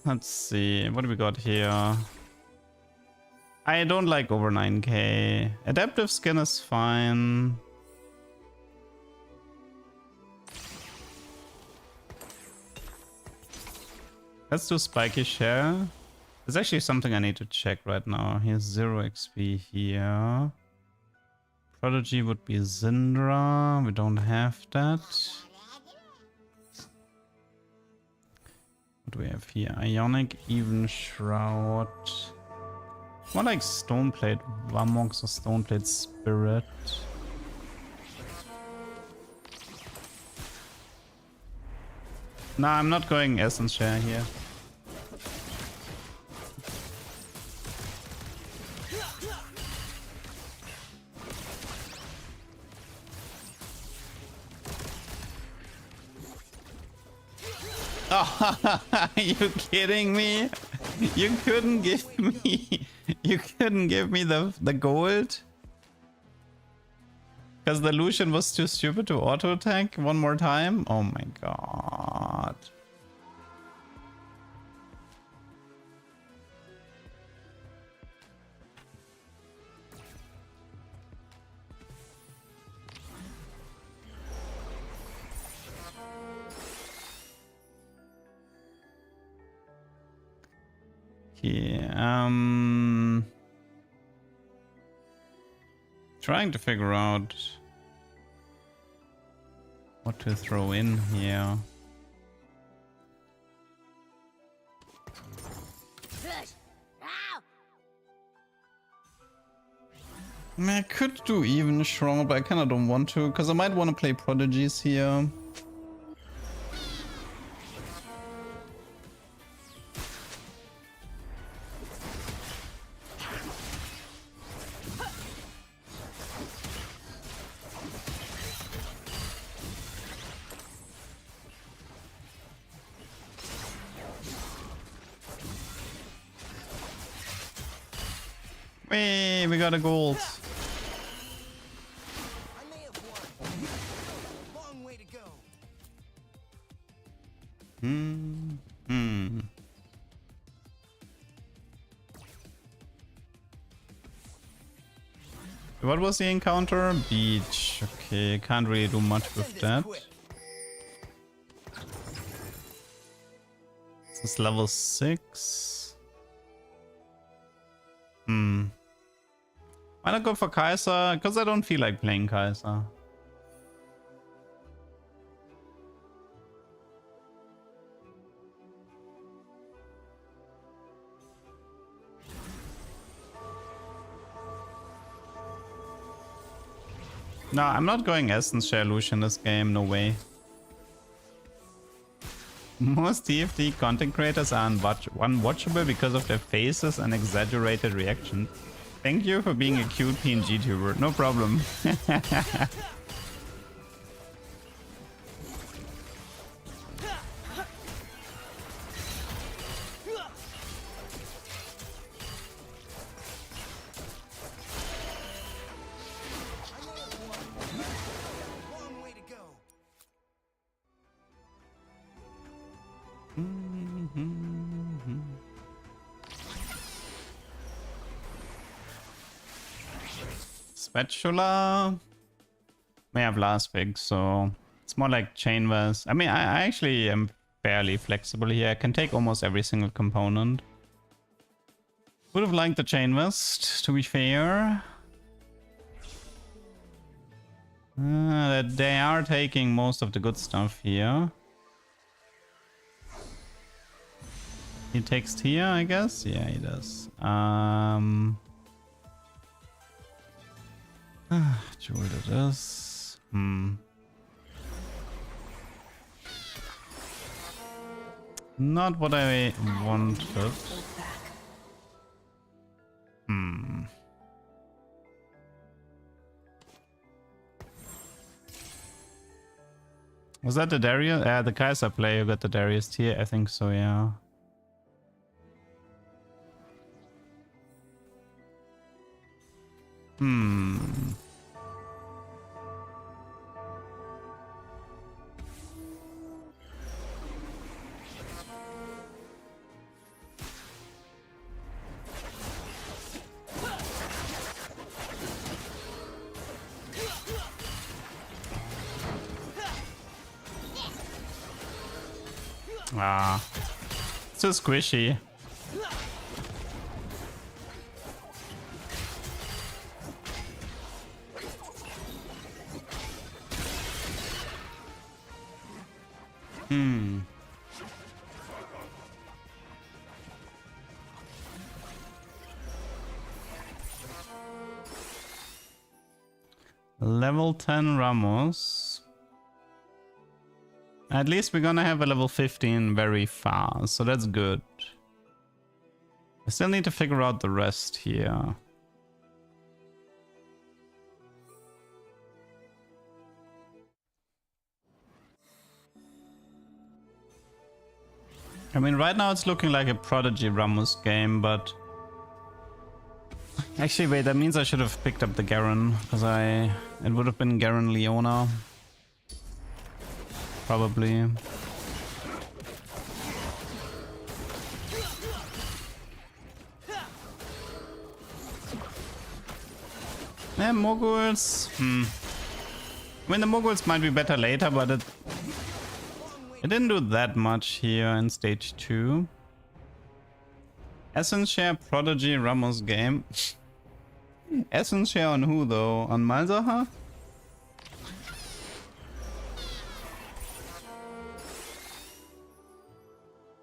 [SPEAKER 1] Let's see. What do we got here? I don't like over 9k. Adaptive skin is fine. Let's do Spiky Share. There's actually something I need to check right now. Here's 0 XP here. Prodigy would be Zindra. We don't have that. What do we have here? Ionic Even Shroud. More like Stoneplate Vamox or Stoneplate Spirit. Nah, I'm not going Essence Share here. Oh, are you kidding me? You couldn't give me the gold? Because the Lucian was too stupid to auto attack one more time? Oh my god. Okay, trying to figure out what to throw in here.
[SPEAKER 5] Push. Ow!
[SPEAKER 1] I mean, I could do even Shroud, but I kind of don't want to, because I might want to play Prodigies here. Hey, we got a gold.
[SPEAKER 3] I may have won, but I still have a long way to go.
[SPEAKER 1] What was the encounter? Beach. Okay, can't really do much with that. This is level 6. Why not go for Kai'Sa? Because I don't feel like playing Kai'Sa. No, I'm not going Essence Share Lucian this game, no way. Most TFT content creators are unwatchable because of their faces and exaggerated reactions. Thank you for being a cute PNG tuber. No problem.
[SPEAKER 3] Long way to go.
[SPEAKER 1] Spatula. We have last pick, so it's more like chain vest. I mean, I actually am fairly flexible here. I can take almost every single component. Would have liked the chain vest, to be fair. They are taking most of the good stuff here. He takes Tia, I guess? Yeah, he does. Jewel it is. Not what I wanted. Was that the Darius? The Kaiser player got the Darius tier? I think so, yeah. Ah, so squishy. Level 10 Ramos. At least we're gonna have a level 15 very fast, so that's good. I still need to figure out the rest here. I mean, right now it's looking like a Prodigy Ramos game, but... Actually, wait, that means I should have picked up the Garen, because it would have been Garen Leona. Probably. Yeah, Moguls. I mean, the Moguls might be better later, but it didn't do that much here in stage 2. Essence Share Prodigy Ramos game. Essence Share on who though? On Malzahar?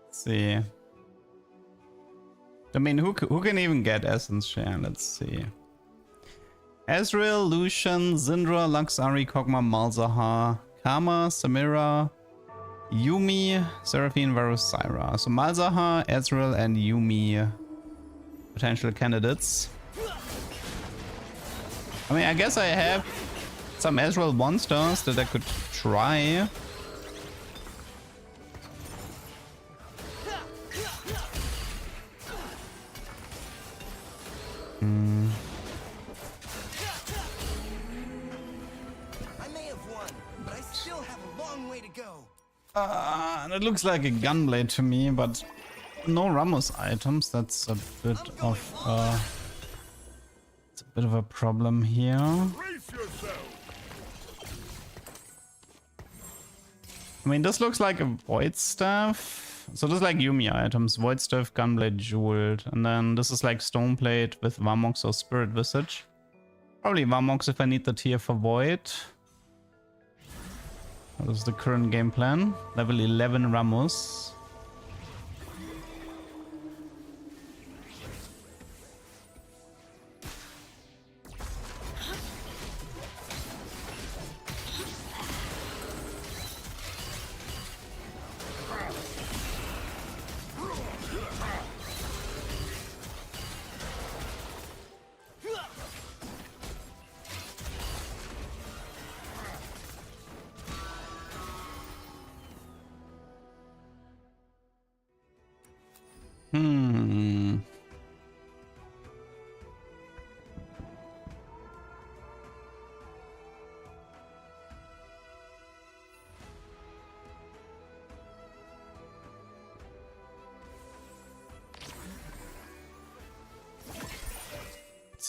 [SPEAKER 1] Let's see. I mean, who can even get Essence Share? Let's see. Ezreal, Lucian, Syndra, Luxari, Kog'Maw, Malzahar, Karma, Samira, Yuumi, Seraphine, Varus, Syra. So Malzahar, Ezreal, and Yuumi potential candidates. I mean, I guess I have some Ezreal monsters that I could try.
[SPEAKER 3] I may have won, but I still have a long way to go.
[SPEAKER 1] And it looks like a Gunblade to me, but no Ramos items. That's a bit of it's a bit of a problem here.
[SPEAKER 2] Brace yourself.
[SPEAKER 1] I mean, this looks like a Void Staff. So this is like Yuumi items. Void Staff, Gunblade, Jeweled. And then this is like Stoneplate with Varmox or Spirit Visage. Probably Varmox if I need the tier for Void. That is the current game plan. Level 11 Ramos.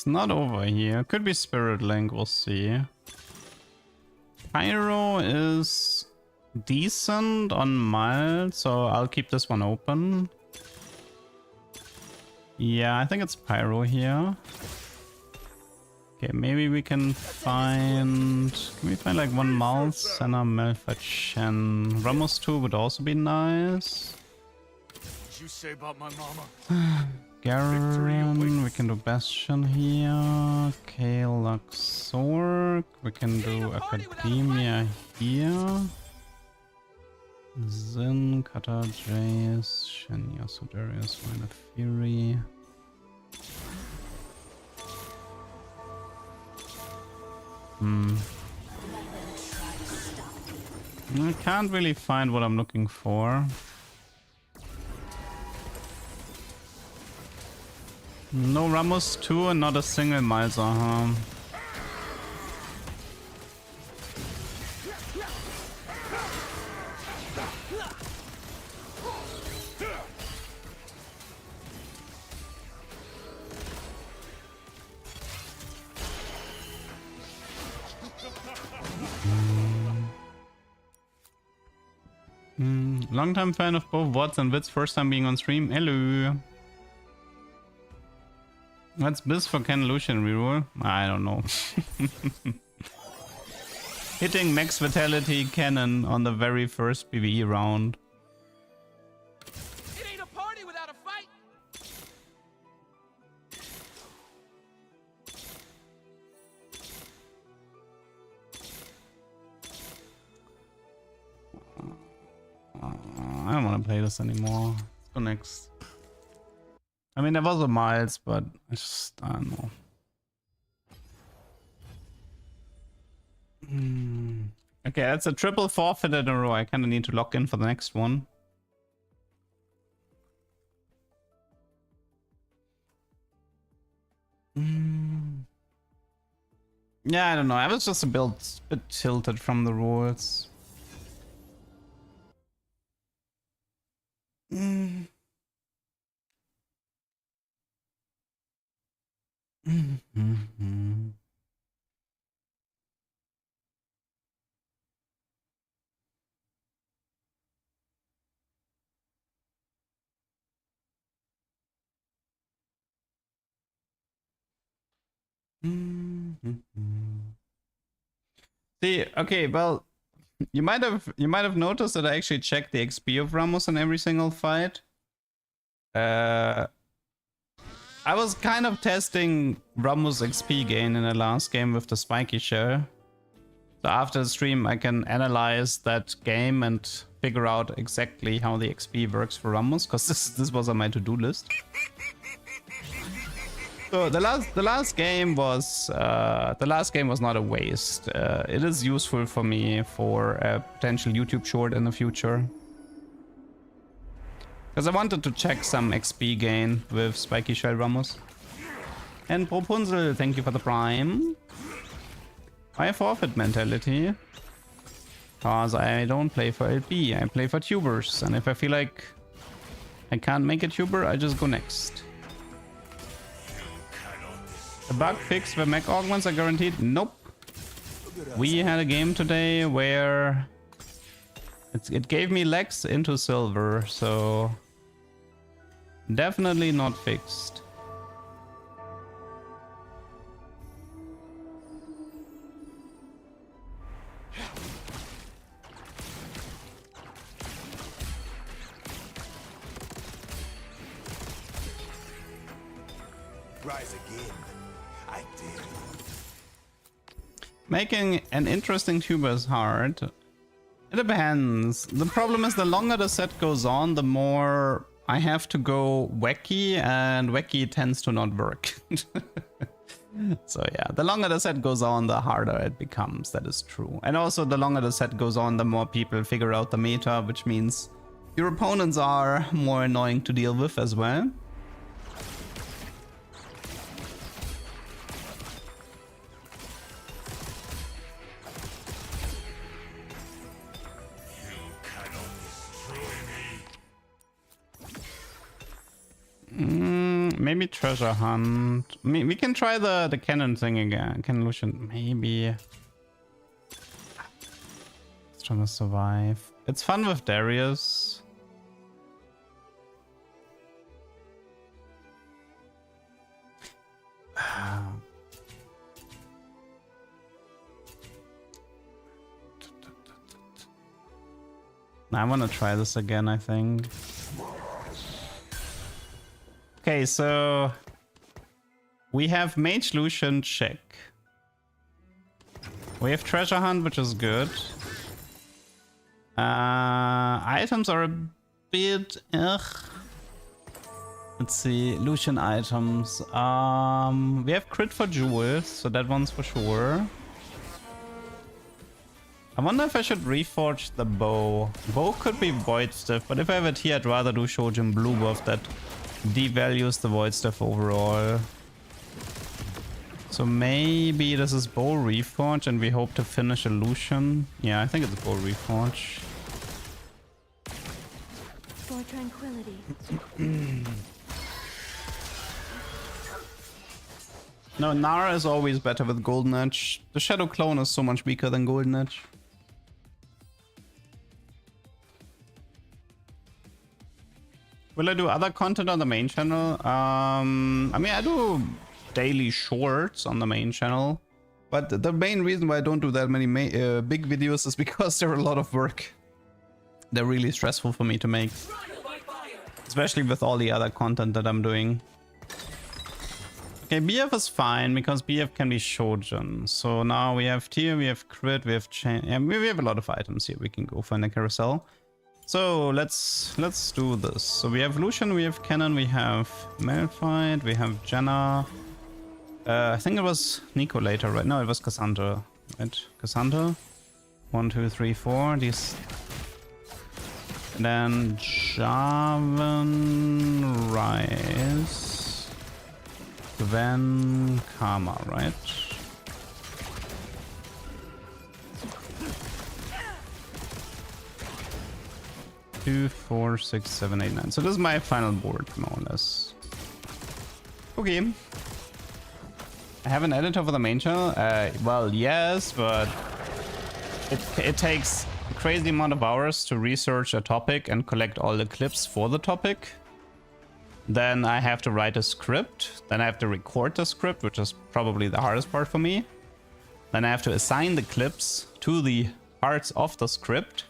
[SPEAKER 1] not over here. Could be Spirit Link, we'll see. Pyro is decent on mild, so I'll keep this one open. Yeah, I think it's Pyro here. Okay, maybe we can find... Can we find like one Malz and a Melfacen? Ramos 2 would also be nice.
[SPEAKER 2] What you say about my mama?
[SPEAKER 1] Garen, we can do Bastion here. Kale Luxor, we can do Academia here. Zin, Kata, Jace, Shenya, Sudarius, Minor Fury. I can't really find what I'm looking for. No Ramos 2 and not a single Malza, huh? Long-time fan of both VODs and Wits, first time being on stream. Hello. What's this for Ken Lucian reroll? I don't know. Hitting max vitality cannon on the very first PvE round.
[SPEAKER 3] It ain't a party without a fight.
[SPEAKER 1] I don't want to play this anymore. Let's go next. I mean, there was a Miles, but I don't know. Okay, that's a triple forfeit in a row. I kind of need to lock in for the next one. Yeah, I don't know. I was just a bit tilted from the rules. See, okay, well, you might have noticed that I actually checked the XP of Ramos in every single fight. I was kind of testing Ramos' XP gain in the last game with the spiky shell. So after the stream, I can analyze that game and figure out exactly how the XP works for Ramos, because this was on my to-do list. So the last game was not a waste. It is useful for me for a potential YouTube short in the future. Because I wanted to check some XP gain with Spiky Shell Ramos. And Propunzel, thank you for the prime. I forfeit mentality. Because I don't play for LP, I play for tubers. And if I feel like I can't make a tuber, I just go next. The bug fix where mech augments are guaranteed? Nope. We had a game today where it gave me legs into silver, so definitely not fixed.
[SPEAKER 3] Rise again. I dare you.
[SPEAKER 1] Making an interesting tuber is hard. It depends. The problem is the longer the set goes on, the more I have to go wacky, and wacky tends to not work. So yeah, the longer the set goes on, the harder it becomes. That is true. And also the longer the set goes on, the more people figure out the meta, which means your opponents are more annoying to deal with as well. Maybe treasure hunt. We can try the cannon thing again. Can Lucian maybe trying to survive. It's fun with Darius. I want to try this again, I think. Okay, so we have Mage Lucian check. We have Treasure Hunt, which is good. Items are a bit ugh. Let's see, Lucian items. We have crit for jewels, so that one's for sure. I wonder if I should reforge the bow. Bow could be void stuff, but if I have it here, I'd rather do Shojin blue buff that devalues the void stuff overall. So maybe this is bow reforge and we hope to finish a Lucian. Yeah, I think it's bow reforge.
[SPEAKER 8] For tranquility.
[SPEAKER 1] No, Nara is always better with Golden Edge. The Shadow Clone is so much weaker than Golden Edge. Will I do other content on the main channel? I mean, I do daily shorts on the main channel. But the main reason why I don't do that many big videos is because they're a lot of work. They're really stressful for me to make. Especially with all the other content that I'm doing. Okay, BF is fine because BF can be Shojin. So now we have tier, we have crit, we have chain. Yeah, we have a lot of items here we can go for in the carousel. So let's do this. So we have Lucian, we have Cannon, we have Malphite, we have Jenna. I think it was Nico later, right? No, it was Cassandra, right? Cassandra. 1, 2, 3, 4. These. And then Jarvan, Rice, Gwen, Karma, right? Two, 4, 6, 7, 8, 9. So this is my final board, more or less. Okay. I have an editor for the main channel. Well, yes, but it takes a crazy amount of hours to research a topic and collect all the clips for the topic. Then I have to write a script. Then I have to record the script, which is probably the hardest part for me. Then I have to assign the clips to the parts of the script.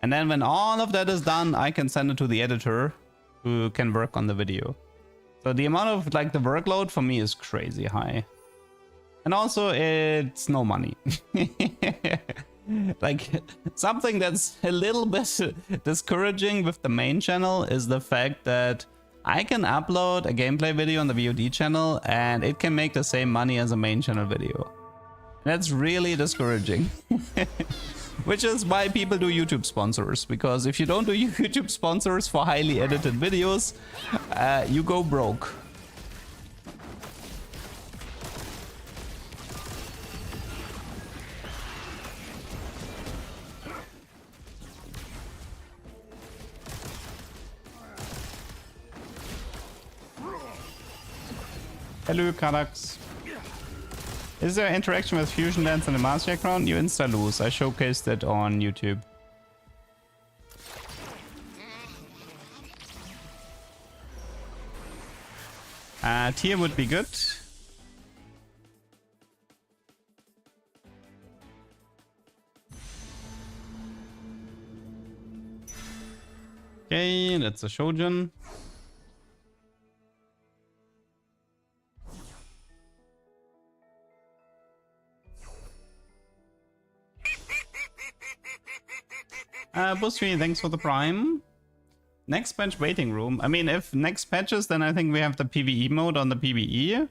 [SPEAKER 1] And then when all of that is done, I can send it to the editor who can work on the video. So the amount of like the workload for me is crazy high. And also it's no money. Like something that's a little bit discouraging with the main channel is the fact that I can upload a gameplay video on the VOD channel and it can make the same money as a main channel video. That's really discouraging. Which is why people do YouTube sponsors, because if you don't do YouTube sponsors for highly edited videos, you go broke. Hello, Karax. Is there interaction with Fusion Dance and the Master Crown? You insta-lose. I showcased it on YouTube. Tier would be good. Okay, that's a Shojin. Busby, thanks for the prime. Next patch waiting room. I mean, if next patches, then I think we have the PvE mode on the PvE.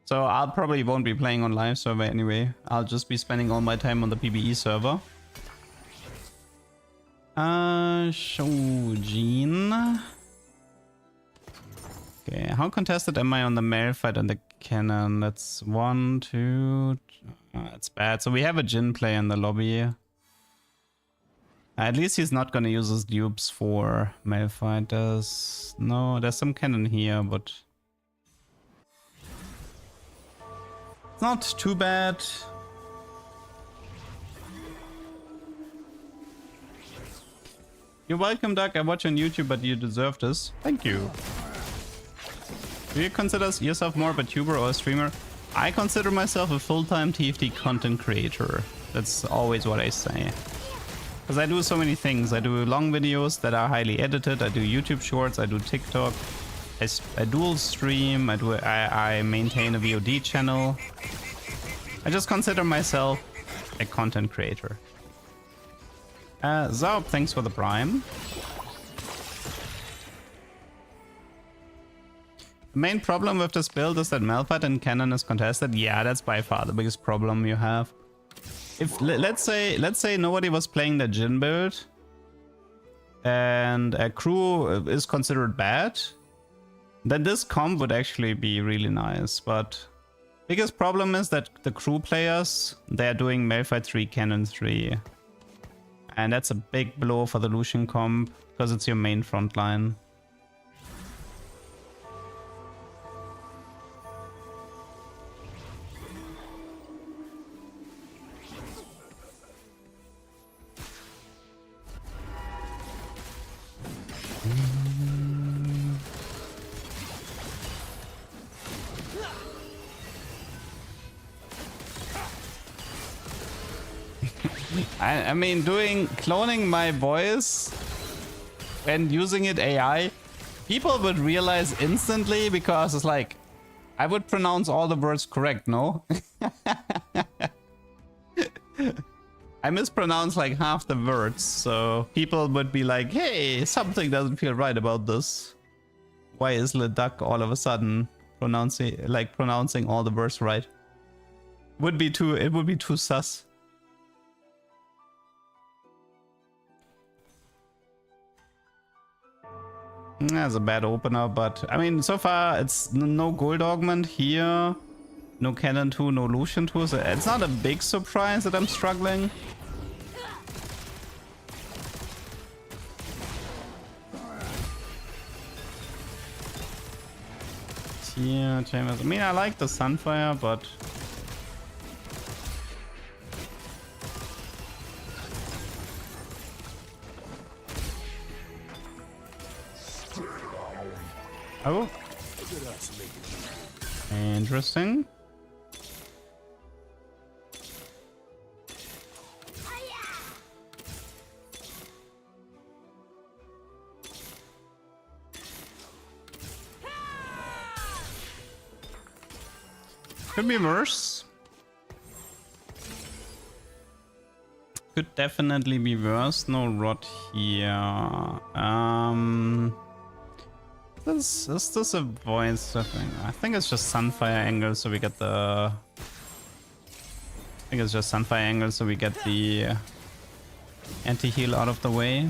[SPEAKER 1] So I'll probably won't be playing on live server anyway. I'll just be spending all my time on the PvE server. Shojin. Okay, how contested am I on the Malphite and the Cannon? That's 1, 2. It's bad. So we have a Jhin play in the lobby. At least he's not gonna use his dupes for Malphite. No, there's some cannon here, but not too bad. You're welcome, Doug. I watch on YouTube, but you deserve this. Thank you. Do you consider yourself more of a tuber or a streamer? I consider myself a full-time TFT content creator. That's always what I say. Because I do so many things. I do long videos that are highly edited. I do YouTube shorts. I do TikTok. I dual stream. I maintain a VOD channel. I just consider myself a content creator. Zaub, thanks for the prime. The main problem with this build is that Malphite and Cannon is contested. Yeah, that's by far the biggest problem you have. If let's say nobody was playing the Jhin build and a crew is considered bad, then this comp would actually be really nice. But biggest problem is that the crew players, they're doing Malphite 3, Cannon 3. And that's a big blow for the Lucian comp, because it's your main front line. I mean, cloning my voice and using it AI, people would realize instantly, because it's like, I would pronounce all the words correct, no? I mispronounce like half the words, so people would be like, hey, something doesn't feel right about this. Why is Leduc all of a sudden pronouncing all the words right? It would be too sus. That's a bad opener, but I mean, so far it's no gold augment here, no Cannon 2, no Lucian 2, so it's not a big surprise that I'm struggling. Here, Chambers. I mean, I like the Sunfire, but oh, interesting. Could be worse. Could definitely be worse. No rot here. Is this a void thing? I think it's just Sunfire angle, so we get the. I think it's just Sunfire angle, so we get the anti-heal out of the way.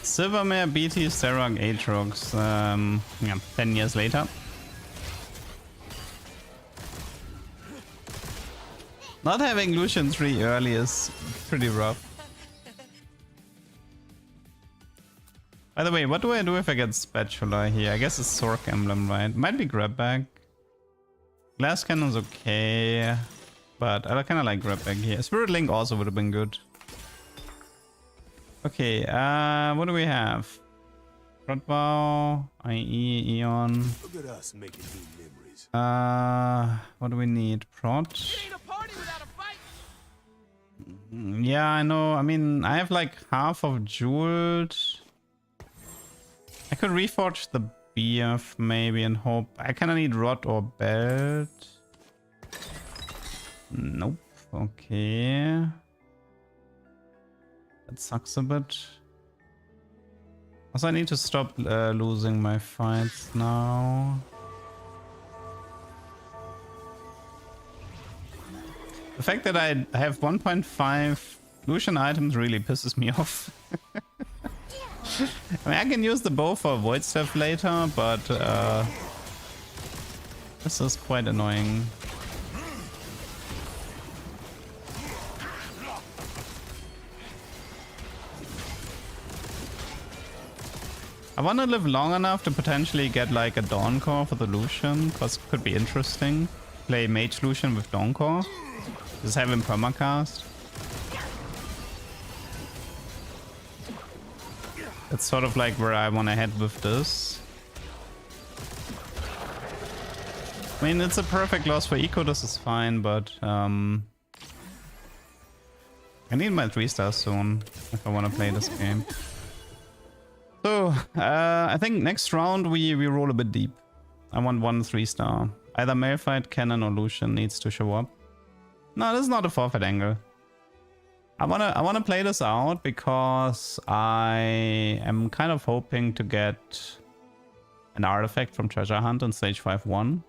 [SPEAKER 1] Silvermare, BT, Serog, Aatrox. Yeah, 10 years later. Not having Lucian 3 early is pretty rough. By the way, what do I do if I get Spatula here? I guess it's Sork Emblem, right? Might be Grab Bag. Glass Cannon's okay, but I kind of like Grab Bag here. Spirit Link also would have been good. Okay, what do we have? Rotbow, IE, Eon.
[SPEAKER 2] Look at us making new memories.
[SPEAKER 1] What do we need? Prot. Yeah, I know. I mean, I have like half of Jeweled. I could reforge the BF maybe and hope. I kind of need Rot or Belt. Nope. Okay. That sucks a bit. Also, I need to stop losing my fights now. The fact that I have 1.5 Lucian items really pisses me off. I mean, I can use the bow for void stuff later, but this is quite annoying. I want to live long enough to potentially get like a Dawn Core for the Lucian, because it could be interesting. Play Mage Lucian with Dawn Core. Just have him permacast. That's sort of like where I want to head with this. I mean, it's a perfect loss for eco, this is fine, but I need my 3-star soon if I want to play this game. So, I think next round we roll a bit deep. I want 1 3-star. Either Malphite, Cannon, or Lucian needs to show up. No, this is not a forfeit angle. I wanna play this out because I am kind of hoping to get an artifact from Treasure Hunt on stage 5-1.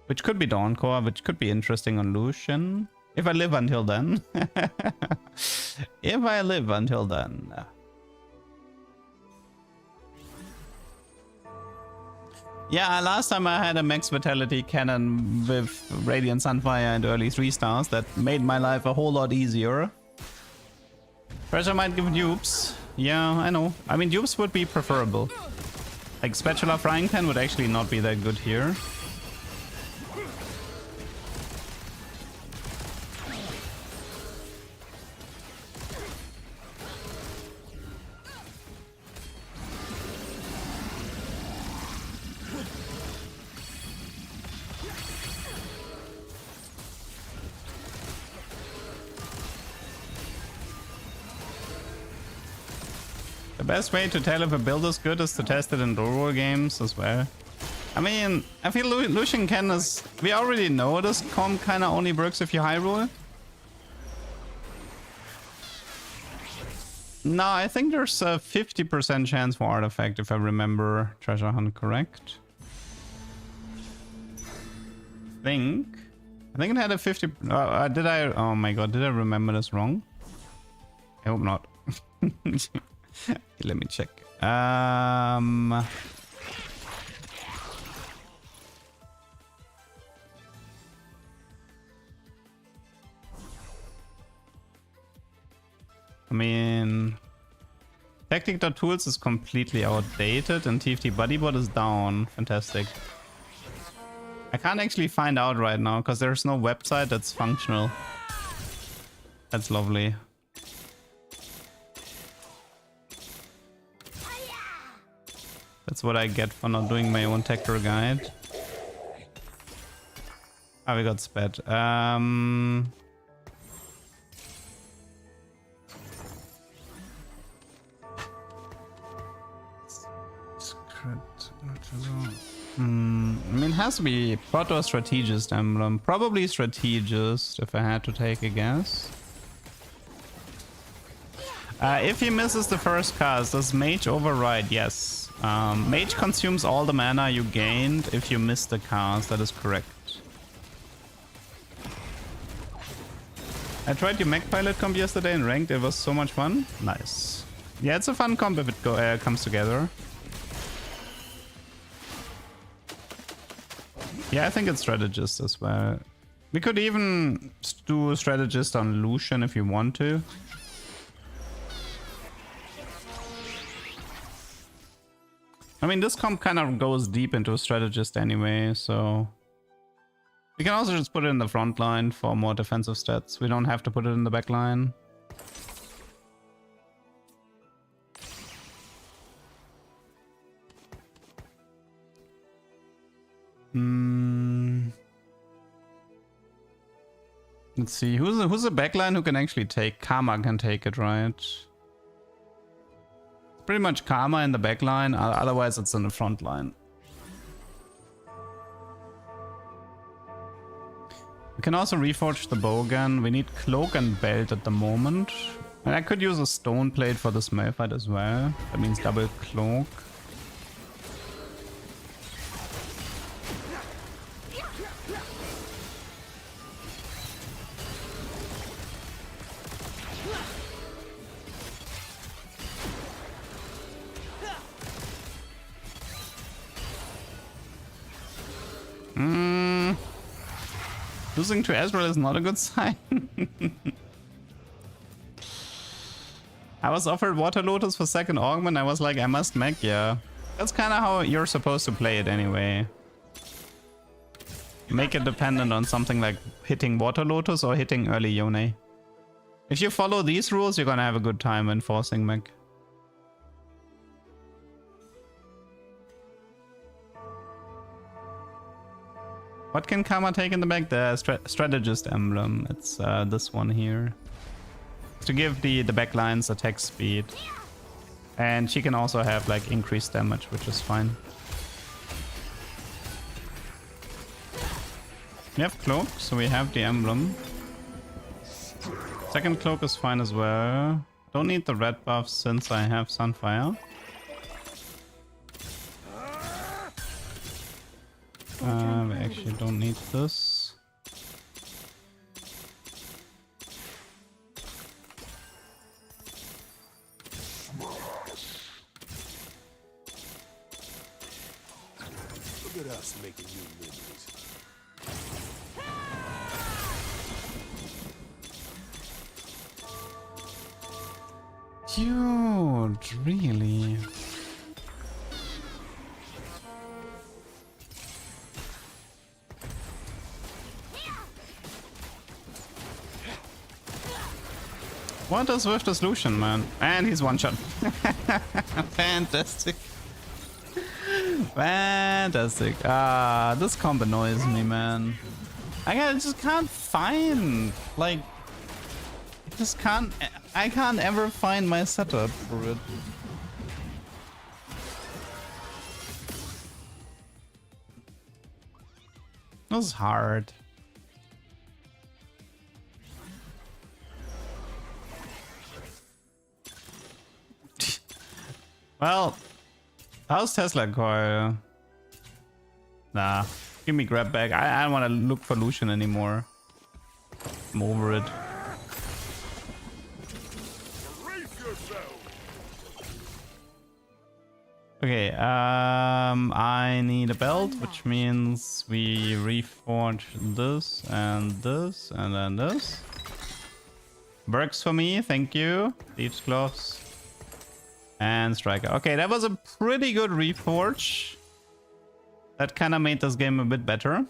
[SPEAKER 1] Which could be Dawn Core, which could be interesting on Lucian. If I live until then. If I live until then. Yeah, last time I had a max vitality cannon with Radiant Sunfire and early 3-stars. That made my life a whole lot easier. Treasure might give dupes. Yeah, I know. I mean, dupes would be preferable. Like, Spatula Frying Pan would actually not be that good here. The best way to tell if a build is good is to test it in Reroll games as well. I mean, I feel Lucian Cannon is... We already know this comp kinda only works if you high roll. No, I think there's a 50% chance for artifact if I remember Treasure Hunt correct. I think it had a 50... did I... Oh my god, did I remember this wrong? I hope not. Let me check. I mean, Tactic.tools is completely outdated and TFT Bodybot is down. Fantastic. I can't actually find out right now because there's no website that's functional. That's lovely. That's what I get for not doing my own Tactor guide. Ah, we got spat. I mean, it has to be Prot or Strategist emblem. Probably Strategist, if I had to take a guess. If he misses the first cast, does Mage override? Yes. Mage consumes all the mana you gained if you miss the cast. That is correct. I tried your Mech Pilot comp yesterday in ranked. It was so much fun. Nice. Yeah, it's a fun comp if it comes together. Yeah, I think it's Strategist as well. We could even do Strategist on Lucian if you want to. I mean, this comp kind of goes deep into a Strategist anyway, so... We can also just put it in the front line for more defensive stats. We don't have to put it in the back line. Let's see, who's a backline who can actually take? Karma can take it, right? Pretty much Karma in the backline, otherwise it's in the front line. We can also reforge the bow again. We need Cloak and Belt at the moment. And I could use a Stone Plate for this Malphite as well. That means double Cloak. Losing to Ezreal is not a good sign. I was offered Water Lotus for second augment. I was like, I must mech, yeah. That's kind of how you're supposed to play it anyway. Make it dependent on something like hitting Water Lotus or hitting early Yone. If you follow these rules, you're gonna have a good time enforcing mech. What can Kama take in the back? The strategist emblem. It's this one here. To give the backlines attack speed. And she can also have like increased damage, which is fine. We have cloak, so we have the emblem. Second cloak is fine as well. Don't need the red buff since I have Sunfire. We actually don't need this.
[SPEAKER 2] Look at us making new memories.
[SPEAKER 1] Dude, really? What is with this Lucian, man? And he's one shot. Fantastic. Fantastic. Ah, this comp annoys me, man. I just can't find, like, I can't ever find my setup for it. This is hard. Well, how's Tesla coil? Nah, give me grab bag. I don't want to look for Lucian anymore. I'm over it. Okay, I need a belt, which means we reforge this and then this. Works for me, thank you. Thieves gloves. And striker. Okay, that was a pretty good reforge. That kind of made this game a bit better.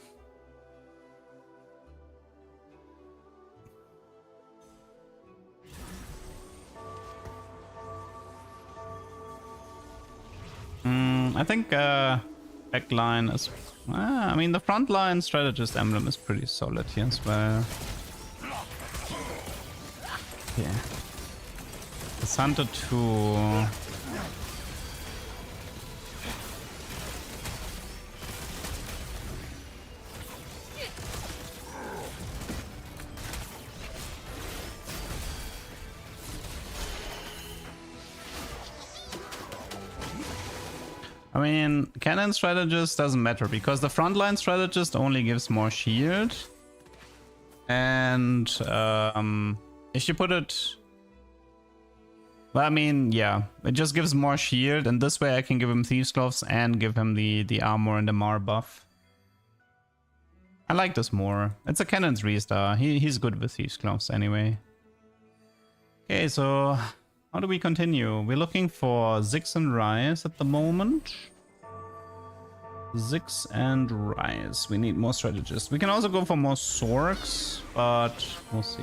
[SPEAKER 1] I think backline is... I mean, the frontline strategist emblem is pretty solid here as well. Yeah. The Santa 2... I mean, cannon strategist doesn't matter because the frontline strategist only gives more shield. And if you put it... Well, I mean, yeah, it just gives more shield, and this way I can give him Thieves Gloves and give him the armor and the Mar buff. I like this more. It's a cannon 3-star. He's good with Thieves Gloves anyway. Okay, so how do we continue? We're looking for Ziggs and Rise at the moment. Ziggs and Rise. We need more strategists. We can also go for more Sorks, but we'll see.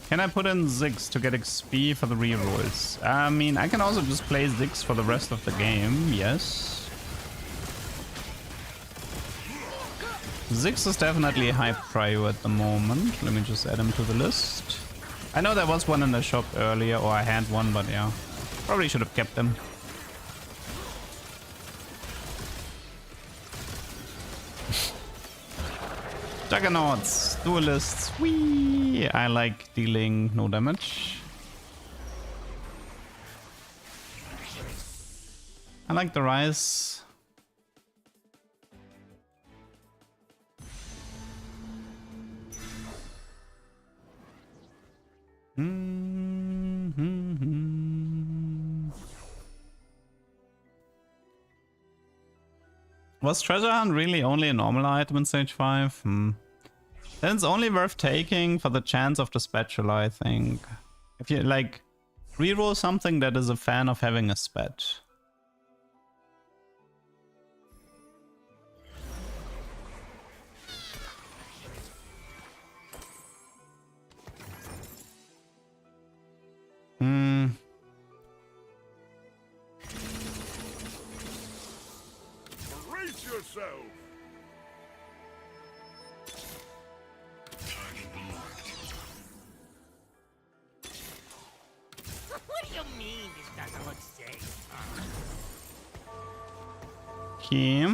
[SPEAKER 1] Can I put in Ziggs to get XP for the rerolls? I mean, I can also just play Ziggs for the rest of the game, yes. Ziggs is definitely a high prio at the moment. Let me just add him to the list. I know there was one in the shop earlier, or I had one, but yeah. Probably should have kept them. Juggernauts, duelists, whee! I like dealing no damage. I like the Rise. Was Treasure Hunt really only a normal item in Stage 5? then it's only worth taking for the chance of the spatula, I think. If you like, reroll something that is a fan of having a spat.
[SPEAKER 2] Brace yourself.
[SPEAKER 3] What do you mean this doesn't look safe?
[SPEAKER 1] Okay.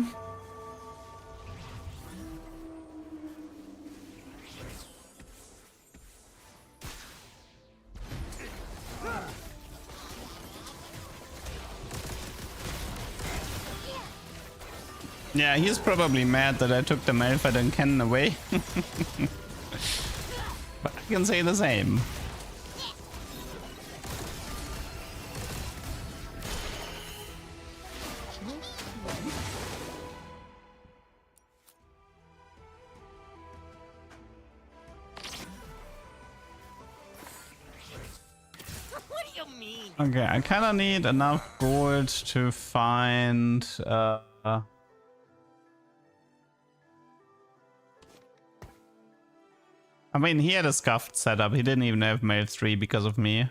[SPEAKER 1] Yeah, he's probably mad that I took the Malphite and cannon away. But I can say the same.
[SPEAKER 3] What do you mean?
[SPEAKER 1] Okay, I kind of need enough gold to find I mean, he had a scuffed setup. He didn't even have mail 3 because of me.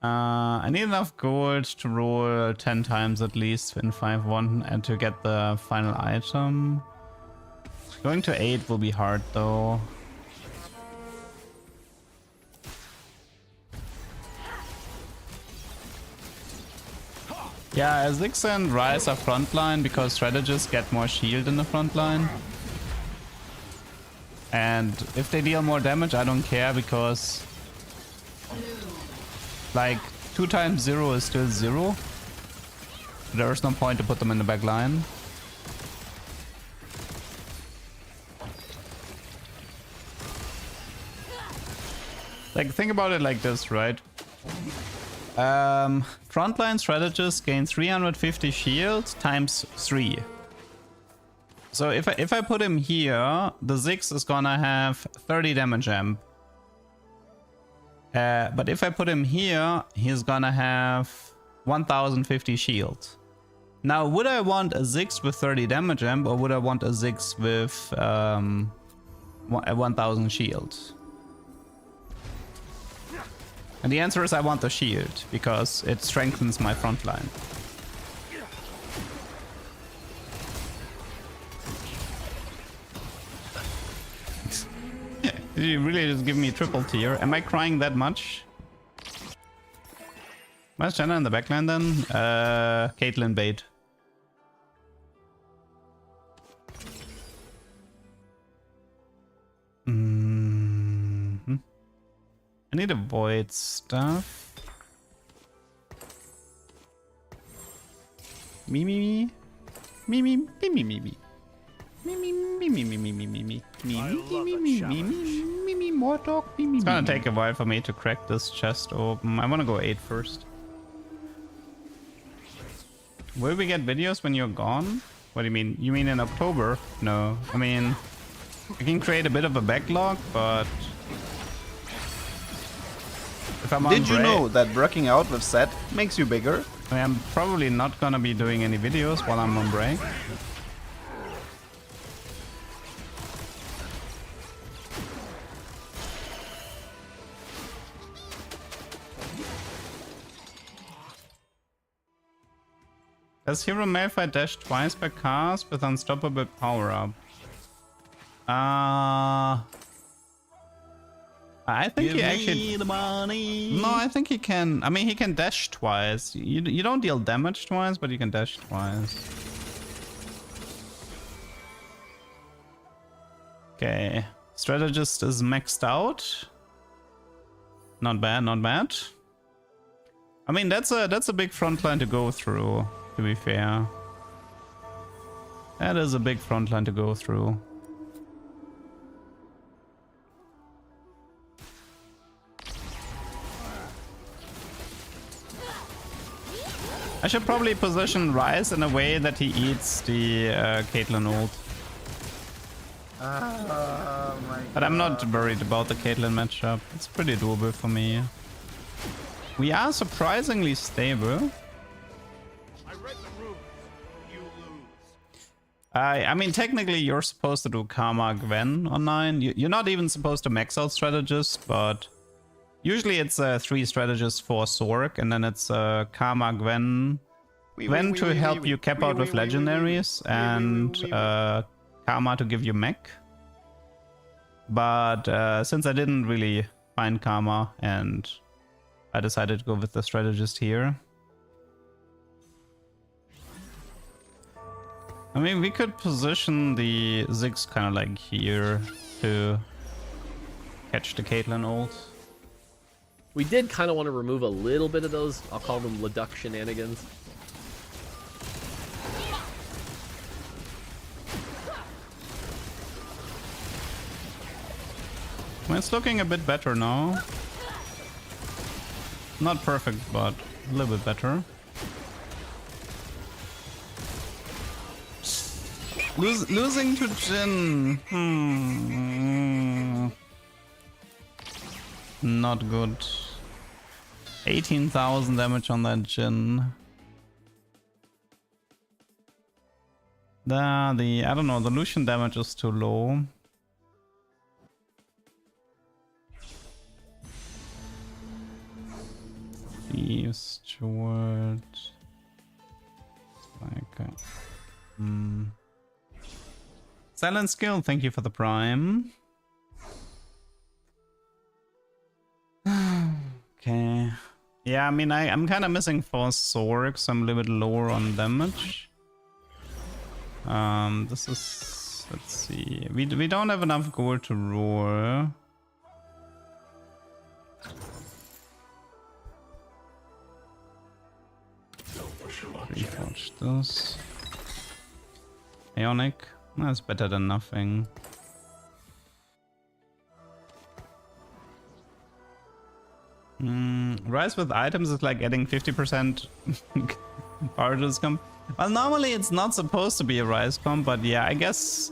[SPEAKER 1] I need enough gold to roll 10 times at least in 5-1 and to get the final item. Going to 8 will be hard though. Yeah, Ziggs and Ryze are frontline because strategists get more shield in the frontline. And if they deal more damage, I don't care because like 2 times 0 is still 0. There is no point to put them in the back line. Like, think about it like this, right? Frontline strategist gain 350 shield times 3. So if I put him here, the Ziggs is gonna have 30 damage amp. But if I put him here, he's gonna have 1050 shield. Now, would I want a Ziggs with 30 damage amp or would I want a Ziggs with 1000 shield? And the answer is I want the shield, because it strengthens my front line. Did you really just give me triple tier? Am I crying that much? Where's Jenna in the backline then? Caitlyn bait. I need to avoid stuff. Me me me. Me me me me me me. Me me me me me me me me me. Me more talk. Me me. It's gonna take a while for me to crack this chest open. I wanna go 8 first. Will we get videos when you're gone? What do you mean? You mean in October? No. I mean, I can create a bit of a backlog, but if I'm on
[SPEAKER 9] Did you
[SPEAKER 1] break,
[SPEAKER 9] know that working out with Set makes you bigger?
[SPEAKER 1] I am probably not gonna be doing any videos while I'm on break. Does Hero Malphite dash twice per cast with unstoppable power up? I think he actually. The money. No, I think he can. I mean, he can dash twice. You don't deal damage twice, but you can dash twice. Okay, strategist is maxed out. Not bad, not bad. I mean, that's a big front line to go through. To be fair, that is a big front line to go through. I should probably position Ryze in a way that he eats the Caitlyn ult.
[SPEAKER 9] Oh my god.
[SPEAKER 1] But I'm not worried about the Caitlyn matchup. It's pretty doable for me. We are surprisingly stable.
[SPEAKER 2] I read the rules. You lose.
[SPEAKER 1] I mean, technically, you're supposed to do Karma Gwen on 9. You're not even supposed to max out Strategist, but usually it's 3 Strategists for Sork, and then it's Karma Gwen. Gwen to help you cap out with legendaries, and Karma to give you mech. But since I didn't really find Karma, and I decided to go with the Strategist here. I mean, we could position the Ziggs kind of like here to catch the Caitlyn ult.
[SPEAKER 10] We did kind of want to remove a little bit of those, I'll call them Leduc shenanigans.
[SPEAKER 1] Well, it's looking a bit better now. Not perfect, but a little bit better. Losing to Jhin. Not good. 18,000 damage on that Jhin. I don't know, the Lucian damage is too low. Steward. Like Silent Skill, thank you for the prime. Okay. Yeah, I mean, I'm kind of missing for Sork, so I'm a little bit lower on damage. This is... Let's see. We don't have enough gold to roar. Reforge this. Ionic. That's better than nothing. Rise with items is like adding 50% power to this comp. Well, normally it's not supposed to be a Rise comp, but yeah, I guess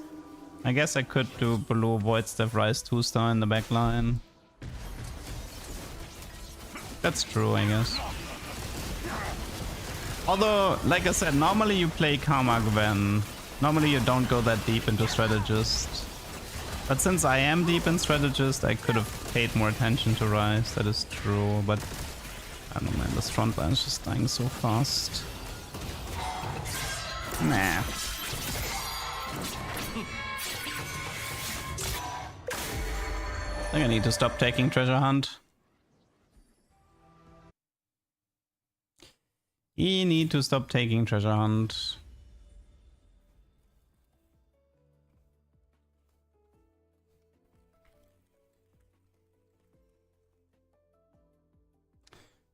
[SPEAKER 1] I could do below Void Staff Rise 2-star in the backline. That's true, I guess. Although, like I said, normally you play Karma Gwen. Normally you don't go that deep into Strategist. But since I am deep in Strategist, I could have paid more attention to Rise. That is true, but I don't know, man, this front line is just dying so fast. Nah. I think I need to stop taking Treasure Hunt. You need to stop taking Treasure Hunt.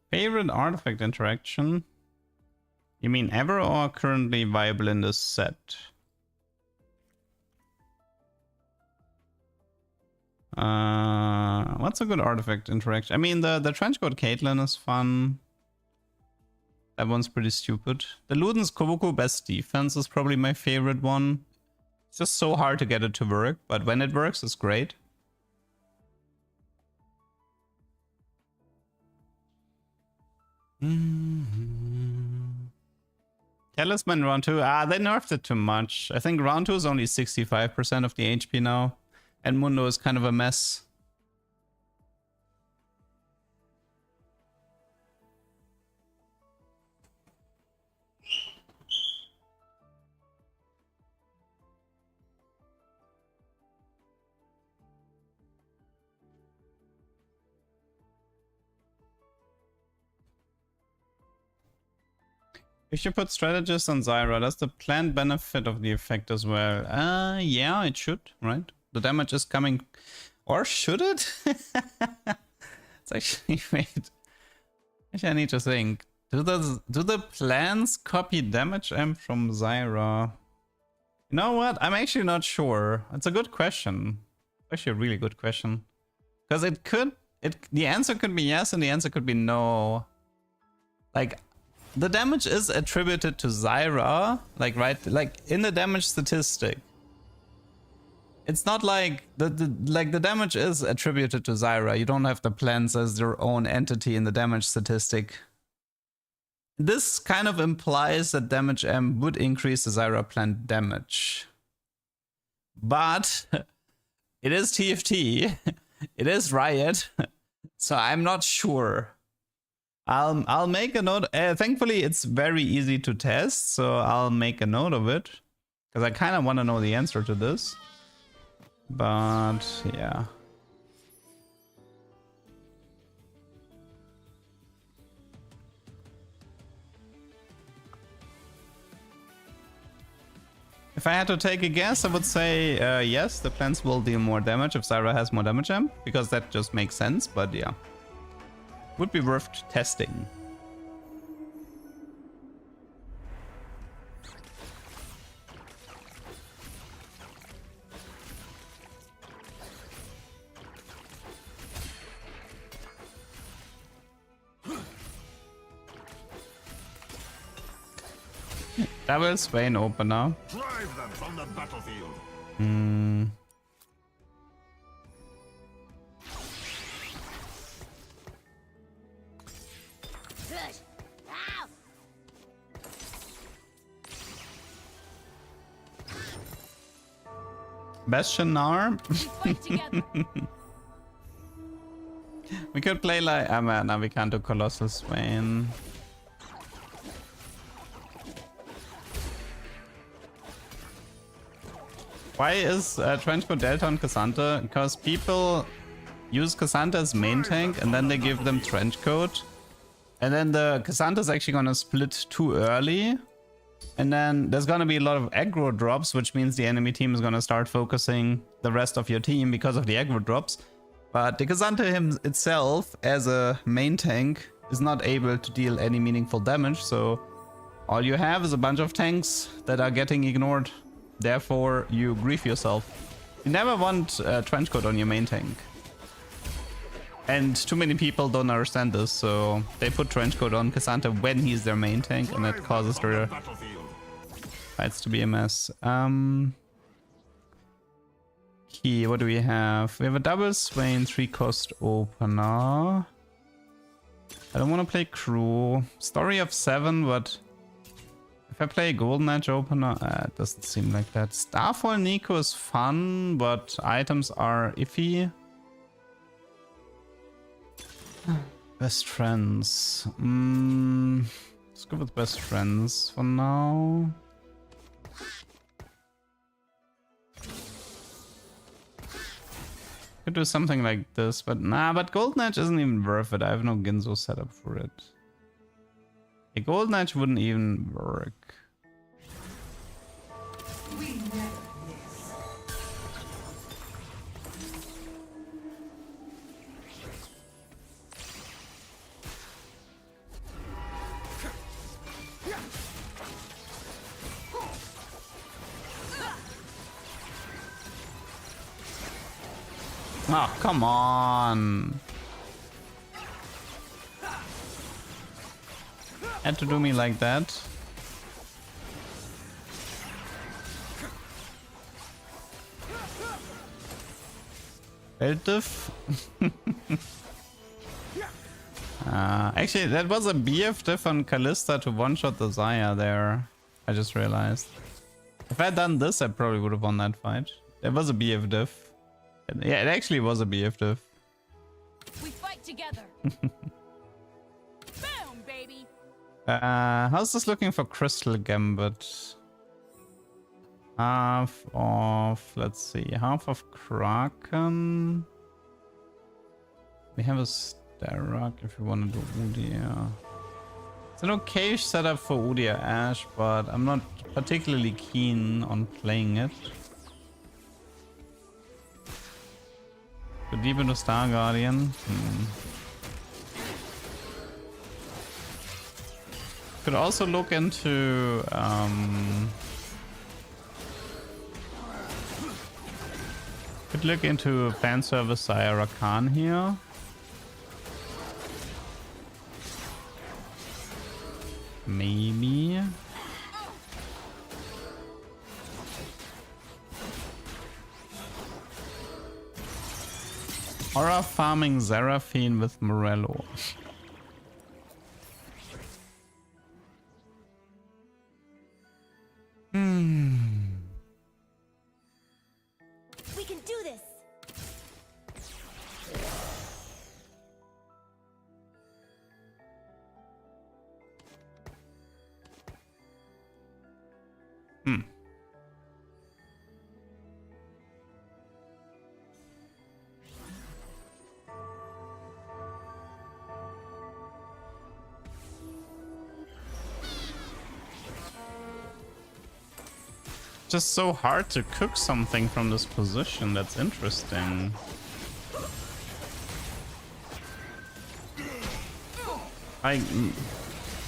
[SPEAKER 1] Favorite artifact interaction? You mean ever or currently viable in this set? What's a good artifact interaction? I mean, the Trenchcoat Caitlyn is fun. That one's pretty stupid. The Luden's Kobuku best defense is probably my favorite one. It's just so hard to get it to work, but when it works, it's great. Talisman round 2. They nerfed it too much. I think round 2 is only 65% of the HP now. And Mundo is kind of a mess. We should put Strategist on Zyra. Does the planned benefit of the effect as well? Yeah, it should, right? The damage is coming... Or should it? It's actually... Wait. Actually, I need to think. Do the plans copy damage amp from Zyra? You know what? I'm actually not sure. It's a good question. Actually a really good question. Because the answer could be yes and the answer could be no. Like... the damage is attributed to Zyra, like right, like in the damage statistic. It's not like the damage is attributed to Zyra. You don't have the plants as their own entity in the damage statistic. This kind of implies that damage M would increase the Zyra plant damage. But it is TFT. It is Riot. So I'm not sure. I'll make a note. Thankfully, it's very easy to test, so I'll make a note of it because I kind of want to know the answer to this. But yeah. If I had to take a guess, I would say yes, the plants will deal more damage if Zyra has more damage amp, because that just makes sense, but yeah. Would be worth testing. Double Swain opener.
[SPEAKER 2] Drive them from the battlefield.
[SPEAKER 5] Good. Ow.
[SPEAKER 1] Bastion Nar.
[SPEAKER 5] We fight together.
[SPEAKER 1] We could play like... man, now we can't do Colossal Swain. Why is Trenchcoat Delta on Cassandra? Because people use Cassandra as main tank and then they give them Trenchcoat. And then the Cassandra is actually gonna split too early. And then there's gonna be a lot of aggro drops, which means the enemy team is gonna start focusing the rest of your team because of the aggro drops. But the Cassandra itself, as a main tank, is not able to deal any meaningful damage. So all you have is a bunch of tanks that are getting ignored. Therefore, you grief yourself. You never want Trenchcoat on your main tank. And too many people don't understand this, so they put Trenchcoat on Cassandra when he's their main tank, and that causes their fights to be a mess. Key, what do we have? We have a double Swain 3-cost opener. I don't want to play Crew. Story of 7, but... if I play a Golden Edge opener, it doesn't seem like that. Starfall Nico is fun, but items are iffy. Best friends. Let's go with best friends for now. Could do something like this, but nah, but Golden Edge isn't even worth it. I have no Ginzo setup for it. A Golden Edge wouldn't even work. Oh, come on. Had to do me like that. Eltif. Actually, that was a BF diff on Callista to one-shot the Zaya there. I just realized. If I had done this, I probably would have won that fight. It was a BF diff. Yeah, it actually was a BF diff.
[SPEAKER 5] We fight together. Boom, baby.
[SPEAKER 1] How's this looking for Crystal Gambit? Half of, let's see, half of Kraken. We have a Starrock if you want to do Udia. It's an okay setup for Udia Ash, but I'm not particularly keen on playing it. Go deep into Star Guardian. Could also look into could look into fan service Sire Rakan here. maybe. Aura farming Seraphine with Morello.
[SPEAKER 5] We can do this.
[SPEAKER 1] Just so hard to cook something from this position. That's interesting.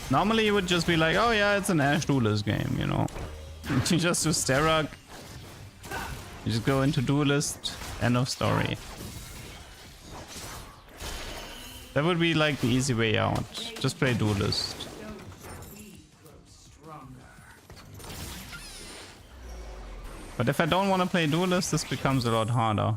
[SPEAKER 1] Normally you would just be like, oh yeah, it's an Ash Duelist game, you know. You just do Sterak. You just go into Duelist. End of story. That would be like the easy way out. Just play Duelist. But if I don't want to play Duelist, this becomes a lot harder.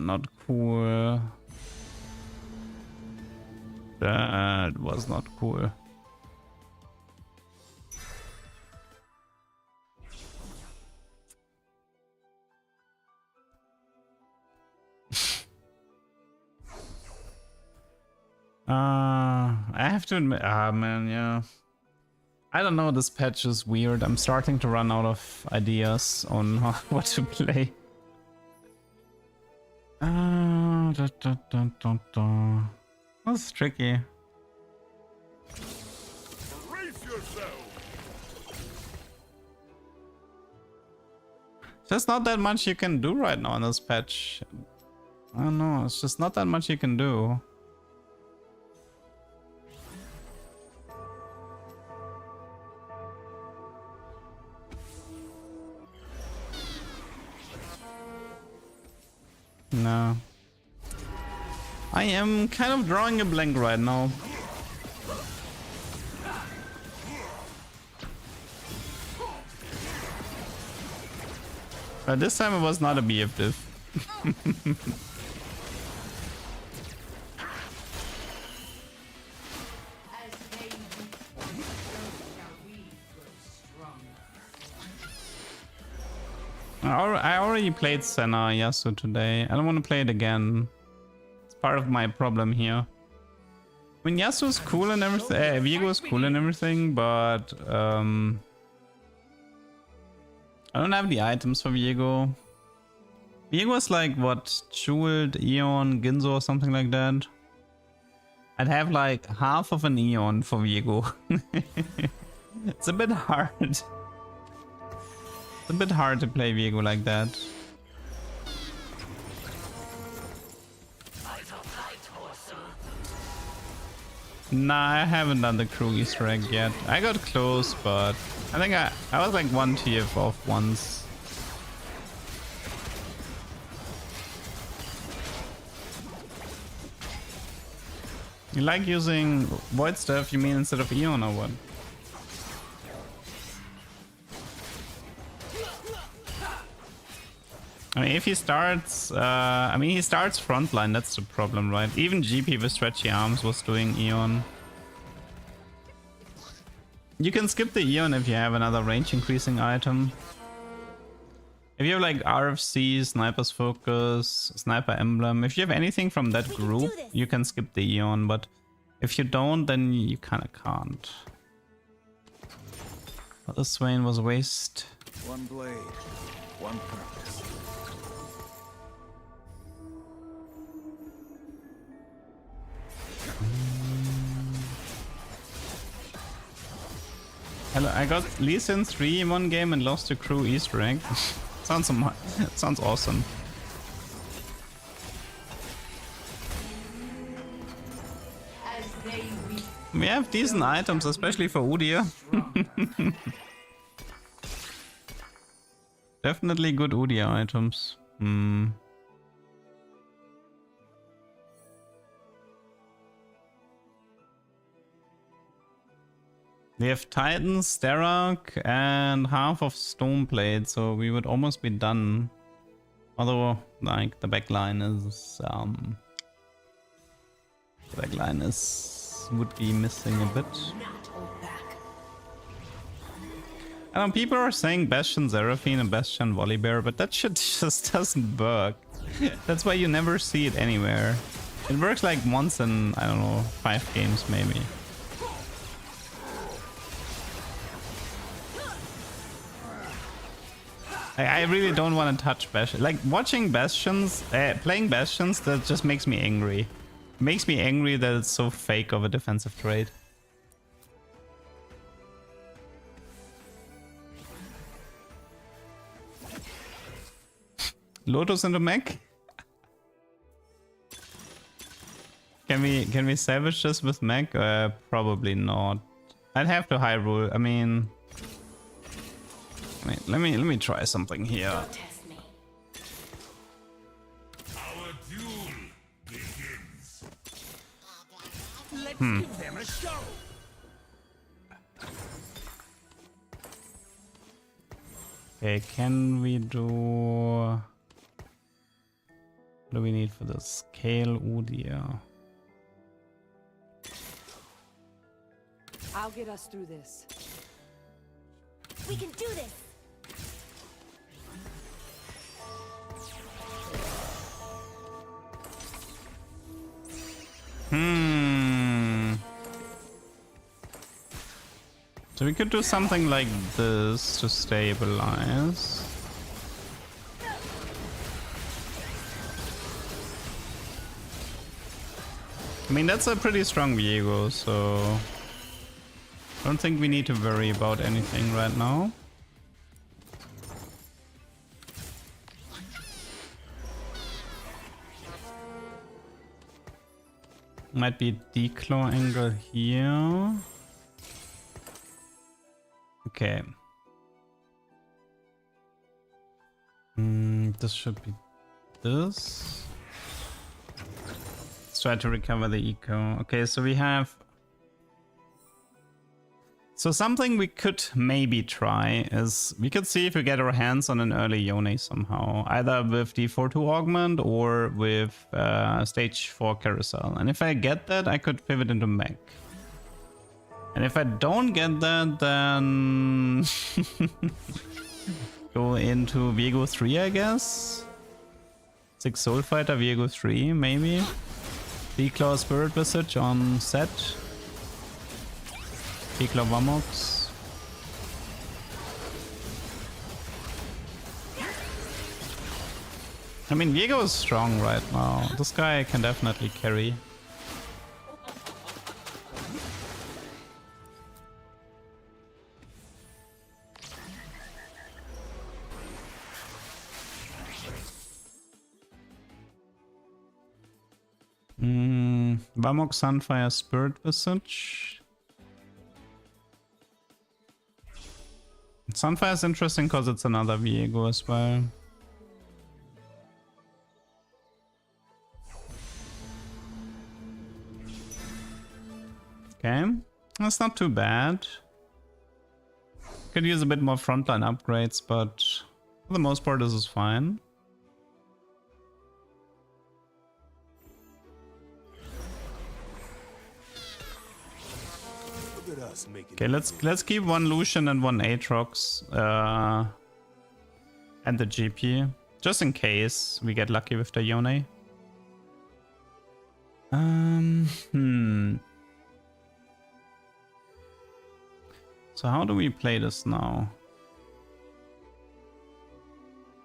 [SPEAKER 1] Not cool. That was not cool. I have to admit, man, yeah. I don't know, this patch is weird. I'm starting to run out of ideas on what to play. That's tricky.
[SPEAKER 2] Brace yourself.
[SPEAKER 1] There's not that much you can do right now in this patch. I don't know, it's just not that much you can do. No. I am kind of drawing a blank right now. But this time it was not a BF diff. I already played Senna Yasuo today. I don't want to play it again. It's part of my problem here. I mean, Yasuo's cool and everything. Viego's cool and everything, but I don't have the items for Viego. Viego is like what, Jeweled, Eon, Ginzo or something like that. I'd have like half of an Eon for Viego. It's a bit hard. It's a bit hard to play Viego like that. Nah, I haven't done the crew Easter egg yet. I got close, but I think I was like 1 TF off once. You like using void stuff, you mean instead of Eon or what? I mean, if he starts, he starts frontline, that's the problem, right? Even GP with stretchy arms was doing Eon. You can skip the Eon if you have another range increasing item. If you have like RFC, Sniper's Focus, Sniper Emblem, if you have anything from that group, you can skip the Eon, but if you don't, then you kinda can't. But the Swain was a waste.
[SPEAKER 3] One blade, one purpose.
[SPEAKER 1] Hello, I got Lee Sin 3 in one game and lost to crew Easter egg. Sounds awesome. We have decent items, especially for Udyr. Definitely good Udyr items. We have Titan, Sterak, and half of Stoneblade, so we would almost be done. Although, like, the backline would be missing a bit. I know people are saying Bastion Seraphine and Bastion Volibear, but that shit just doesn't work. That's why you never see it anywhere. It works like once in, I don't know, 5 games maybe. I really don't want to touch Bastion. Like, watching Bastions, playing Bastions, that just makes me angry. It makes me angry that it's so fake of a defensive trade. Lotus into mech? Can we salvage this with mech? Probably not. I'd have to high roll. I mean, wait, let me try something here.
[SPEAKER 6] Test me.
[SPEAKER 2] Our duel begins.
[SPEAKER 3] Let's give them a show.
[SPEAKER 1] Okay, can we do... What do we need for this? Scale Udia.
[SPEAKER 4] I'll get us through this.
[SPEAKER 5] We can do this.
[SPEAKER 1] So we could do something like this to stabilize. I mean, that's a pretty strong Viego, so I don't think we need to worry about anything right now. Might be declaw angle here. Okay. This should be this. Let's try to recover the eco. Okay, so we have... So something we could maybe try is we could see if we get our hands on an early Yone somehow, either with the 4-2 augment or with stage 4 carousel. And if I get that, I could pivot into mech. And if I don't get that, then go into Viego 3, I guess. 6 Soul Fighter, Viego 3, maybe. Declaw Spirit Visage on set. Declaw Vamox. I mean, Viego is strong right now. This guy can definitely carry. Vamox Sunfire Spirit Visage. Sunfire is interesting because it's another Viego as well. Okay, that's not too bad. Could use a bit more frontline upgrades, but for the most part this is fine. Okay, let's keep one Lucian and one Aatrox and the GP, just in case we get lucky with the Yone. So how do we play this now?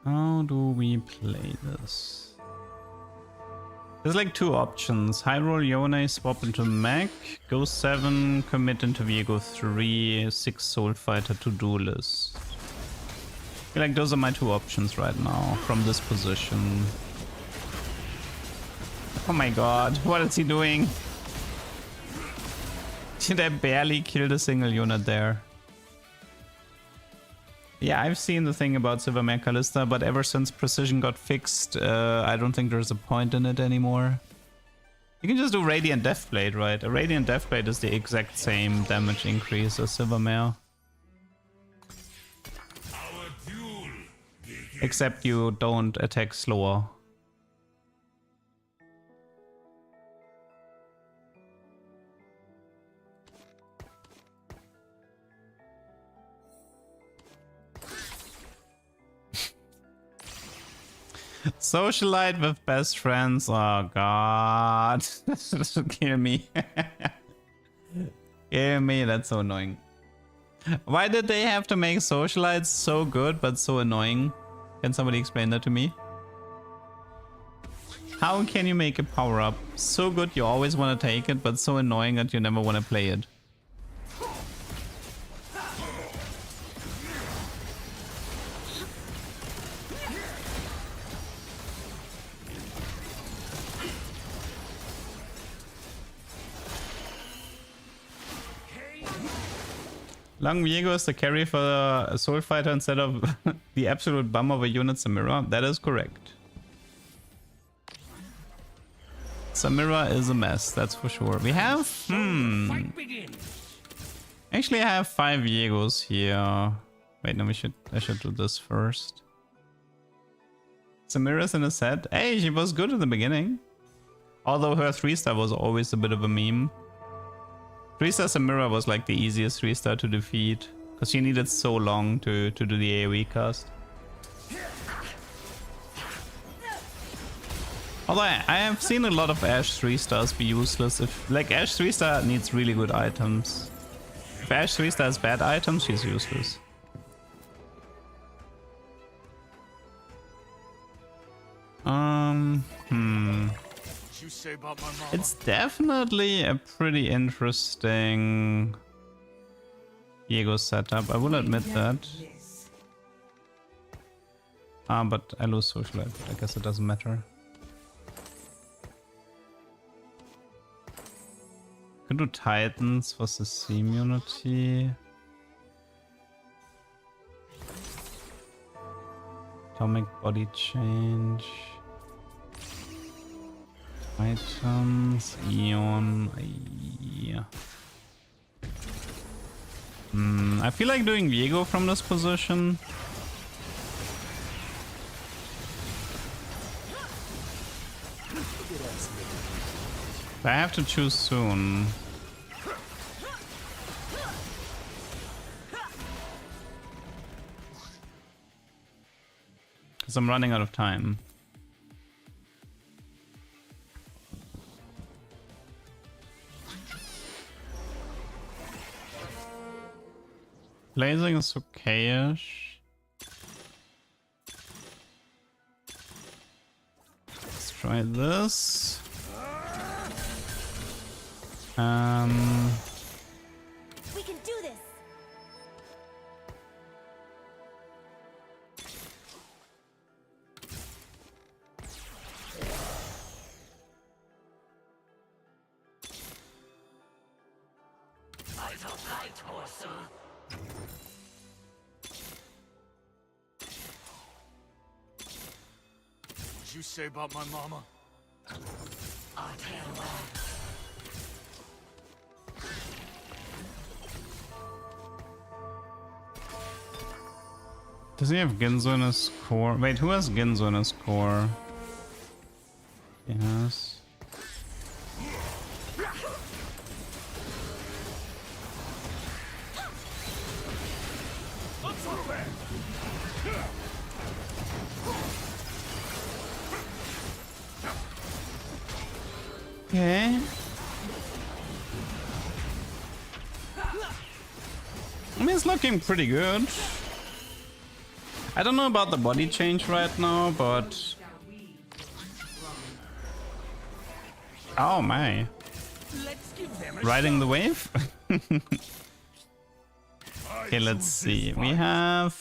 [SPEAKER 1] How do we play this? There's like 2 options. High roll Yone, swap into mech, go 7, commit into Viego 3, 6 Soul Fighter to Duelist. I feel like those are my 2 options right now from this position. Oh my god, what is he doing? Did I barely kill a single unit there? Yeah, I've seen the thing about Silvermare Callista, but ever since Precision got fixed, I don't think there's a point in it anymore. You can just do Radiant Deathblade, right? A Radiant Deathblade is the exact same damage increase as Silvermare. Except you don't attack slower. Socialite with best friends. Oh god. Kill me. Kill me, that's so annoying. Why did they have to make socialites so good but so annoying? Can somebody explain that to me? How can you make a power-up so good you always want to take it, but so annoying that you never want to play it? Long Viego is the carry for a Soul Fighter instead of the absolute bum of a unit Samira. That is correct. Samira is a mess, that's for sure. We have... Actually, I have 5 Viegos here. Wait, no, I should do this first. Samira's in a set. Hey, she was good in the beginning. Although her 3-star was always a bit of a meme. 3-star Samira was like the easiest 3-star to defeat, because she needed so long to do the AoE cast. Although I have seen a lot of Ashe 3-stars be useless. If like Ashe 3-star needs really good items. If Ashe 3-star has bad items, she's useless.
[SPEAKER 2] You say about my mama?
[SPEAKER 1] It's definitely a pretty interesting Viego setup, I will admit that. But I lose Socialite, I guess it doesn't matter. Could do Titans for the immunity. Atomic body change. Items, Eon, yeah. I feel like doing Viego from this position. I have to choose soon. Because I'm running out of time. Blazing is okay-ish. Let's try this.
[SPEAKER 5] We can do this.
[SPEAKER 2] Did you say about my mama?
[SPEAKER 1] Does he have Ginzo in his core? Wait, who has Ginzo in his core? Yes. Okay. I mean, it's looking pretty good. I don't know about the body change right now, but... Oh my. Riding the wave? Okay, let's see. We have...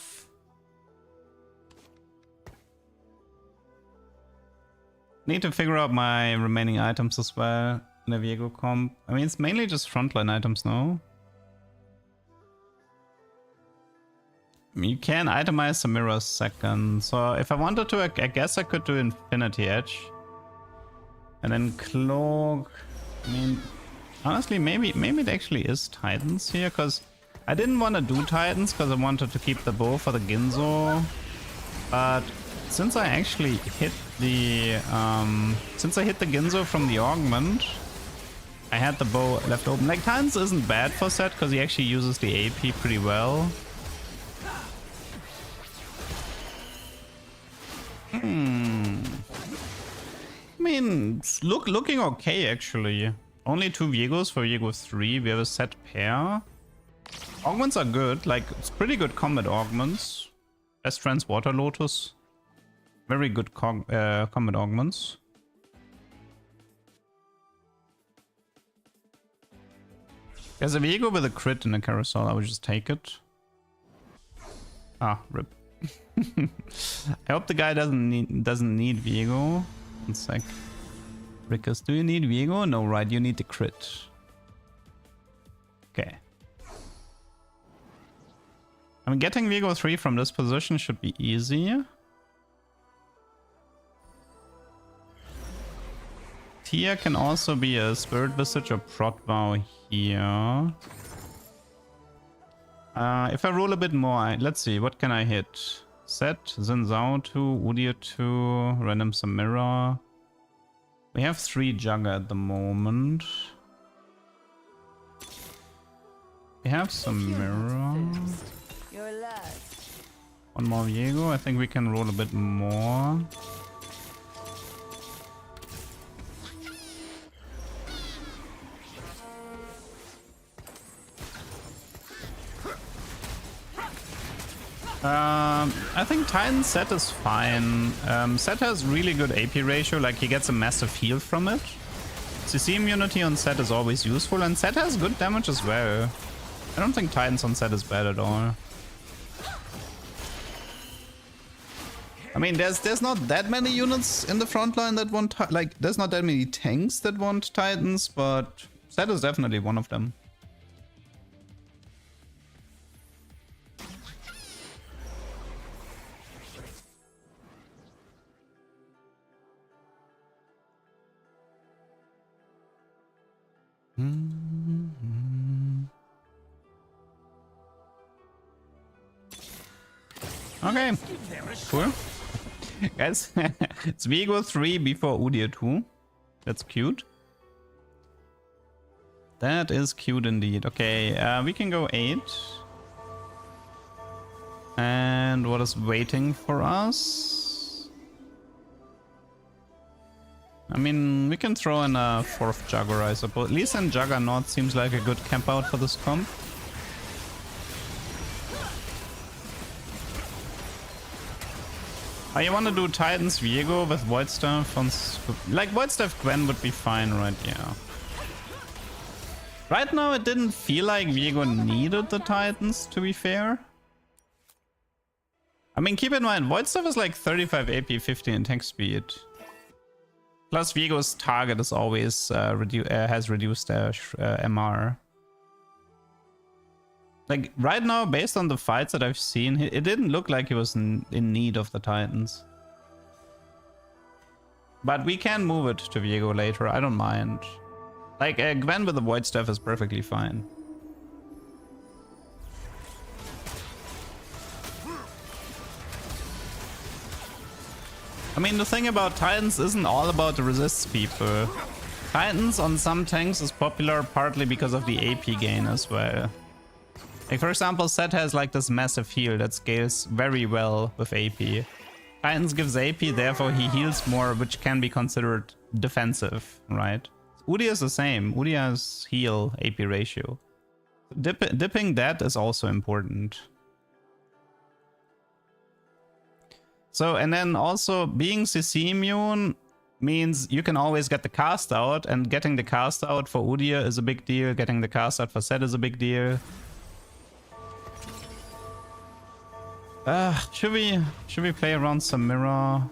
[SPEAKER 1] Need to figure out my remaining items as well in the Viego comp. I mean, it's mainly just frontline items now. You can itemize Samira second. So if I wanted to, I guess I could do Infinity Edge. And then Cloak. I mean, honestly, maybe it actually is Titans here, because I didn't want to do Titans because I wanted to keep the bow for the Ginzo. But since I actually hit the Ginzo from the augment, I had the bow left open. Like, Titans isn't bad for Set because he actually uses the AP pretty well. I mean, it's looking okay actually. Only 2 Viegos for Viego 3. We have a Set pair. Augments are good. Like, it's pretty good combat augments. Best Friends Water Lotus. Very good combat augments. There's a Viego with a crit in a carousel. I would just take it. Ah, rip. I hope the guy doesn't need Viego. One sec. Rickers, do you need Viego? No, right? You need the crit. Okay. I mean, getting Viego 3 from this position should be easy. Tia can also be a Spirit Visage or Prot Vow here. If I roll a bit more, let's see, what can I hit? Set, Xin Zhao 2, Udyr 2, Random Samira. We have 3 Jugger at the moment. We have Samira.
[SPEAKER 3] You're last.
[SPEAKER 1] One more Viego. I think we can roll a bit more. I think Titan Set is fine. Set has really good AP ratio, like he gets a massive heal from it. CC immunity on Set is always useful, and Set has good damage as well. I don't think Titans on Set is bad at all. I mean, there's not that many units in the front line that want, like, there's not that many tanks that want Titans, but Set is definitely one of them. Okay, cool. Guys, it's Viego 3 before Udyr 2. That's cute. That is cute indeed. Okay, we can go 8. And what is waiting for us? I mean, we can throw in a 4th Jugger, I suppose. Lee Sin Juggernaut seems like a good camp out for this comp. Oh, you want to do Titans Viego with Void Staff on... Like, Void Staff Gwen would be fine, right? Yeah. Right now, it didn't feel like Viego needed the Titans, to be fair. I mean, keep in mind, Void Staff is like 35 AP, 15 attack speed. Plus, Viego's target is always has reduced MR. Like, right now, based on the fights that I've seen, it didn't look like he was in need of the Titans. But we can move it to Viego later, I don't mind. Like, Gwen with the Void Staff is perfectly fine. I mean, the thing about Titans isn't all about the resists people. Titans on some tanks is popular partly because of the AP gain as well. Like, for example, Set has like this massive heal that scales very well with AP. Titans gives AP, therefore he heals more, which can be considered defensive, right? Udyr is the same. Udyr has heal AP ratio. Dipping that is also important. So, and then also being CC immune means you can always get the cast out, and getting the cast out for Udyr is a big deal. Getting the cast out for Set is a big deal. Should we play around Samira?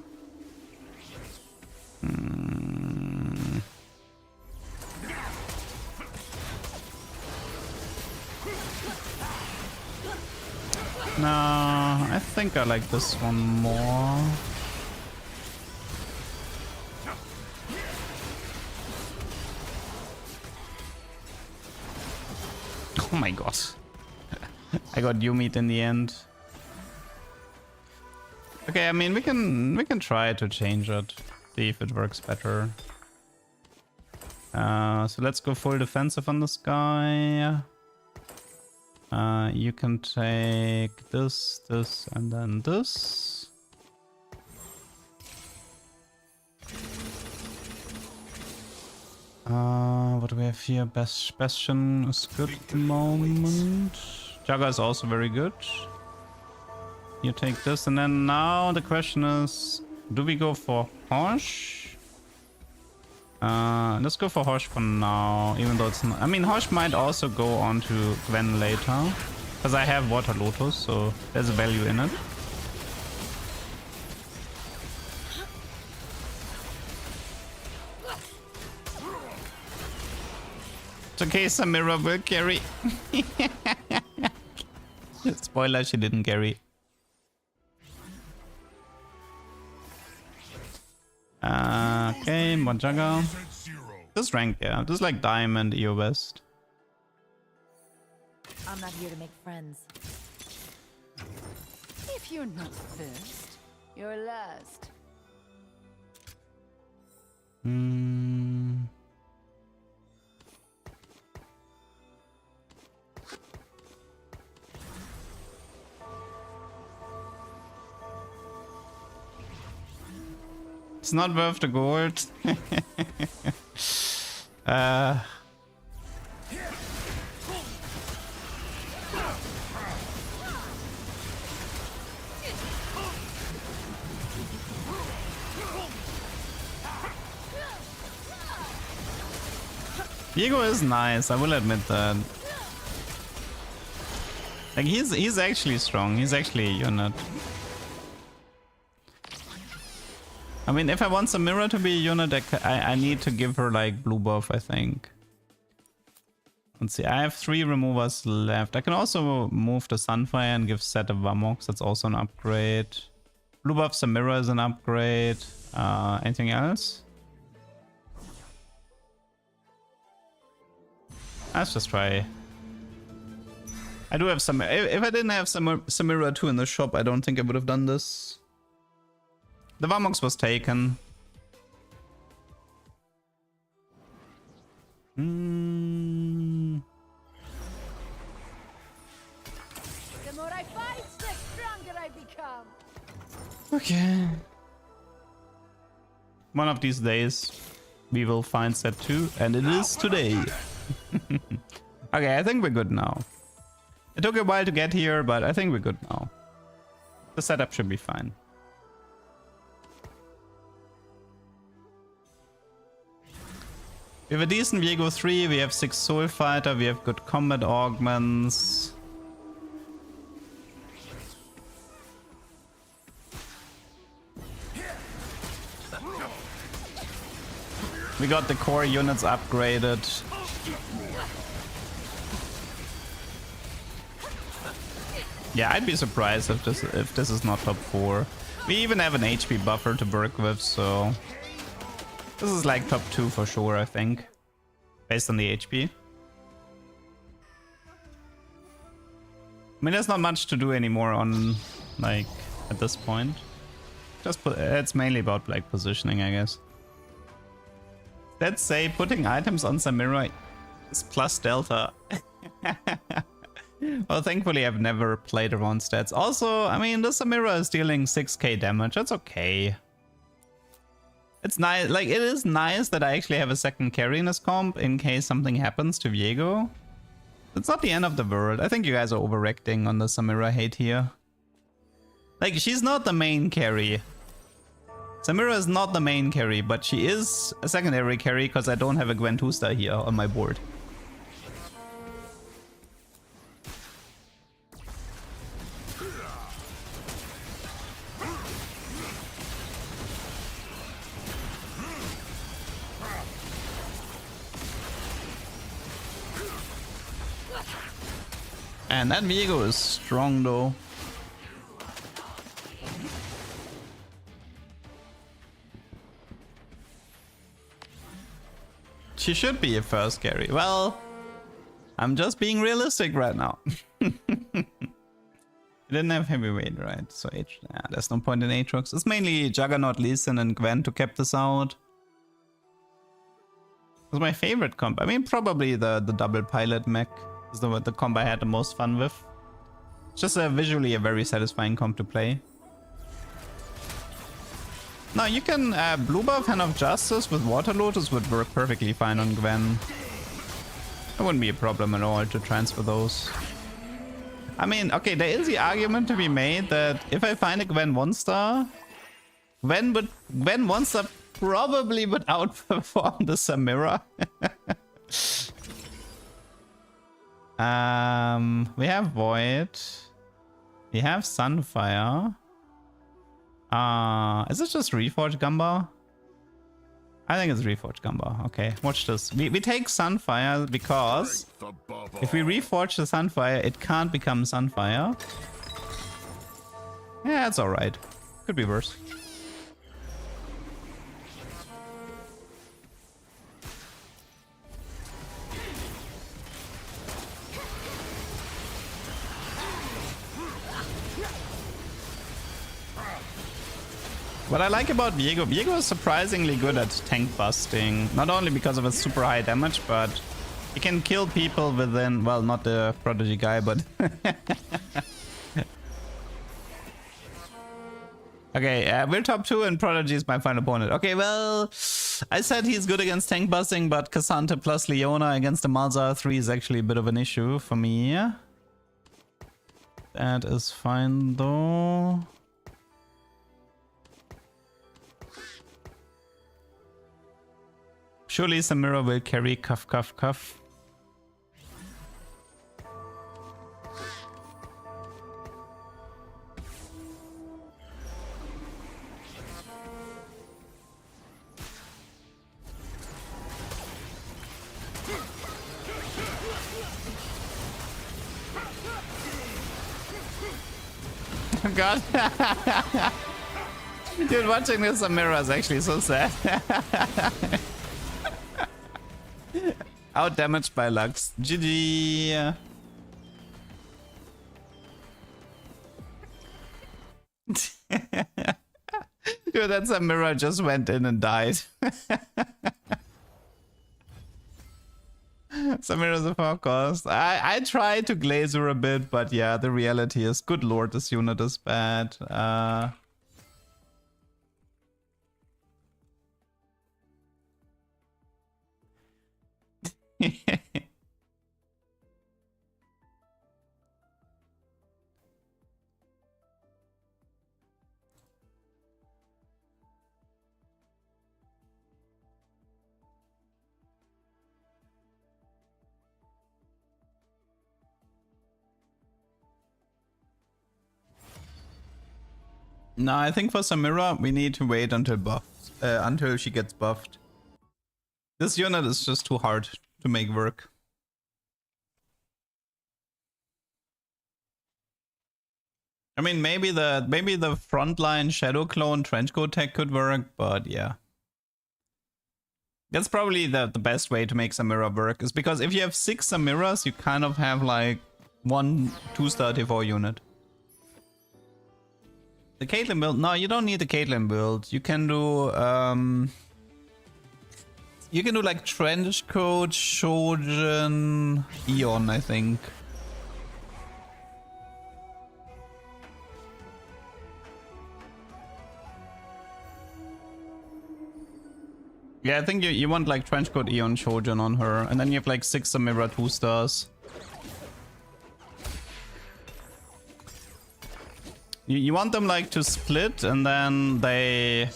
[SPEAKER 1] No, I think I like this one more. Oh my god. I got Yumit in the end. Okay, I mean we can try to change it. See if it works better. So let's go full defensive on this guy. You can take this, this, and then this. What do we have here? Bastion is good at the moment. Jagger is also very good. You take this, and then now the question is, do we go for Hosh? Let's go for Hosh for now, even though it's not... I mean, Hosh might also go on to Gwen later, because I have Water Lotus, so there's a value in it. It's okay, Samira will carry. Spoiler, she didn't carry. Okay, more Jagger. This rank, yeah. This is like Diamond, EO West.
[SPEAKER 8] I'm not here to make friends.
[SPEAKER 6] If you're not first, you're last.
[SPEAKER 1] It's not worth the gold. Diego is nice, I will admit that. Like he's actually strong. He's actually a unit. I mean, if I want Samira to be a unit, I need to give her like blue buff, I think. Let's see, I have 3 removers left. I can also move to Sunfire and give Set a Vamox. That's also an upgrade. Blue buff Samira is an upgrade. Anything else? Let's just try. I do have some. If I didn't have Samira 2 in the shop, I don't think I would have done this. The Vamox was taken.
[SPEAKER 6] The more I fight, the stronger I become.
[SPEAKER 1] Okay. One of these days, we will find set 2, and it is today. Okay, I think we're good now. It took a while to get here, but I think we're good now. The setup should be fine. We have a decent Viego 3, we have 6 Soul Fighter, we have good combat augments. We got the core units upgraded. Yeah, I'd be surprised if this is not top 4. We even have an HP buffer to work with, so this is like top 2 for sure, I think, based on the HP. I mean, there's not much to do anymore on, like, at this point. Just it's mainly about like positioning, I guess. Let's say putting items on Samira is plus delta. Well, thankfully I've never played around stats. Also, I mean, the Samira is dealing 6k damage. That's okay. It's nice. Like, it is nice that I actually have a second carry in this comp in case something happens to Viego. It's not the end of the world. I think you guys are overreacting on the Samira hate here. Like, she's not the main carry. Samira is not the main carry, but she is a secondary carry because I don't have a Gwen 2-star here on my board. And that Viego is strong though. She should be a first carry. Well, I'm just being realistic right now. You didn't have heavyweight, right? So yeah, there's no point in Aatrox. It's mainly Juggernaut, Lee Sin, and Gwen to cap this out. It was my favorite comp. I mean, probably the double pilot mech is the comp I had the most fun with. It's just visually a very satisfying comp to play. Now you can blue buff Hand of Justice with Water Lotus would work perfectly fine on Gwen. It wouldn't be a problem at all to transfer those. I mean, okay, there is the argument to be made that if I find a Gwen 1-star, Gwen 1-star probably would outperform the Samira. We have Void. We have Sunfire. Is it just Reforged Gumbar? I think it's Reforged Gumbar. Okay, watch this. We take Sunfire because if we reforge the Sunfire, it can't become Sunfire. Yeah, it's alright. Could be worse. What I like about Viego is surprisingly good at tank busting. Not only because of its super high damage, but he can kill people within, well, not the Prodigy guy, but... Okay, we're top 2 and Prodigy is my final opponent. Okay, well, I said he's good against tank busting, but Cassandra plus Leona against the Malzahar 3 is actually a bit of an issue for me. That is fine though. Surely Samira will carry cuff cuff cuff. Oh god. Dude, watching this Samira is actually so sad. Out damaged by Lux. GG. Dude, that Samira just went in and died. Samira's a forecast. I tried to glaze her a bit, but yeah, the reality is, good lord, this unit is bad. No, I think for Samira, we need to wait until until she gets buffed. This unit is just too hard to make work. I mean, maybe the frontline Shadow Clone Trenchcoat tech could work, but yeah. That's probably the best way to make Samira work, is because if you have 6 Samiras, you kind of have like 1 2-star T4 unit. The Caitlyn build? No, you don't need the Caitlyn build. You can do like Trenchcoat, Shojin, Eon, I think. Yeah, I think you want like Trenchcoat, Eon, Shojin on her, and then you have like 6 Samira 2-stars. You want them like to split, and then they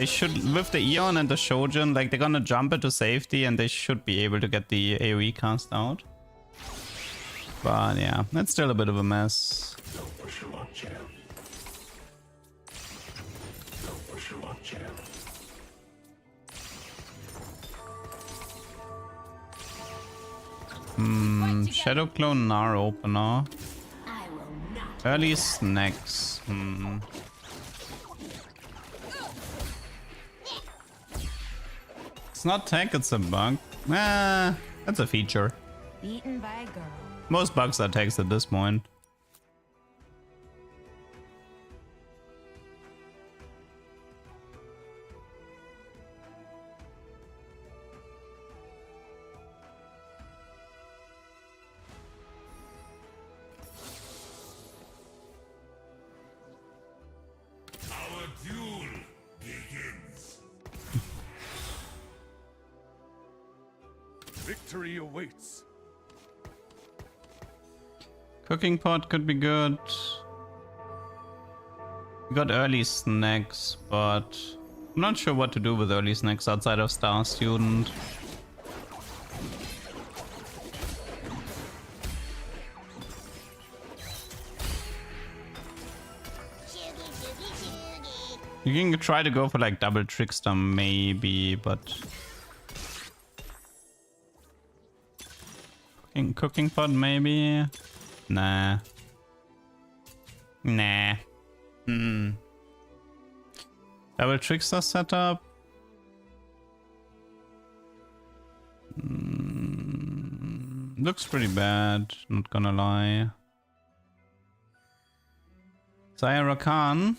[SPEAKER 1] should, with the Eon and the Shojin, like they're gonna jump it to safety, and they should be able to get the AoE cast out. But yeah, that's still a bit of a mess. Shadow Clone Nar opener. Early snacks. It's not tech, it's a bug. That's a feature.
[SPEAKER 8] Beaten by a girl.
[SPEAKER 1] Most bugs are text at this point.
[SPEAKER 2] Our duel begins.
[SPEAKER 7] Victory awaits.
[SPEAKER 1] Cooking pot could be good. We got early snacks, but I'm not sure what to do with early snacks outside of Star Student. You can try to go for like double trickster maybe, but cooking pot maybe. Nah. Nah. Double trickster setup. Looks pretty bad, not gonna lie. Zaira Khan.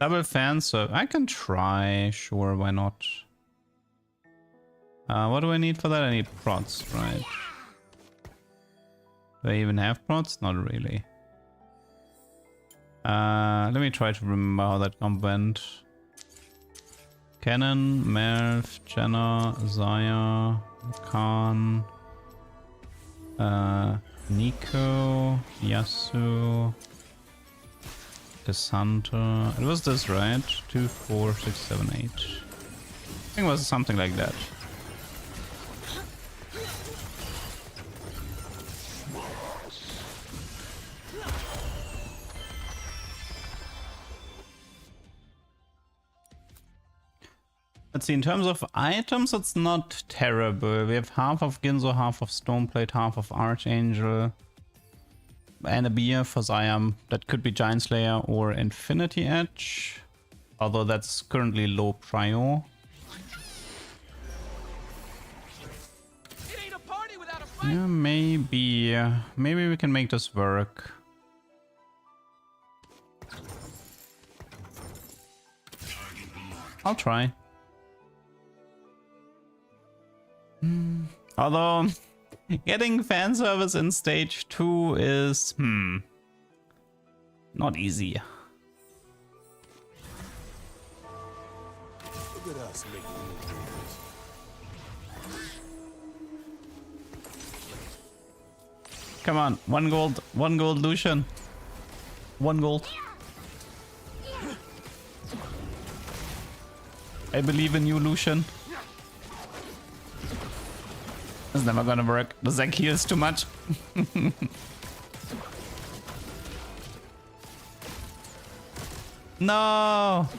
[SPEAKER 1] Double fan, so I can try, sure, why not? What do I need for that? I need prots, right? Do I even have prots? Not really. Let me try to remember how that comp went. Cannon, Melf, Jenna, Zaya, Khan, Nico, Yasu, Cassandra. It was this, right? 2, 4, 6, 7, 8. I think it was something like that. Let's see, in terms of items, it's not terrible. We have half of Ginzo, half of Stoneplate, half of Archangel, and a beer for Ziam. That could be Giant Slayer or Infinity Edge, although that's currently low prio. Yeah, maybe we can make this work. I'll try. Although getting fan service in stage 2 is not easy.
[SPEAKER 2] Look at us making moves.
[SPEAKER 1] Come on, 1 gold Lucian. 1 gold. I believe in you, Lucian. It's never gonna work. The Zac heals too much. No!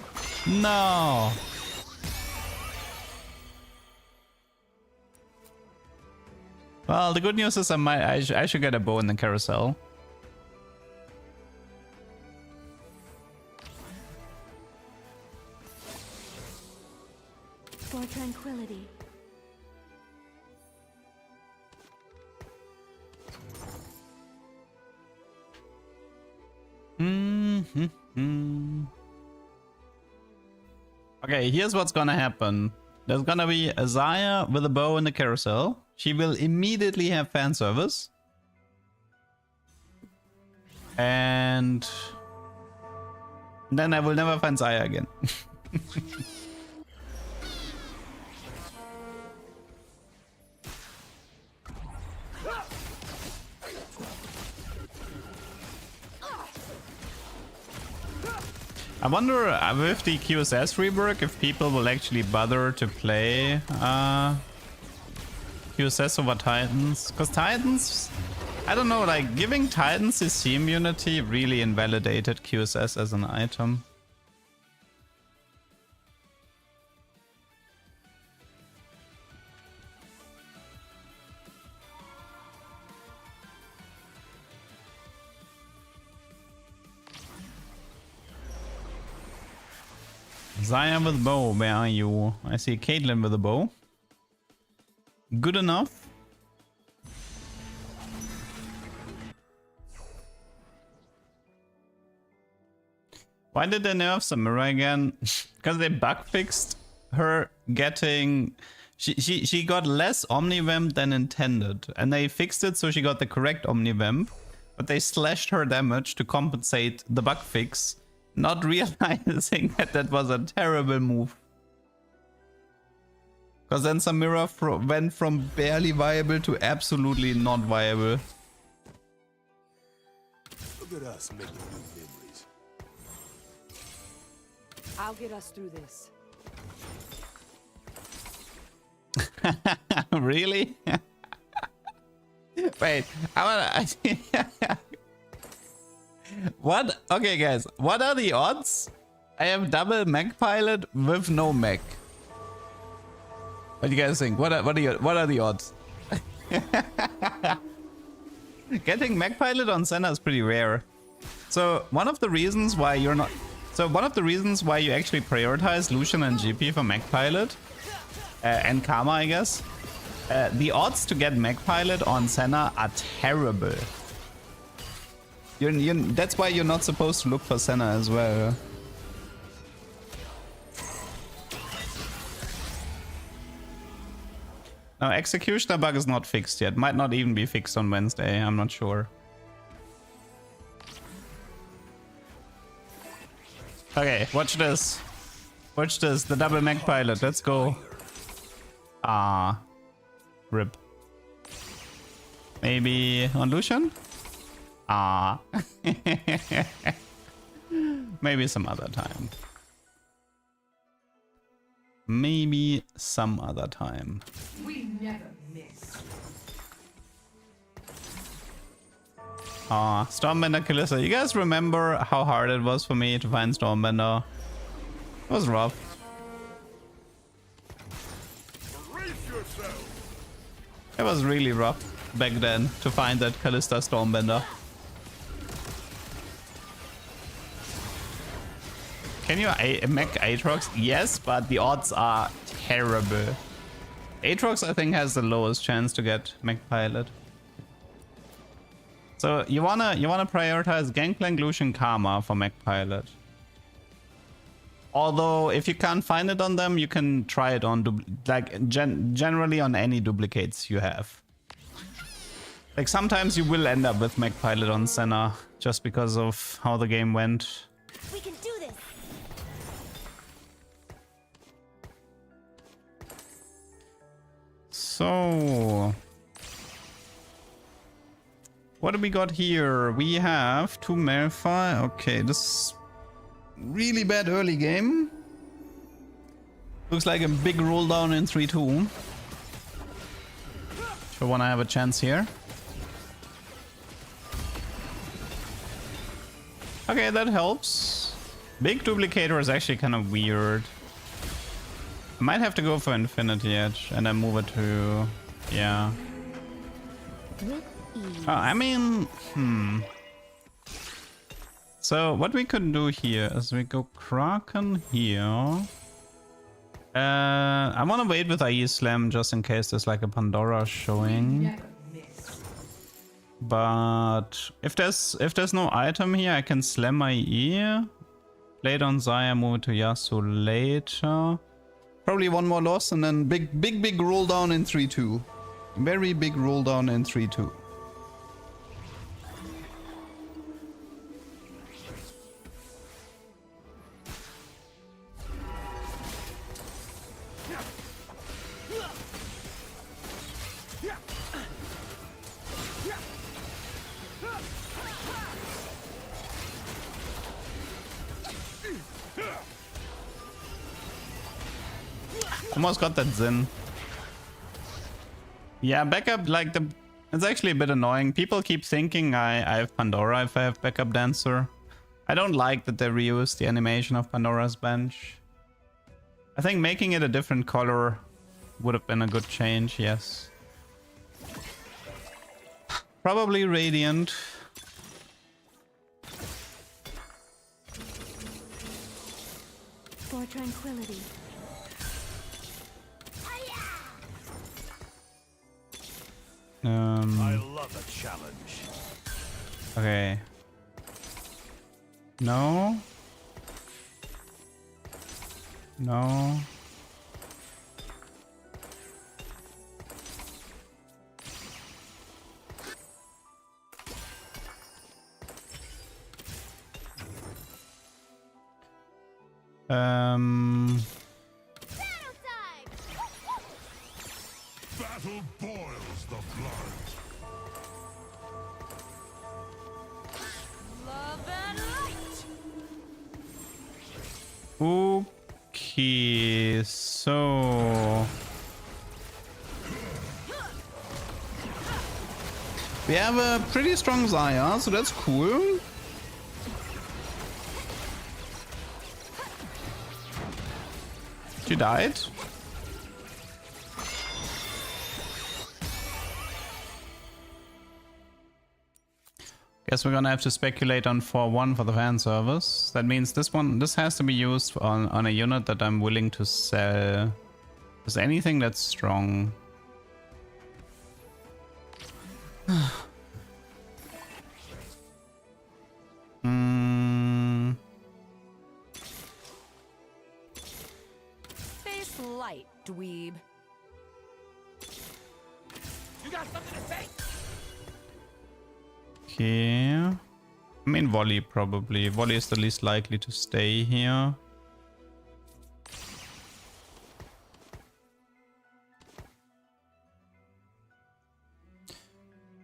[SPEAKER 1] No! Well, the good news is I should get a bow in the carousel.
[SPEAKER 8] For tranquility.
[SPEAKER 1] Okay, here's what's gonna happen. There's gonna be a Zaya with a bow in the carousel. She will immediately have fan service. And then I will never find Zaya again. I wonder with the QSS rework if people will actually bother to play QSS over Titans. Because Titans, I don't know, like giving Titans CC immunity really invalidated QSS as an item. Zaya with bow, where are you? I see Caitlyn with a bow. good enough. Why did they nerf Samira again? Because they bug fixed her getting... She got less Omnivamp than intended. And they fixed it so she got the correct Omnivamp. But they slashed her damage to compensate the bug fix, not realizing that that was a terrible move. Because then Samira went from barely viable to absolutely not viable.
[SPEAKER 2] Look at us making new memories.
[SPEAKER 4] I'll get us through this.
[SPEAKER 1] Really? Wait, I wanna... What? Okay, guys, what are the odds I have double mech pilot with no mech? What do you guys think? What are the odds? Getting mech pilot on Senna is pretty rare. So one of the reasons why you're not... So one of the reasons why you actually prioritize Lucian and GP for mech pilot and Karma, I guess. The odds to get mech pilot on Senna are terrible. That's why you're not supposed to look for Senna as well. Now, Executioner bug is not fixed yet. Might not even be fixed on Wednesday. I'm not sure. Okay, watch this. Watch this. The double mech pilot. Let's go. Ah. Rip. Maybe on Lucian? Ah. Maybe some other time. Maybe some other time.
[SPEAKER 4] We never miss.
[SPEAKER 1] Ah, Stormbender Calista. You guys remember how hard it was for me to find Stormbender? It was rough.
[SPEAKER 2] Brace yourself.
[SPEAKER 1] It was really rough back then to find that Calista Stormbender. Can you mech Aatrox? Yes, but the odds are terrible. Aatrox, I think, has the lowest chance to get mech pilot. So you wanna prioritize Gangplank, Lucian, Karma for mech pilot. Although if you can't find it on them, you can try it on generally on any duplicates you have. Like sometimes you will end up with mech pilot on Senna just because of how the game went.
[SPEAKER 5] We can do this.
[SPEAKER 1] So, what do we got here? We have 2 Malphite. Okay, this is really bad early game. Looks like a big roll down in 3-2. Sure wanna have a chance here. Okay, that helps. Big duplicator is actually kind of weird. I might have to go for Infinity Edge and then move it to... yeah. I mean... So what we could do here is we go Kraken here. I want to wait with IE Slam just in case there's like a Pandora showing. But if there's no item here, I can slam my IE. Play it on Zaya, move it to Yasuo later. Probably one more loss and then big roll down in 3-2. Very big roll down in 3-2. Almost got that Zen. Yeah, backup, like it's actually a bit annoying. People keep thinking I have Pandora if I have backup dancer. I don't like that they reuse the animation of Pandora's bench. I think making it a different color would have been a good change, yes. Probably Radiant.
[SPEAKER 8] For tranquility.
[SPEAKER 2] I love a challenge.
[SPEAKER 1] Okay. No. No.
[SPEAKER 5] Battle time!
[SPEAKER 2] Battle boils the blood.
[SPEAKER 6] Love and light.
[SPEAKER 1] Okay, so we have a pretty strong Zaya, so that's cool. She died. Guess we're gonna have to speculate on 4-1 for the fan service. That means this has to be used on a unit that I'm willing to sell. Is anything that's strong?
[SPEAKER 6] Face light, dweeb.
[SPEAKER 3] You got something to say?
[SPEAKER 1] Okay. I mean, Volley probably. Volley is the least likely to stay here.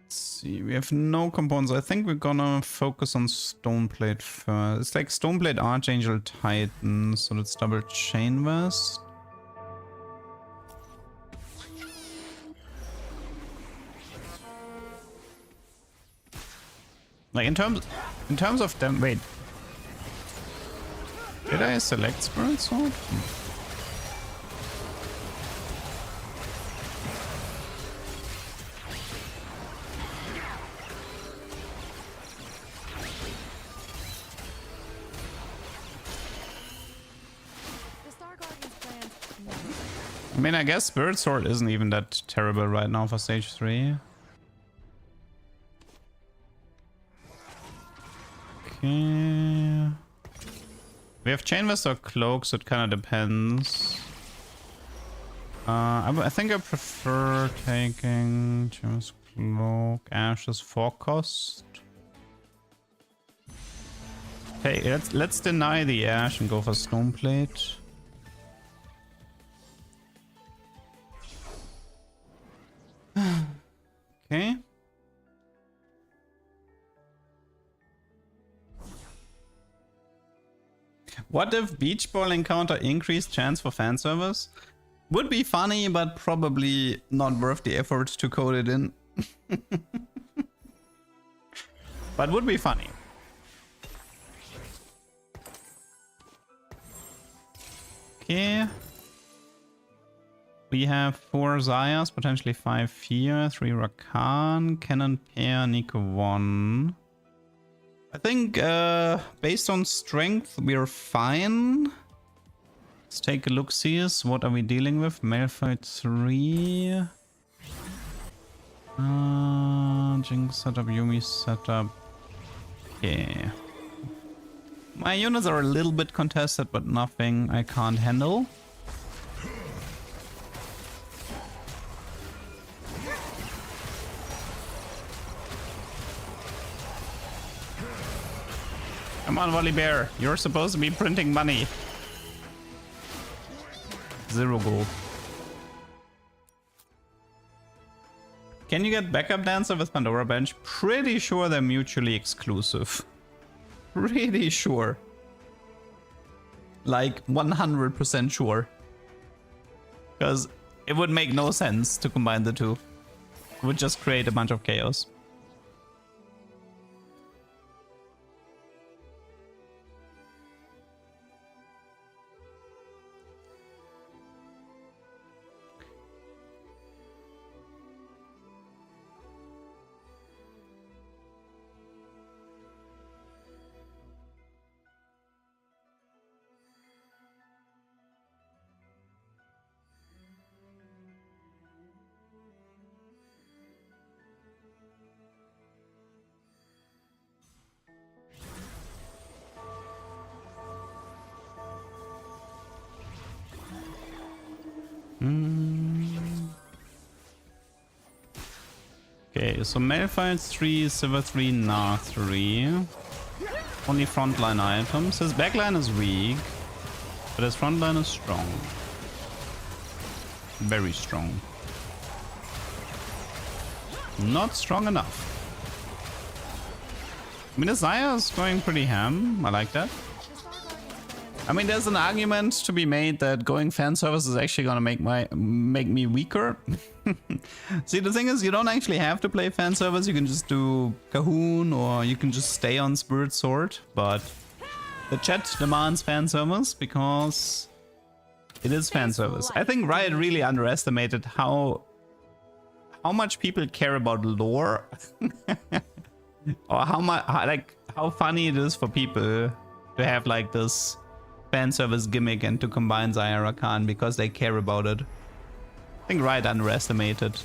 [SPEAKER 1] Let's see, we have no components. I think we're gonna focus on Stoneblade first. It's like Stoneblade Archangel Titan, so let's double Chain Vest. Like in terms of them, wait. Did I select Spirit Sword?
[SPEAKER 6] The Star Guardian's plans.
[SPEAKER 1] I mean, I guess Spirit Sword isn't even that terrible right now for stage 3. Okay. We have Chain Vest or Cloak, so it kind of depends. I think I prefer taking Chain Vest, Cloak, Ashes, 4 cost. Hey, let's deny the Ash and go for Stoneplate. Okay. What if Beach Ball encounter increased chance for fan service? Would be funny, but probably not worth the effort to code it in. But would be funny. Okay. We have 4 Zayas, potentially 5 here, 3 Rakan, Cannon Pair, Nico 1. I think based on strength, we're fine. Let's take a look, see us. What are we dealing with? Malphite 3. Jinx setup, Yumi setup. Okay. My units are a little bit contested, but nothing I can't handle. Come on, Volley Bear. You're supposed to be printing money. 0 gold. Can you get backup dancer with Pandora Bench? Pretty sure they're mutually exclusive. Pretty sure. Like 100% sure. Because it would make no sense to combine the two. It would just create a bunch of chaos. Okay, so Malphite's 3, Silver 3, Nah 3. Only frontline items. His backline is weak, but his frontline is strong. Very strong. Not strong enough. I mean, the Xayah is going pretty ham. I like that. I mean, there's an argument to be made that going fan service is actually gonna make me weaker. See, the thing is, you don't actually have to play fan service. You can just do Cahoon, or you can just stay on Spirit Sword. But the chat demands fan service because it is fan service. I think Riot really underestimated how much people care about lore, or how funny it is for people to have like this fan service gimmick and to combine Xayah Rakan because they care about it. I think Riot underestimated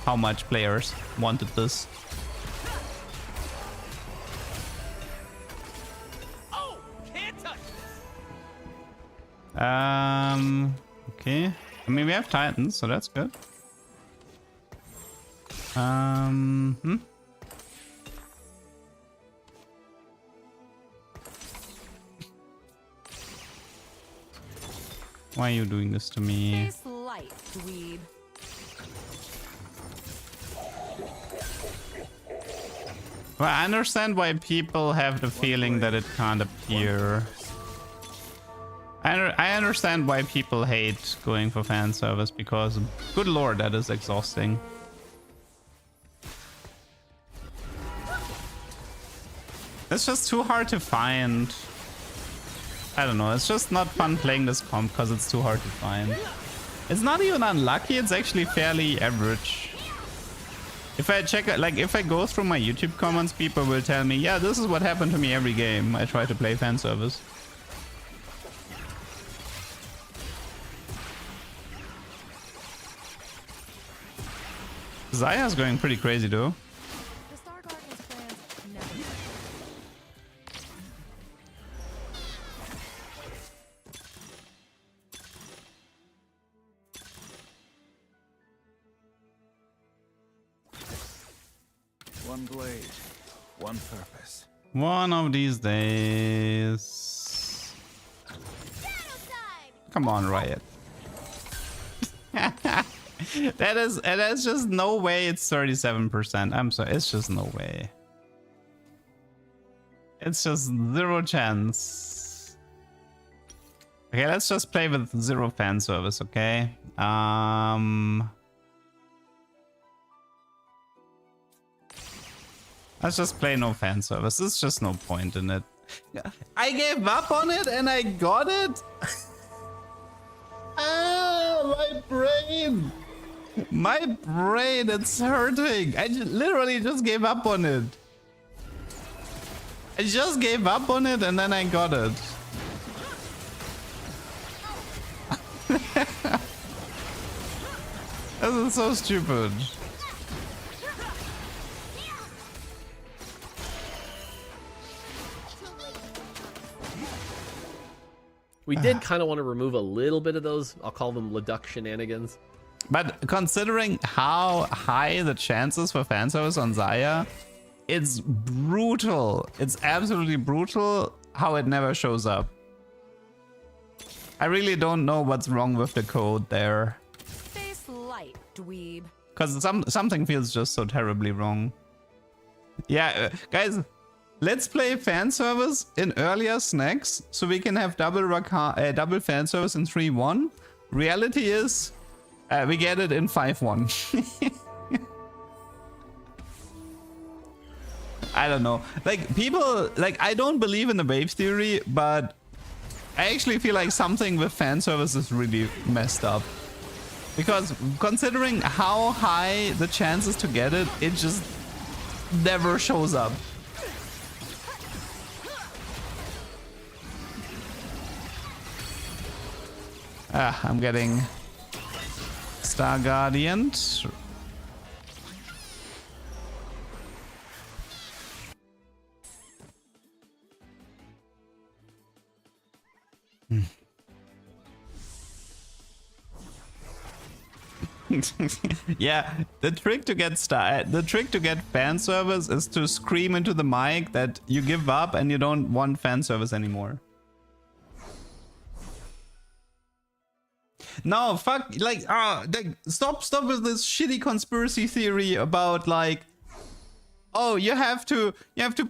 [SPEAKER 1] how much players wanted this.
[SPEAKER 3] Oh, can't touch this.
[SPEAKER 1] Okay. I mean, we have Titans, so that's good. Why are you doing this to me?
[SPEAKER 6] Face light, dweeb.
[SPEAKER 1] Well, I understand why people have the feeling that it can't appear. I understand why people hate going for fan service because, good lord, that is exhausting. It's just too hard to find. I don't know, it's just not fun playing this comp because it's too hard to find. It's not even unlucky, it's actually fairly average. If I check, like, if I go through my YouTube comments, people will tell me, yeah, this is what happened to me every game I try to play fan service. Xayah's going pretty crazy though.
[SPEAKER 6] The Star Guardian's plans never.
[SPEAKER 3] One blade, one purpose.
[SPEAKER 1] One of these days. Come on, Riot. That is just no way it's 37%. I'm sorry, it's just no way. It's just zero chance. Okay, let's just play with zero fan service, okay? Let's just play no fan service. There's just no point in it. I gave up on it and I got it? Ah, my brain! My brain, it's hurting. I literally just gave up on it. I just gave up on it and then I got it. This is so stupid.
[SPEAKER 10] We did kind of want to remove a little bit of those, I'll call them Leduc shenanigans.
[SPEAKER 1] But considering how high the chances for fan service on Xayah, it's brutal. It's absolutely brutal how it never shows up. I really don't know what's wrong with the code there.
[SPEAKER 6] Face light, dweeb.
[SPEAKER 1] Because something feels just so terribly wrong. Yeah, guys, let's play fan service in earlier snacks so we can have double fan service in 3-1. Reality is, we get it in 5-1. I don't know. Like, people, like, I don't believe in the wave theory, but I actually feel like something with fan service is really messed up. Because considering how high the chances to get it, it just never shows up. I'm getting Star Guardian. Yeah, the trick to get fan service is to scream into the mic that you give up and you don't want fan service anymore. No, fuck, like, stop with this shitty conspiracy theory about like, oh, you have to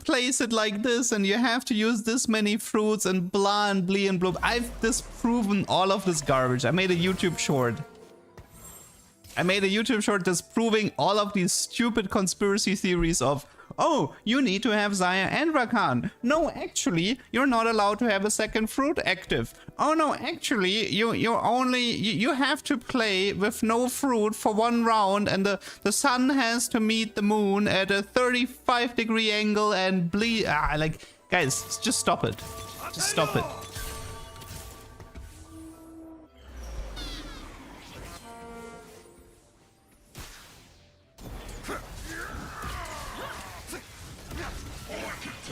[SPEAKER 1] place it like this and you have to use this many fruits and blah and blee and blah. I've disproven all of this garbage. I made a YouTube short disproving all of these stupid conspiracy theories of, oh, you need to have Xayah and Rakan. No, actually, you're not allowed to have a second fruit active. Oh no, actually, you have to play with no fruit for 1 round, and the sun has to meet the moon at a 35-degree angle and bleed. Like, guys, just stop it. Just stop it.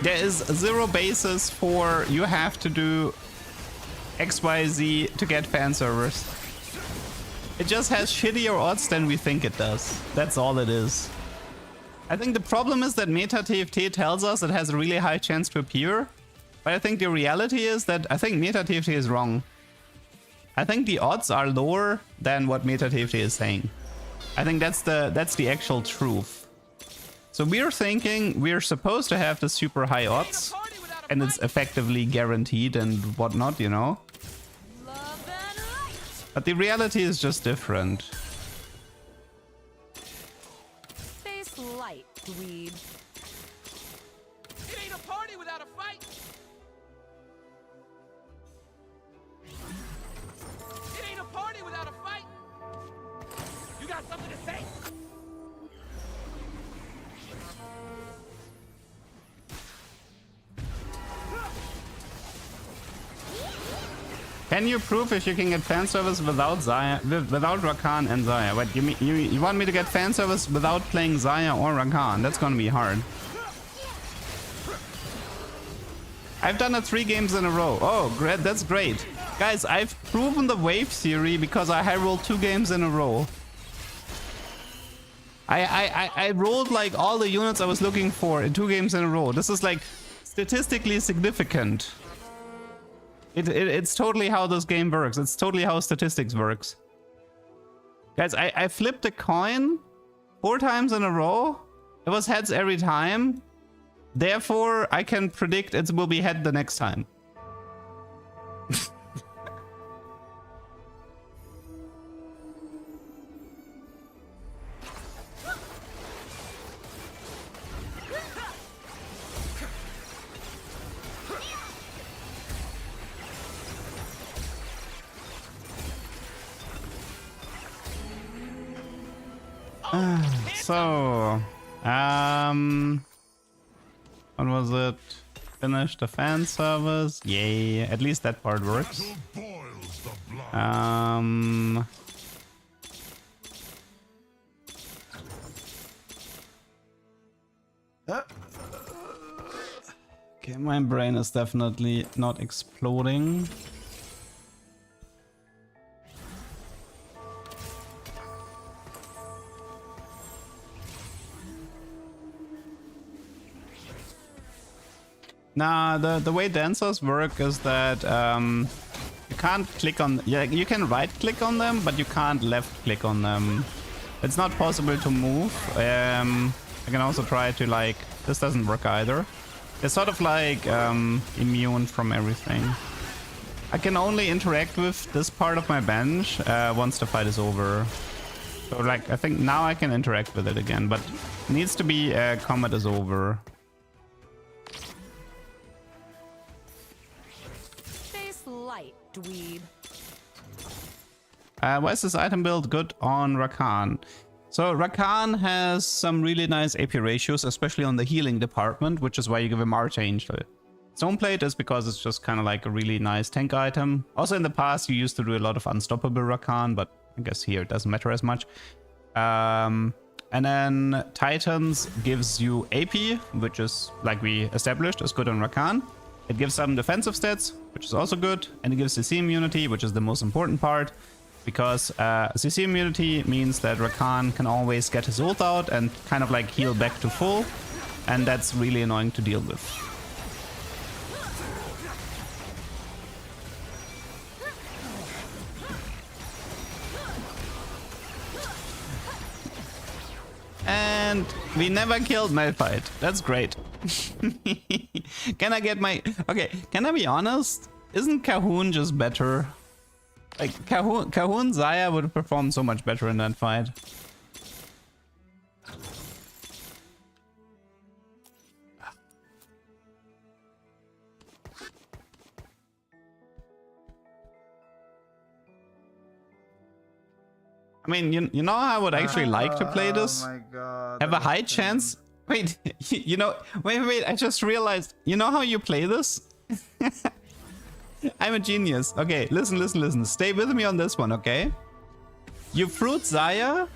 [SPEAKER 1] There is zero basis for you have to do XYZ to get fan servers. It just has shittier odds than we think it does. That's all it is. I think the problem is that meta TFT tells us it has a really high chance to appear. But I think the reality is that I think meta TFT is wrong. I think the odds are lower than what meta TFT is saying. I think that's the actual truth. So we're thinking we're supposed to have the super high odds, and it's effectively guaranteed and whatnot, you know? But the reality is just different.
[SPEAKER 6] Face light, dweeb.
[SPEAKER 3] It ain't a party without a fight. It ain't a party without a fight. You got something to say?
[SPEAKER 1] Can you prove if you can get fan service without Xayah, without Rakan and Xayah? What you want me to get fan service without playing Xayah or Rakan? That's gonna be hard. I've done it 3 games in a row. Oh, great! That's great, guys. I've proven the wave theory because I rolled 2 games in a row. I rolled like all the units I was looking for in 2 games in a row. This is like statistically significant. It's totally how this game works. It's totally how statistics works. Guys, I flipped a coin 4 times in a row. It was heads every time. Therefore, I can predict it will be head the next time. So, what was it? Finish the fan service. Yay! At least that part works. Okay, my brain is definitely not exploding. Nah, the way dancers work is that you can't click on... Yeah, you can right click on them, but you can't left click on them. It's not possible to move. I can also try to like... This doesn't work either. It's sort of like immune from everything. I can only interact with this part of my bench once the fight is over. So like, I think now I can interact with it again, but it needs to be combat is over.
[SPEAKER 6] Dweeb.
[SPEAKER 1] Why is this item build good on Rakan? So Rakan has some really nice AP ratios, especially on the healing department, which is why you give him Archangel. Stoneplate is because it's just kind of like a really nice tank item. Also in the past you used to do a lot of unstoppable Rakan, but I guess here it doesn't matter as much. And then Titans gives you AP, which is, like we established, is good on Rakan. It gives some defensive stats, which is also good, and it gives CC immunity, which is the most important part, because CC immunity means that Rakan can always get his ult out and kind of like heal back to full, and that's really annoying to deal with. And we never killed Malphite. That's great. Can I get my... Okay, can I be honest? Isn't Cahoon just better? Like, Cahoon Xayah would have performed so much better in that fight. I mean, you know how I would actually like to play this?
[SPEAKER 9] Oh my god.
[SPEAKER 1] Have a high chance? Wait, you know, wait, I just realized, you know how you play this? I'm a genius. Okay, listen. Stay with me on this one, okay? You fruit Xayah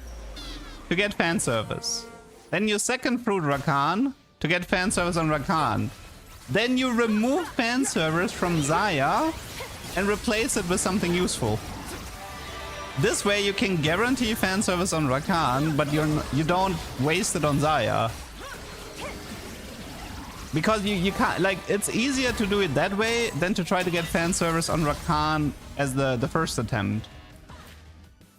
[SPEAKER 1] to get fan service. Then you second fruit Rakan to get fan service on Rakan. Then you remove fan service from Xayah and replace it with something useful. This way you can guarantee fan service on Rakan, but you don't waste it on Xayah. Because you can't, like, it's easier to do it that way than to try to get fan service on Rakan as the first attempt.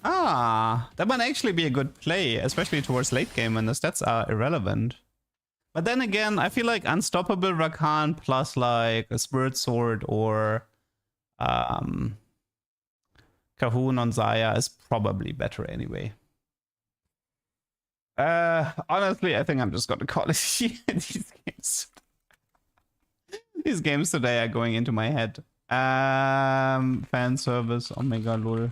[SPEAKER 1] Ah, that might actually be a good play, especially towards late game when the stats are irrelevant. But then again, I feel like unstoppable Rakan plus like a Spirit Sword or Cahoon on Xayah is probably better anyway. Honestly, I think I'm just gonna call it these games. These games today are going into my head. Fan service, Omega lol.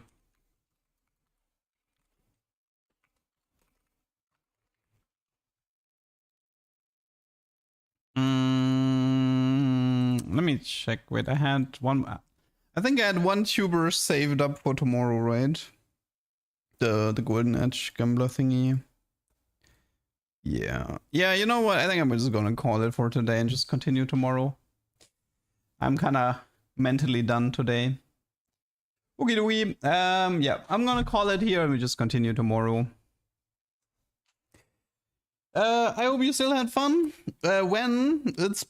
[SPEAKER 1] Let me check. Wait, I had one. I think I had one tuber saved up for tomorrow, right? The Golden Edge gambler thingy. Yeah. Yeah, you know what? I think I'm just gonna call it for today and just continue tomorrow. I'm kinda mentally done today. Okie dokie. Yeah, I'm gonna call it here and we just continue tomorrow. I hope you still had fun. When? It's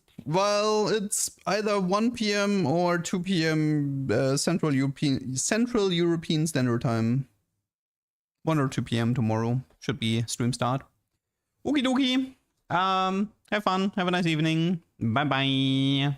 [SPEAKER 1] either 1 PM or 2 PM Central European Standard Time. 1 or 2 PM tomorrow should be stream start. Okie dokie. Have fun. Have a nice evening. Bye bye.